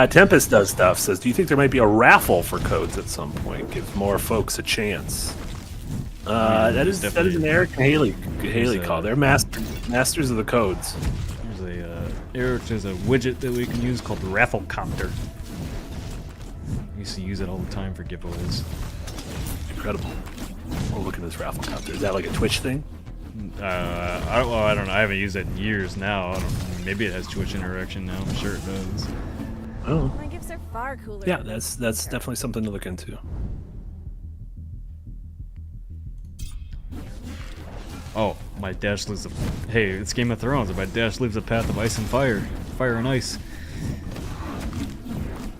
Speaker 2: Tempest does stuff. Says, do you think there might be a raffle for codes at some point? Give more folks a chance. That is an Eric and Haley call. They're masters of the codes.
Speaker 1: There's a widget that we can use called the Raffle Copter. We used to use it all the time for giveaways.
Speaker 2: Incredible. We'll look at this raffle copter. Is that like a Twitch thing?
Speaker 1: I don't know. I haven't used it in years now. Maybe it has Twitch interaction now. I'm sure it does.
Speaker 2: Oh.
Speaker 6: My gifts are far cooler.
Speaker 2: Yeah, that's definitely something to look into.
Speaker 1: Oh, my dash leaves a... Hey, it's Game of Thrones, and my dash leaves a path of ice and fire. Fire and ice.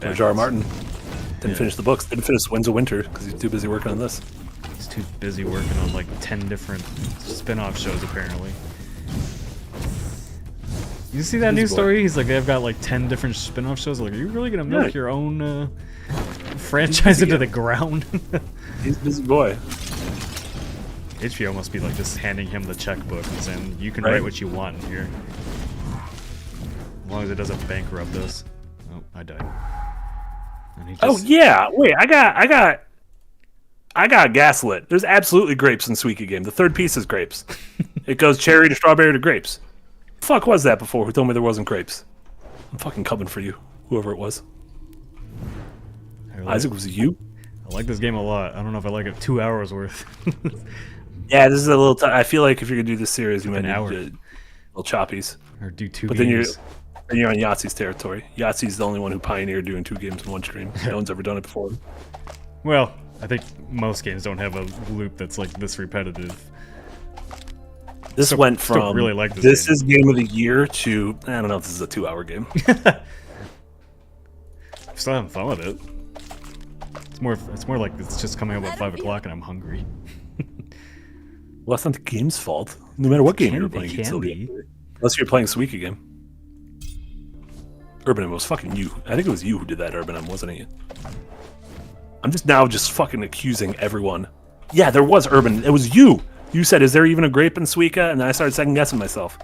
Speaker 2: George R. R. Martin didn't finish the books. Didn't finish Winds of Winter because he's too busy working on this.
Speaker 1: He's too busy working on like 10 different spin-off shows, apparently. You see that new story? He's like, they've got like 10 different spin-off shows. Like, are you really gonna milk your own franchise into the ground?
Speaker 2: He's a busy boy.
Speaker 1: HBO must be like just handing him the checkbook and saying, you can write what you want in here. As long as it doesn't bankrupt us. Oh, I died. And he just,
Speaker 2: Oh yeah, wait, I got gaslit. There's absolutely grapes in Suika game. The third piece is grapes. It goes cherry to strawberry to grapes. Fuck was that before? Who told me there wasn't grapes? I'm fucking coming for you, whoever it was. Isaac, was it you?
Speaker 1: I like this game a lot. I don't know if I like it 2 hours worth.
Speaker 2: Yeah, this is a little. I feel like if you're gonna do this series, you might
Speaker 1: An
Speaker 2: need
Speaker 1: hour.
Speaker 2: to little choppies.
Speaker 1: Or do 2
Speaker 2: But
Speaker 1: games.
Speaker 2: then you're on Yahtzee's territory. Yahtzee's the only one who pioneered doing 2 games in one stream. No one's ever done it before.
Speaker 1: Well, I think most games don't have a loop that's like this repetitive.
Speaker 2: This went from
Speaker 1: really like this
Speaker 2: this
Speaker 1: game.
Speaker 2: is game of the year to I don't know if this is a 2-hour game.
Speaker 1: I'm still having fun with it. It's more like it's just coming up at 5 o'clock and I'm hungry.
Speaker 2: Well, that's not the game's fault. No matter what game you're
Speaker 1: It
Speaker 2: playing,
Speaker 1: can
Speaker 2: you'd still
Speaker 1: be.
Speaker 2: be. Unless you're playing Suika game. Urbanim was fucking you. I think it was you who did that, Urbanim, wasn't it? I'm just fucking accusing everyone. Yeah, there was Urban. It was you. You said, "Is there even a grape in Suika?" And then I started second guessing myself.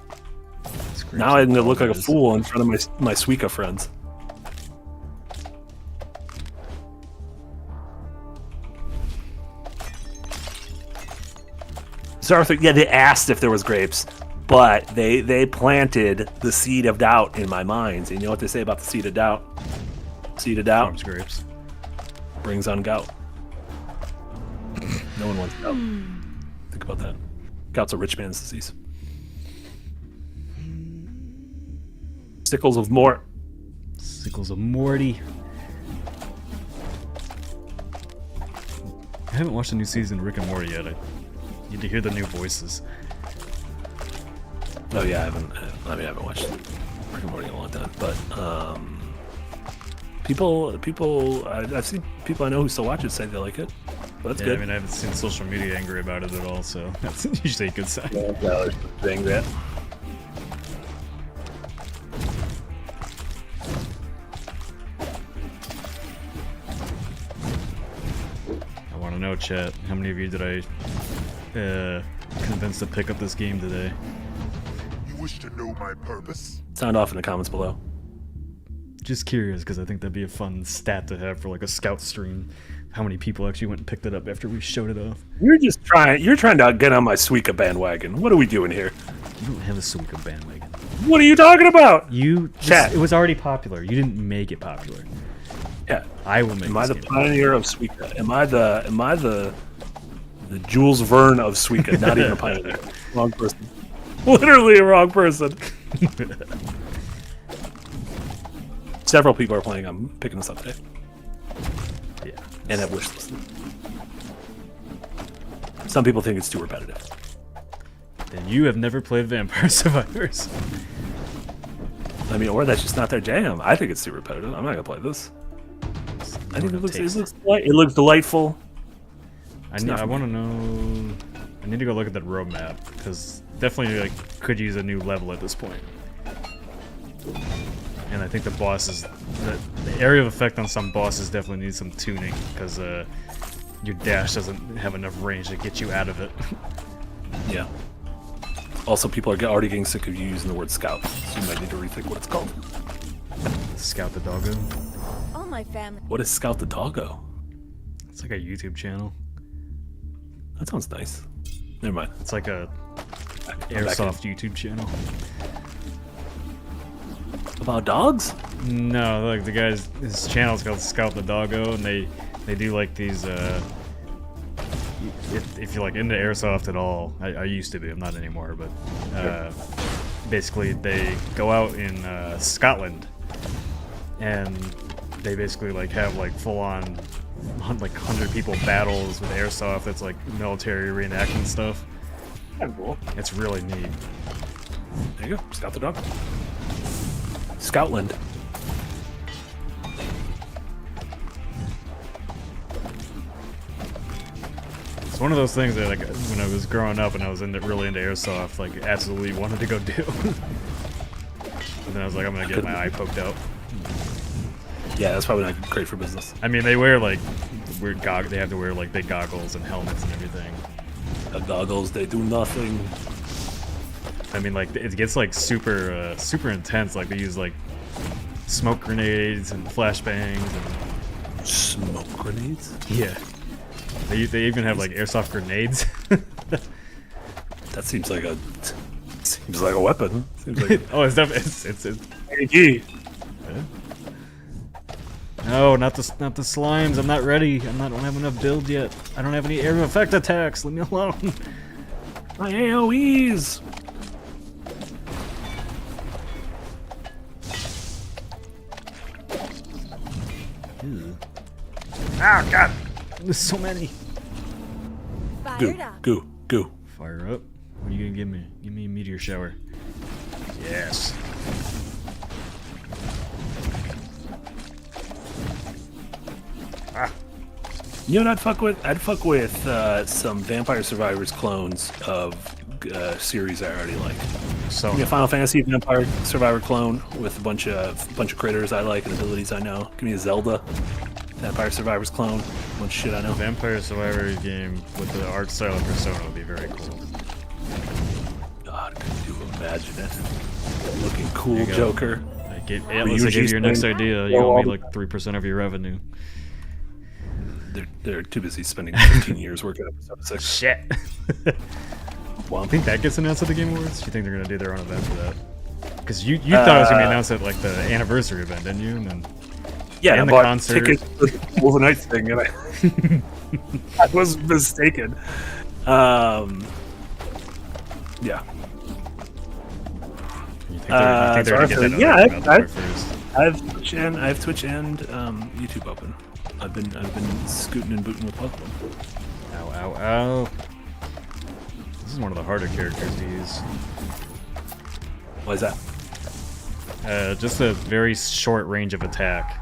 Speaker 2: Now I'm gonna look like a fool in front of my Suika friends. So Arthur, yeah, they asked if there was grapes, but they planted the seed of doubt in my mind. And you know what they say about the seed of doubt? Seed of doubt
Speaker 1: Farms grapes.
Speaker 2: brings on gout. No one wants gout. Think about that. Gout's a rich man's disease. Sickles of Mort.
Speaker 1: Sickles of Morty. I haven't watched the new season of Rick and Morty yet. I need to hear the new voices.
Speaker 2: Oh yeah, I haven't watched Rick and Morty in a long time, but I've seen people I know who still watch it say they like it. But that's
Speaker 1: Yeah,
Speaker 2: good.
Speaker 1: I mean, I haven't seen social media angry about it at all, so that's usually a good sign.
Speaker 2: Saying that.
Speaker 1: I want to know, chat, how many of you did I convince to pick up this game today?
Speaker 5: You wish to know my purpose?
Speaker 2: Sound off in the comments below.
Speaker 1: Just curious, because I think that'd be a fun stat to have for like a scout stream. How many people actually went and picked it up after we showed it off?
Speaker 2: You're trying to get on my Suika bandwagon. What are we doing here?
Speaker 1: You don't have a Suika bandwagon.
Speaker 2: What are you talking about?
Speaker 1: It was already popular. You didn't make it popular.
Speaker 2: Yeah.
Speaker 1: I will make
Speaker 2: Am I
Speaker 1: this
Speaker 2: the
Speaker 1: game
Speaker 2: pioneer of Suika? Am I the Jules Verne of Suika? Not even a pioneer. Wrong person. Literally a wrong person. Several people are playing. I'm picking this up today.
Speaker 1: Yeah.
Speaker 2: And have wishlisted. Some people think it's too repetitive.
Speaker 1: Then you have never played Vampire Survivors.
Speaker 2: I mean, or that's just not their jam. I think it's too repetitive. I'm not gonna play this. I think it looks delightful.
Speaker 1: I want to know. I need to go look at that roadmap because definitely like could use a new level at this point. And I think the bosses, the area of effect on some bosses definitely needs some tuning because your dash doesn't have enough range to get you out of it.
Speaker 2: Yeah. Also, people are already getting sick of you using the word scout, so you might need to rethink what it's called.
Speaker 1: Scout the Doggo.
Speaker 6: All my family.
Speaker 2: What is Scout the Doggo?
Speaker 1: It's like a YouTube channel.
Speaker 2: That sounds nice. Never mind.
Speaker 1: It's like a
Speaker 2: I'm back
Speaker 1: airsoft YouTube channel.
Speaker 2: About dogs?
Speaker 1: No, like the guy's his channel's called Scout the Doggo, and they do like these. If you're like into airsoft at all, I used to be. I'm not anymore, but basically they go out in Scotland, and they basically like have like full on like 100 people battles with airsoft. That's like military reenactment stuff.
Speaker 2: Yeah, cool.
Speaker 1: It's really neat.
Speaker 2: There you go. Scout the dog. Scoutland.
Speaker 1: It's one of those things that like when I was growing up and I was really into airsoft, like absolutely wanted to go do. And then I was like, I'm gonna get my eye poked out.
Speaker 2: Yeah, that's probably not great for business.
Speaker 1: I mean, they wear like weird they have to wear like big goggles and helmets and everything.
Speaker 2: The goggles, they do nothing.
Speaker 1: I mean, like, it gets like super intense. Like they use like smoke grenades and flashbangs and
Speaker 2: Smoke grenades?
Speaker 1: yeah. They even have like airsoft grenades.
Speaker 2: That seems like a weapon. Seems like
Speaker 1: Oh, it's definitely it's
Speaker 2: AG.
Speaker 1: no, not the slimes. I'm not ready. I don't have enough build yet. I don't have any area effect attacks. Leave me alone.
Speaker 2: My AoEs.
Speaker 1: Oh god, there's so many.
Speaker 6: Fired up.
Speaker 2: Goo.
Speaker 1: Fire up. What are you gonna give me? Give me a meteor shower. Yes.
Speaker 2: You know what I'd fuck with? I'd fuck with some Vampire Survivors clones of series I already like.
Speaker 1: So
Speaker 2: Give me a Final Fantasy Vampire Survivor clone with a bunch of critters I like and abilities I know. Give me a Zelda Vampire Survivors clone, a bunch of shit I know.
Speaker 1: Vampire Survivor game with the art style of Persona would be very cool.
Speaker 2: God, could you imagine it? Looking cool,
Speaker 1: you go.
Speaker 2: Joker.
Speaker 1: Unless I give you your next idea, you owe me like 3% of your revenue.
Speaker 2: They're too busy spending 15 years working on episode 6.
Speaker 1: Shit.
Speaker 2: Well,
Speaker 1: I think that gets announced at the Game Awards. You think they're gonna do their own event for that? Because you thought it was gonna be announced at like the anniversary event, didn't you? And then
Speaker 2: yeah,
Speaker 1: and
Speaker 2: I
Speaker 1: the
Speaker 2: bought
Speaker 1: concert.
Speaker 2: tickets for the Wolf Night thing, and I was mistaken. Yeah.
Speaker 1: You think they're
Speaker 2: so
Speaker 1: gonna get that
Speaker 2: yeah,
Speaker 1: other event out there first?
Speaker 2: I have Twitch and YouTube open. I've been scooting and booting with both of them.
Speaker 1: Ow. This is one of the harder characters to use.
Speaker 2: Why is that?
Speaker 1: Just a very short range of attack.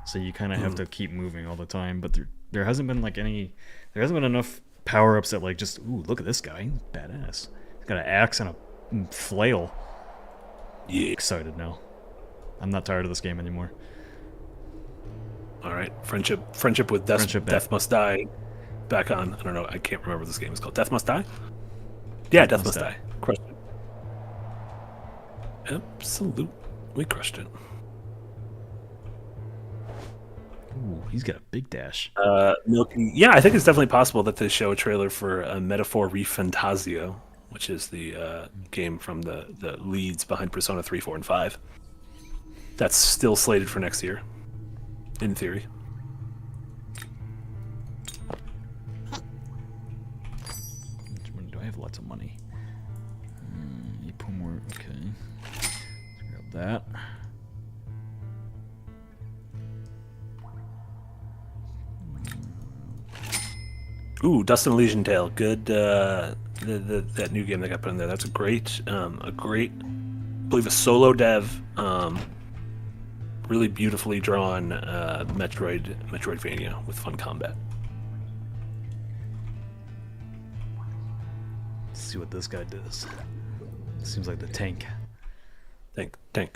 Speaker 1: So you kind of have to keep moving all the time. But there hasn't been like there hasn't been enough power-ups that like just, ooh, look at this guy. He's badass. He's got an axe and a flail.
Speaker 2: Yeah.
Speaker 1: Excited now. I'm not tired of this game anymore.
Speaker 2: All right. Friendship with Death Must Die. Back on. I don't know. I can't remember what this game is called. Death Must Die? Yeah, Death Must Die. Crushed it. Absolute. We crushed it.
Speaker 1: Ooh, he's got a big dash.
Speaker 2: Milky. Yeah, I think it's definitely possible that they show a trailer for Metaphor Refantasio, which is the game from the leads behind Persona 3, 4, and 5. That's still slated for next year, in theory.
Speaker 1: Do I have lots of money? You put more. Okay. Let's grab that.
Speaker 2: Ooh, Dust and Elysian Tale. Good. That new game that got put in there. That's a great, I believe a solo dev, really beautifully drawn Metroidvania with fun combat.
Speaker 1: Let's see what this guy does. Seems like the tank.
Speaker 2: Tank.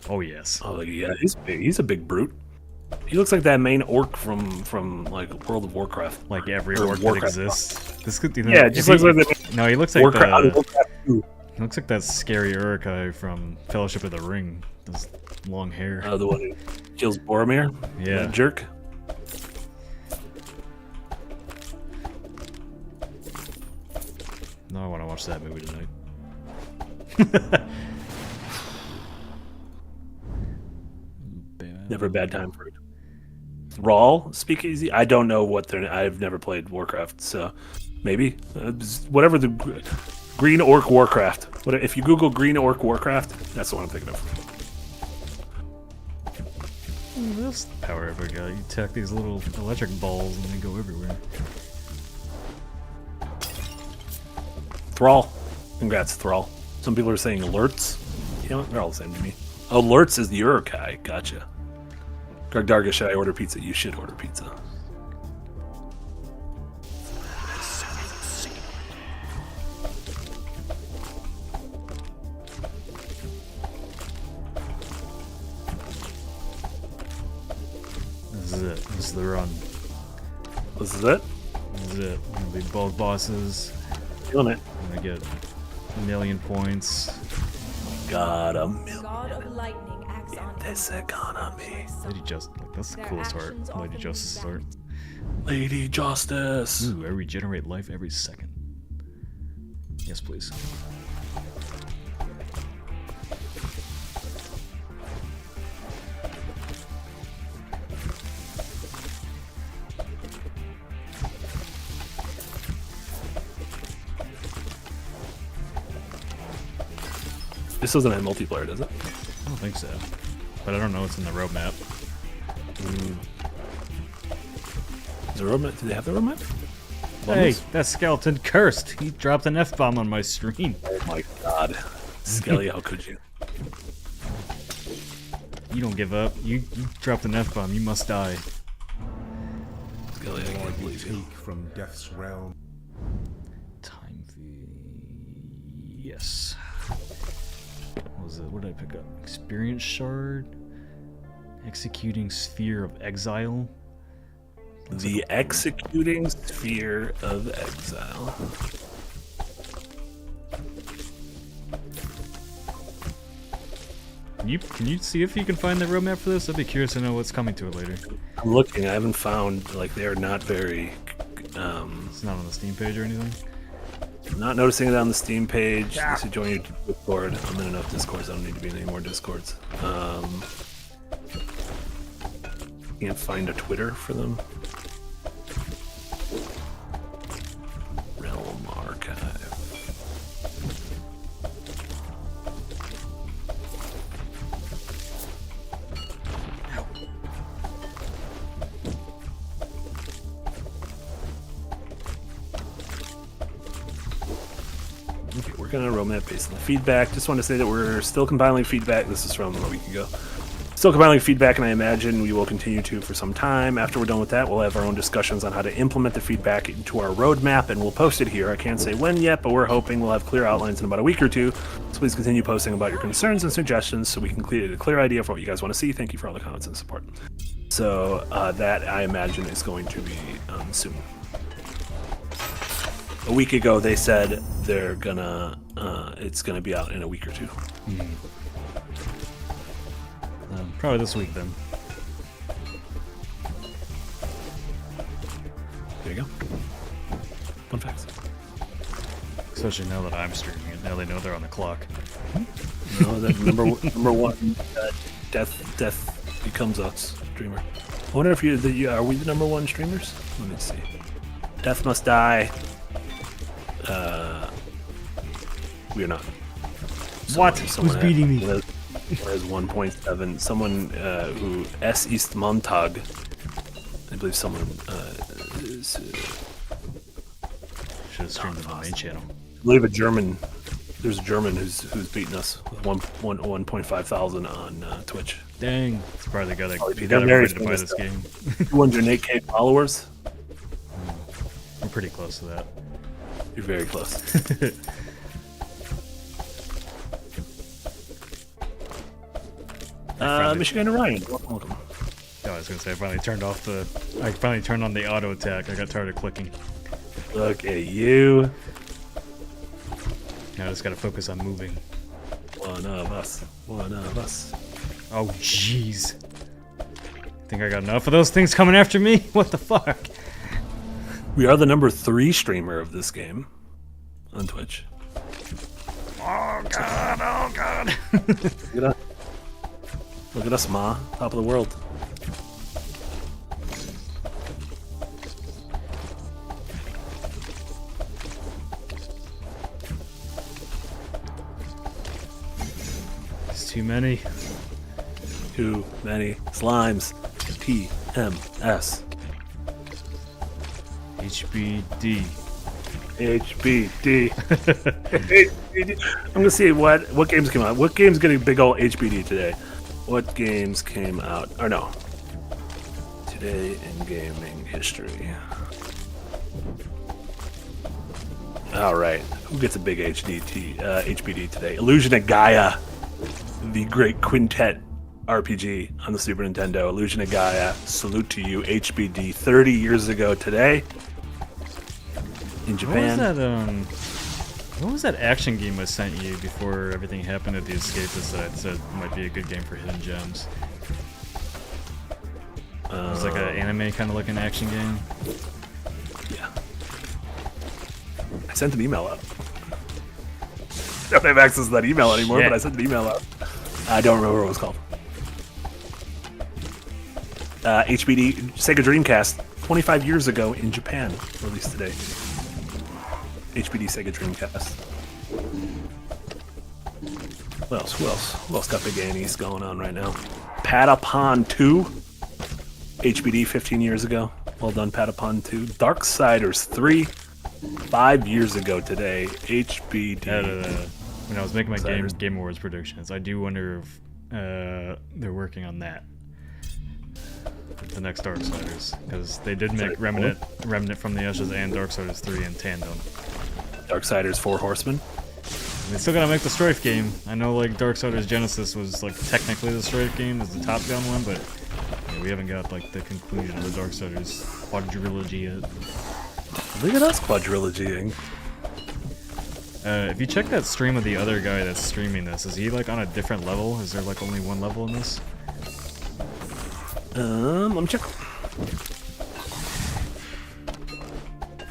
Speaker 1: Oh yes.
Speaker 2: Oh yeah, he's big. He's a big brute. He looks like that main orc from like World of Warcraft.
Speaker 1: Like every
Speaker 2: Or
Speaker 1: orc that
Speaker 2: Warcraft.
Speaker 1: exists. This could, you know,
Speaker 2: Yeah, it just looks like the
Speaker 1: no, he looks like
Speaker 2: Warcraft 2.
Speaker 1: he looks like that scary Uruk-hai from Fellowship of the Ring. Those long hair.
Speaker 2: The one who kills Boromir.
Speaker 1: Yeah.
Speaker 2: That jerk.
Speaker 1: No, I want to watch that movie tonight.
Speaker 2: Never a bad time for it. Thrall Speakeasy. I don't know what they're. I've never played Warcraft, so maybe whatever the Green Orc Warcraft. If you Google Green Orc Warcraft, that's the one I'm thinking of.
Speaker 1: This power up guy. You attack these little electric balls and they go everywhere.
Speaker 2: Thrall. Congrats, Thrall. Some people are saying alerts. You know, they're all the same to me. Alerts is the Uruk-hai. Gotcha. Greg Darga, should I order pizza? You should order pizza.
Speaker 1: This is it. This is the run.
Speaker 2: This is it?
Speaker 1: is it. Gonna be both bosses.
Speaker 2: Feeling it.
Speaker 1: Gonna get 1,000,000 points.
Speaker 2: Got a million
Speaker 6: God of lightning acts on
Speaker 2: this economy.
Speaker 1: Lady Justice, like that's the
Speaker 6: Their
Speaker 1: coolest art.
Speaker 6: actions
Speaker 1: Lady
Speaker 6: often
Speaker 1: Justice art.
Speaker 2: Lady Justice.
Speaker 1: Ooh, I regenerate life every second. Yes, please.
Speaker 2: This doesn't have multiplayer, does it?
Speaker 1: I don't think so. But I don't know what's in the roadmap.
Speaker 2: Is there a roadmap? Do they have the roadmap?
Speaker 1: Hey, that skeleton cursed. He dropped an F-bomb on my stream.
Speaker 2: Oh my god. Skelly, how could you?
Speaker 1: You don't give up. You dropped an F-bomb. You must die.
Speaker 2: Skelly, I can't believe you.
Speaker 5: Take from death's realm.
Speaker 1: Time yes. What was it? What did I pick up? Experience shard. Executing sphere of exile.
Speaker 2: The executing sphere of exile.
Speaker 1: Can you see if you can find the roadmap for this? I'd be curious to know what's coming to it later.
Speaker 2: I'm looking. I haven't found, like, they're not very.
Speaker 1: It's not on the Steam page or anything.
Speaker 2: Not noticing it on the Steam page. This is join your Discord. I'm in enough Discords. I don't need to be in any more Discords. Can't find a Twitter for them. Realm Archive. Okay, working on a roadmap based on the feedback. Just want to say that we're still compiling feedback. This is from a week ago. Still compiling feedback, and I imagine we will continue to for some time. After we're done with that, we'll have our own discussions on how to implement the feedback into our roadmap, and we'll post it here. I can't say when yet, but we're hoping we'll have clear outlines in about a week or two. So please continue posting about your concerns and suggestions so we can create a clear idea for what you guys want to see. Thank you for all the comments and support. So that, I imagine, is going to be soon. A week ago, they said they're gonna, it's gonna be out in a week or two.
Speaker 1: Probably this week then.
Speaker 2: There you go. Fun facts.
Speaker 1: Especially now that I'm streaming it. Now they know they're on the clock.
Speaker 2: No, that number one, Death becomes us streamer. I wonder if are we the number one streamers? Let me see. Death must die. We are not.
Speaker 1: What? Who's beating me?
Speaker 2: Has 1.7. Someone who S East Montag. I believe someone is.
Speaker 1: Should have streamed on the main channel.
Speaker 2: I believe a German. There's a German who's beaten us with 1.5 thousand on Twitch.
Speaker 1: Dang. It's probably the guy
Speaker 2: Probably
Speaker 1: that got
Speaker 2: very
Speaker 1: everybody to buy this game.
Speaker 2: 208k followers.
Speaker 1: We're pretty close to that.
Speaker 2: You're very close. Michigan and Ryan, welcome.
Speaker 1: Yeah, I was gonna say I finally turned on the auto attack. I got tired of clicking.
Speaker 2: Look at you.
Speaker 1: Now I just gotta focus on moving.
Speaker 2: One of us. One of us.
Speaker 1: Oh jeez. Think I got enough of those things coming after me? What the fuck?
Speaker 2: We are the number 3 streamer of this game on Twitch.
Speaker 1: Oh god, oh god.
Speaker 2: Look at us. Look at us, Ma. Top of the world.
Speaker 1: It's too many.
Speaker 2: Too many slimes. TMS.
Speaker 1: HBD.
Speaker 2: HBD. HBD. I'm gonna see what games came out. What game's getting big old HBD today? What games came out? Or no. Today in gaming history. Alright. Who gets a big HBD today? Illusion of Gaia. The great quintet RPG on the Super Nintendo. Illusion of Gaia. Salute to you, HBD. 30 years ago today. in
Speaker 1: What was
Speaker 2: Japan.
Speaker 1: that? What was that action game I sent you before everything happened at the Escapist that I said might be a good game for hidden gems? It was like an anime kind of looking action game.
Speaker 2: Yeah. I sent an email out. I don't have access to that email anymore,
Speaker 1: Shit.
Speaker 2: but I sent an email out. I don't remember what it was called. HBD Sega Dreamcast, 25 years ago in Japan, released today. HBD Sega Dreamcast. What else? Who else? Who else got big annies going on right now? Patapon 2. HBD 15 years ago. Well done, Patapon 2. Darksiders 3. 5 years ago today. HBD.
Speaker 1: When I was making my
Speaker 2: Darksiders.
Speaker 1: Game Awards predictions, I do wonder if they're working on that. The next Darksiders, because they did make
Speaker 2: Sorry,
Speaker 1: Remnant from the Ashes and Darksiders 3 in tandem.
Speaker 2: Darksiders 4 Horsemen.
Speaker 1: They still gotta make the Strife game. I know like Darksiders Genesis was like technically the Strife game as the Top Gun one, but yeah, we haven't got like the conclusion of the Darksiders quadrilogy yet.
Speaker 2: Look at us quadrilogying.
Speaker 1: If you check that stream of the other guy that's streaming this, is he like on a different level? Is there like only one level in this?
Speaker 2: Let me check.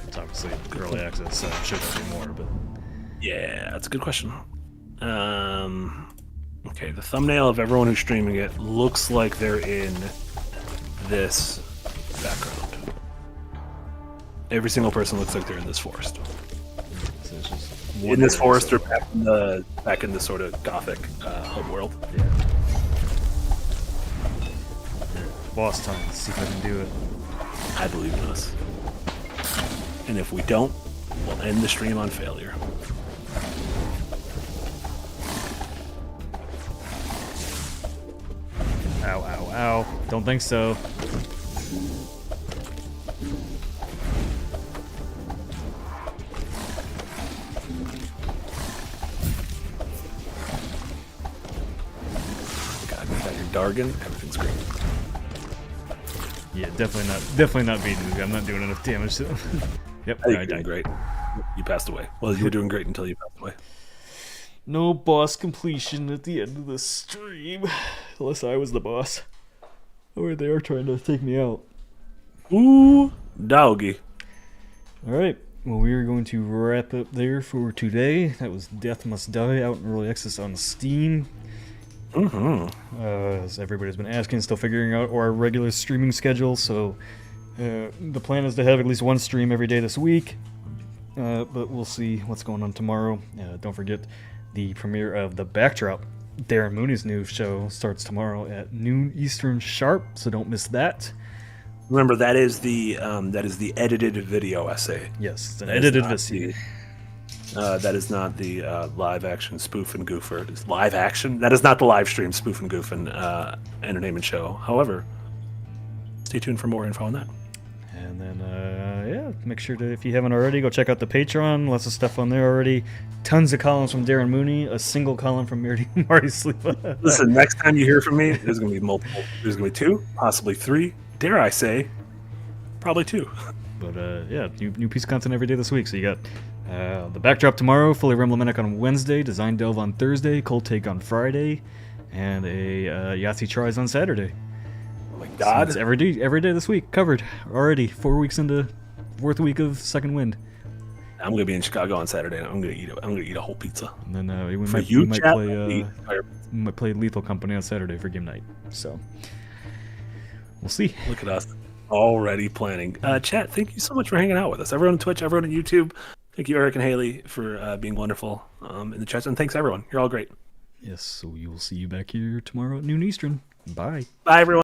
Speaker 1: It's obviously early access, so it should be more, but
Speaker 2: Yeah, that's a good question. Okay, the thumbnail of everyone who's streaming it looks like they're in this background. Every single person looks like they're in this forest.
Speaker 1: so it's just
Speaker 2: In this forest or back in the sort of gothic homeworld.
Speaker 1: Yeah. Boss time. Let's see if I can do it.
Speaker 2: I believe in us. And if we don't, we'll end the stream on failure.
Speaker 1: Ow, ow, ow. Don't think so.
Speaker 2: God, you got your Dargan, everything's great.
Speaker 1: Yeah, definitely not beating this guy. I'm not doing enough damage to him. Yep,
Speaker 2: I think
Speaker 1: I
Speaker 2: you're doing
Speaker 1: died.
Speaker 2: great. You passed away. Well, you were doing great until you passed away.
Speaker 1: No boss completion at the end of the stream. Unless I was the boss. Or they are trying to take me out.
Speaker 2: Ooh, doggy.
Speaker 1: Alright, well we are going to wrap up there for today. That was Death Must Die out in early access on Steam. As everybody's been asking, still figuring out our regular streaming schedule, so the plan is to have at least one stream every day this week, but we'll see what's going on tomorrow. Don't forget the premiere of The Backdrop, Darren Mooney's new show, starts tomorrow at noon Eastern sharp, so don't miss that.
Speaker 2: Remember, that is the edited video essay.
Speaker 1: Yes, it's an
Speaker 2: That is
Speaker 1: edited
Speaker 2: not
Speaker 1: video.
Speaker 2: that is not the live action spoof and goofer. It is live action. That is not the live stream spoof and goof and entertainment show. However, stay tuned for more info on that.
Speaker 1: And then, yeah, make sure to, if you haven't already, go check out the Patreon. Lots of stuff on there already. Tons of columns from Darren Mooney. A single column from Marty Sleep.
Speaker 2: Listen, next time you hear from me, there's going to be multiple. There's going to be 2, possibly 3. Dare I say, probably 2.
Speaker 1: But, yeah, new piece of content every day this week. So you got The Backdrop tomorrow, Fully Remblematic on Wednesday, Design Delve on Thursday, Cold Take on Friday, and a Yahtzee Tries on Saturday.
Speaker 2: Oh my
Speaker 1: So
Speaker 2: God.
Speaker 1: it's every day this week covered already. 4 weeks into 4th week of Second Wind.
Speaker 2: I'm going to be in Chicago on Saturday, and I'm going to eat a whole pizza.
Speaker 1: And then we
Speaker 2: For
Speaker 1: might,
Speaker 2: you,
Speaker 1: we might
Speaker 2: chat,
Speaker 1: play we might play Lethal Company on Saturday for game night. So we'll see.
Speaker 2: Look at us already planning. Chat, thank you so much for hanging out with us. Everyone on Twitch, everyone on YouTube. Thank you, Eric and Haley, for being wonderful in the chat. And thanks, everyone. You're all great.
Speaker 1: Yes, so we will see you back here tomorrow at noon Eastern. Bye.
Speaker 2: Bye, everyone.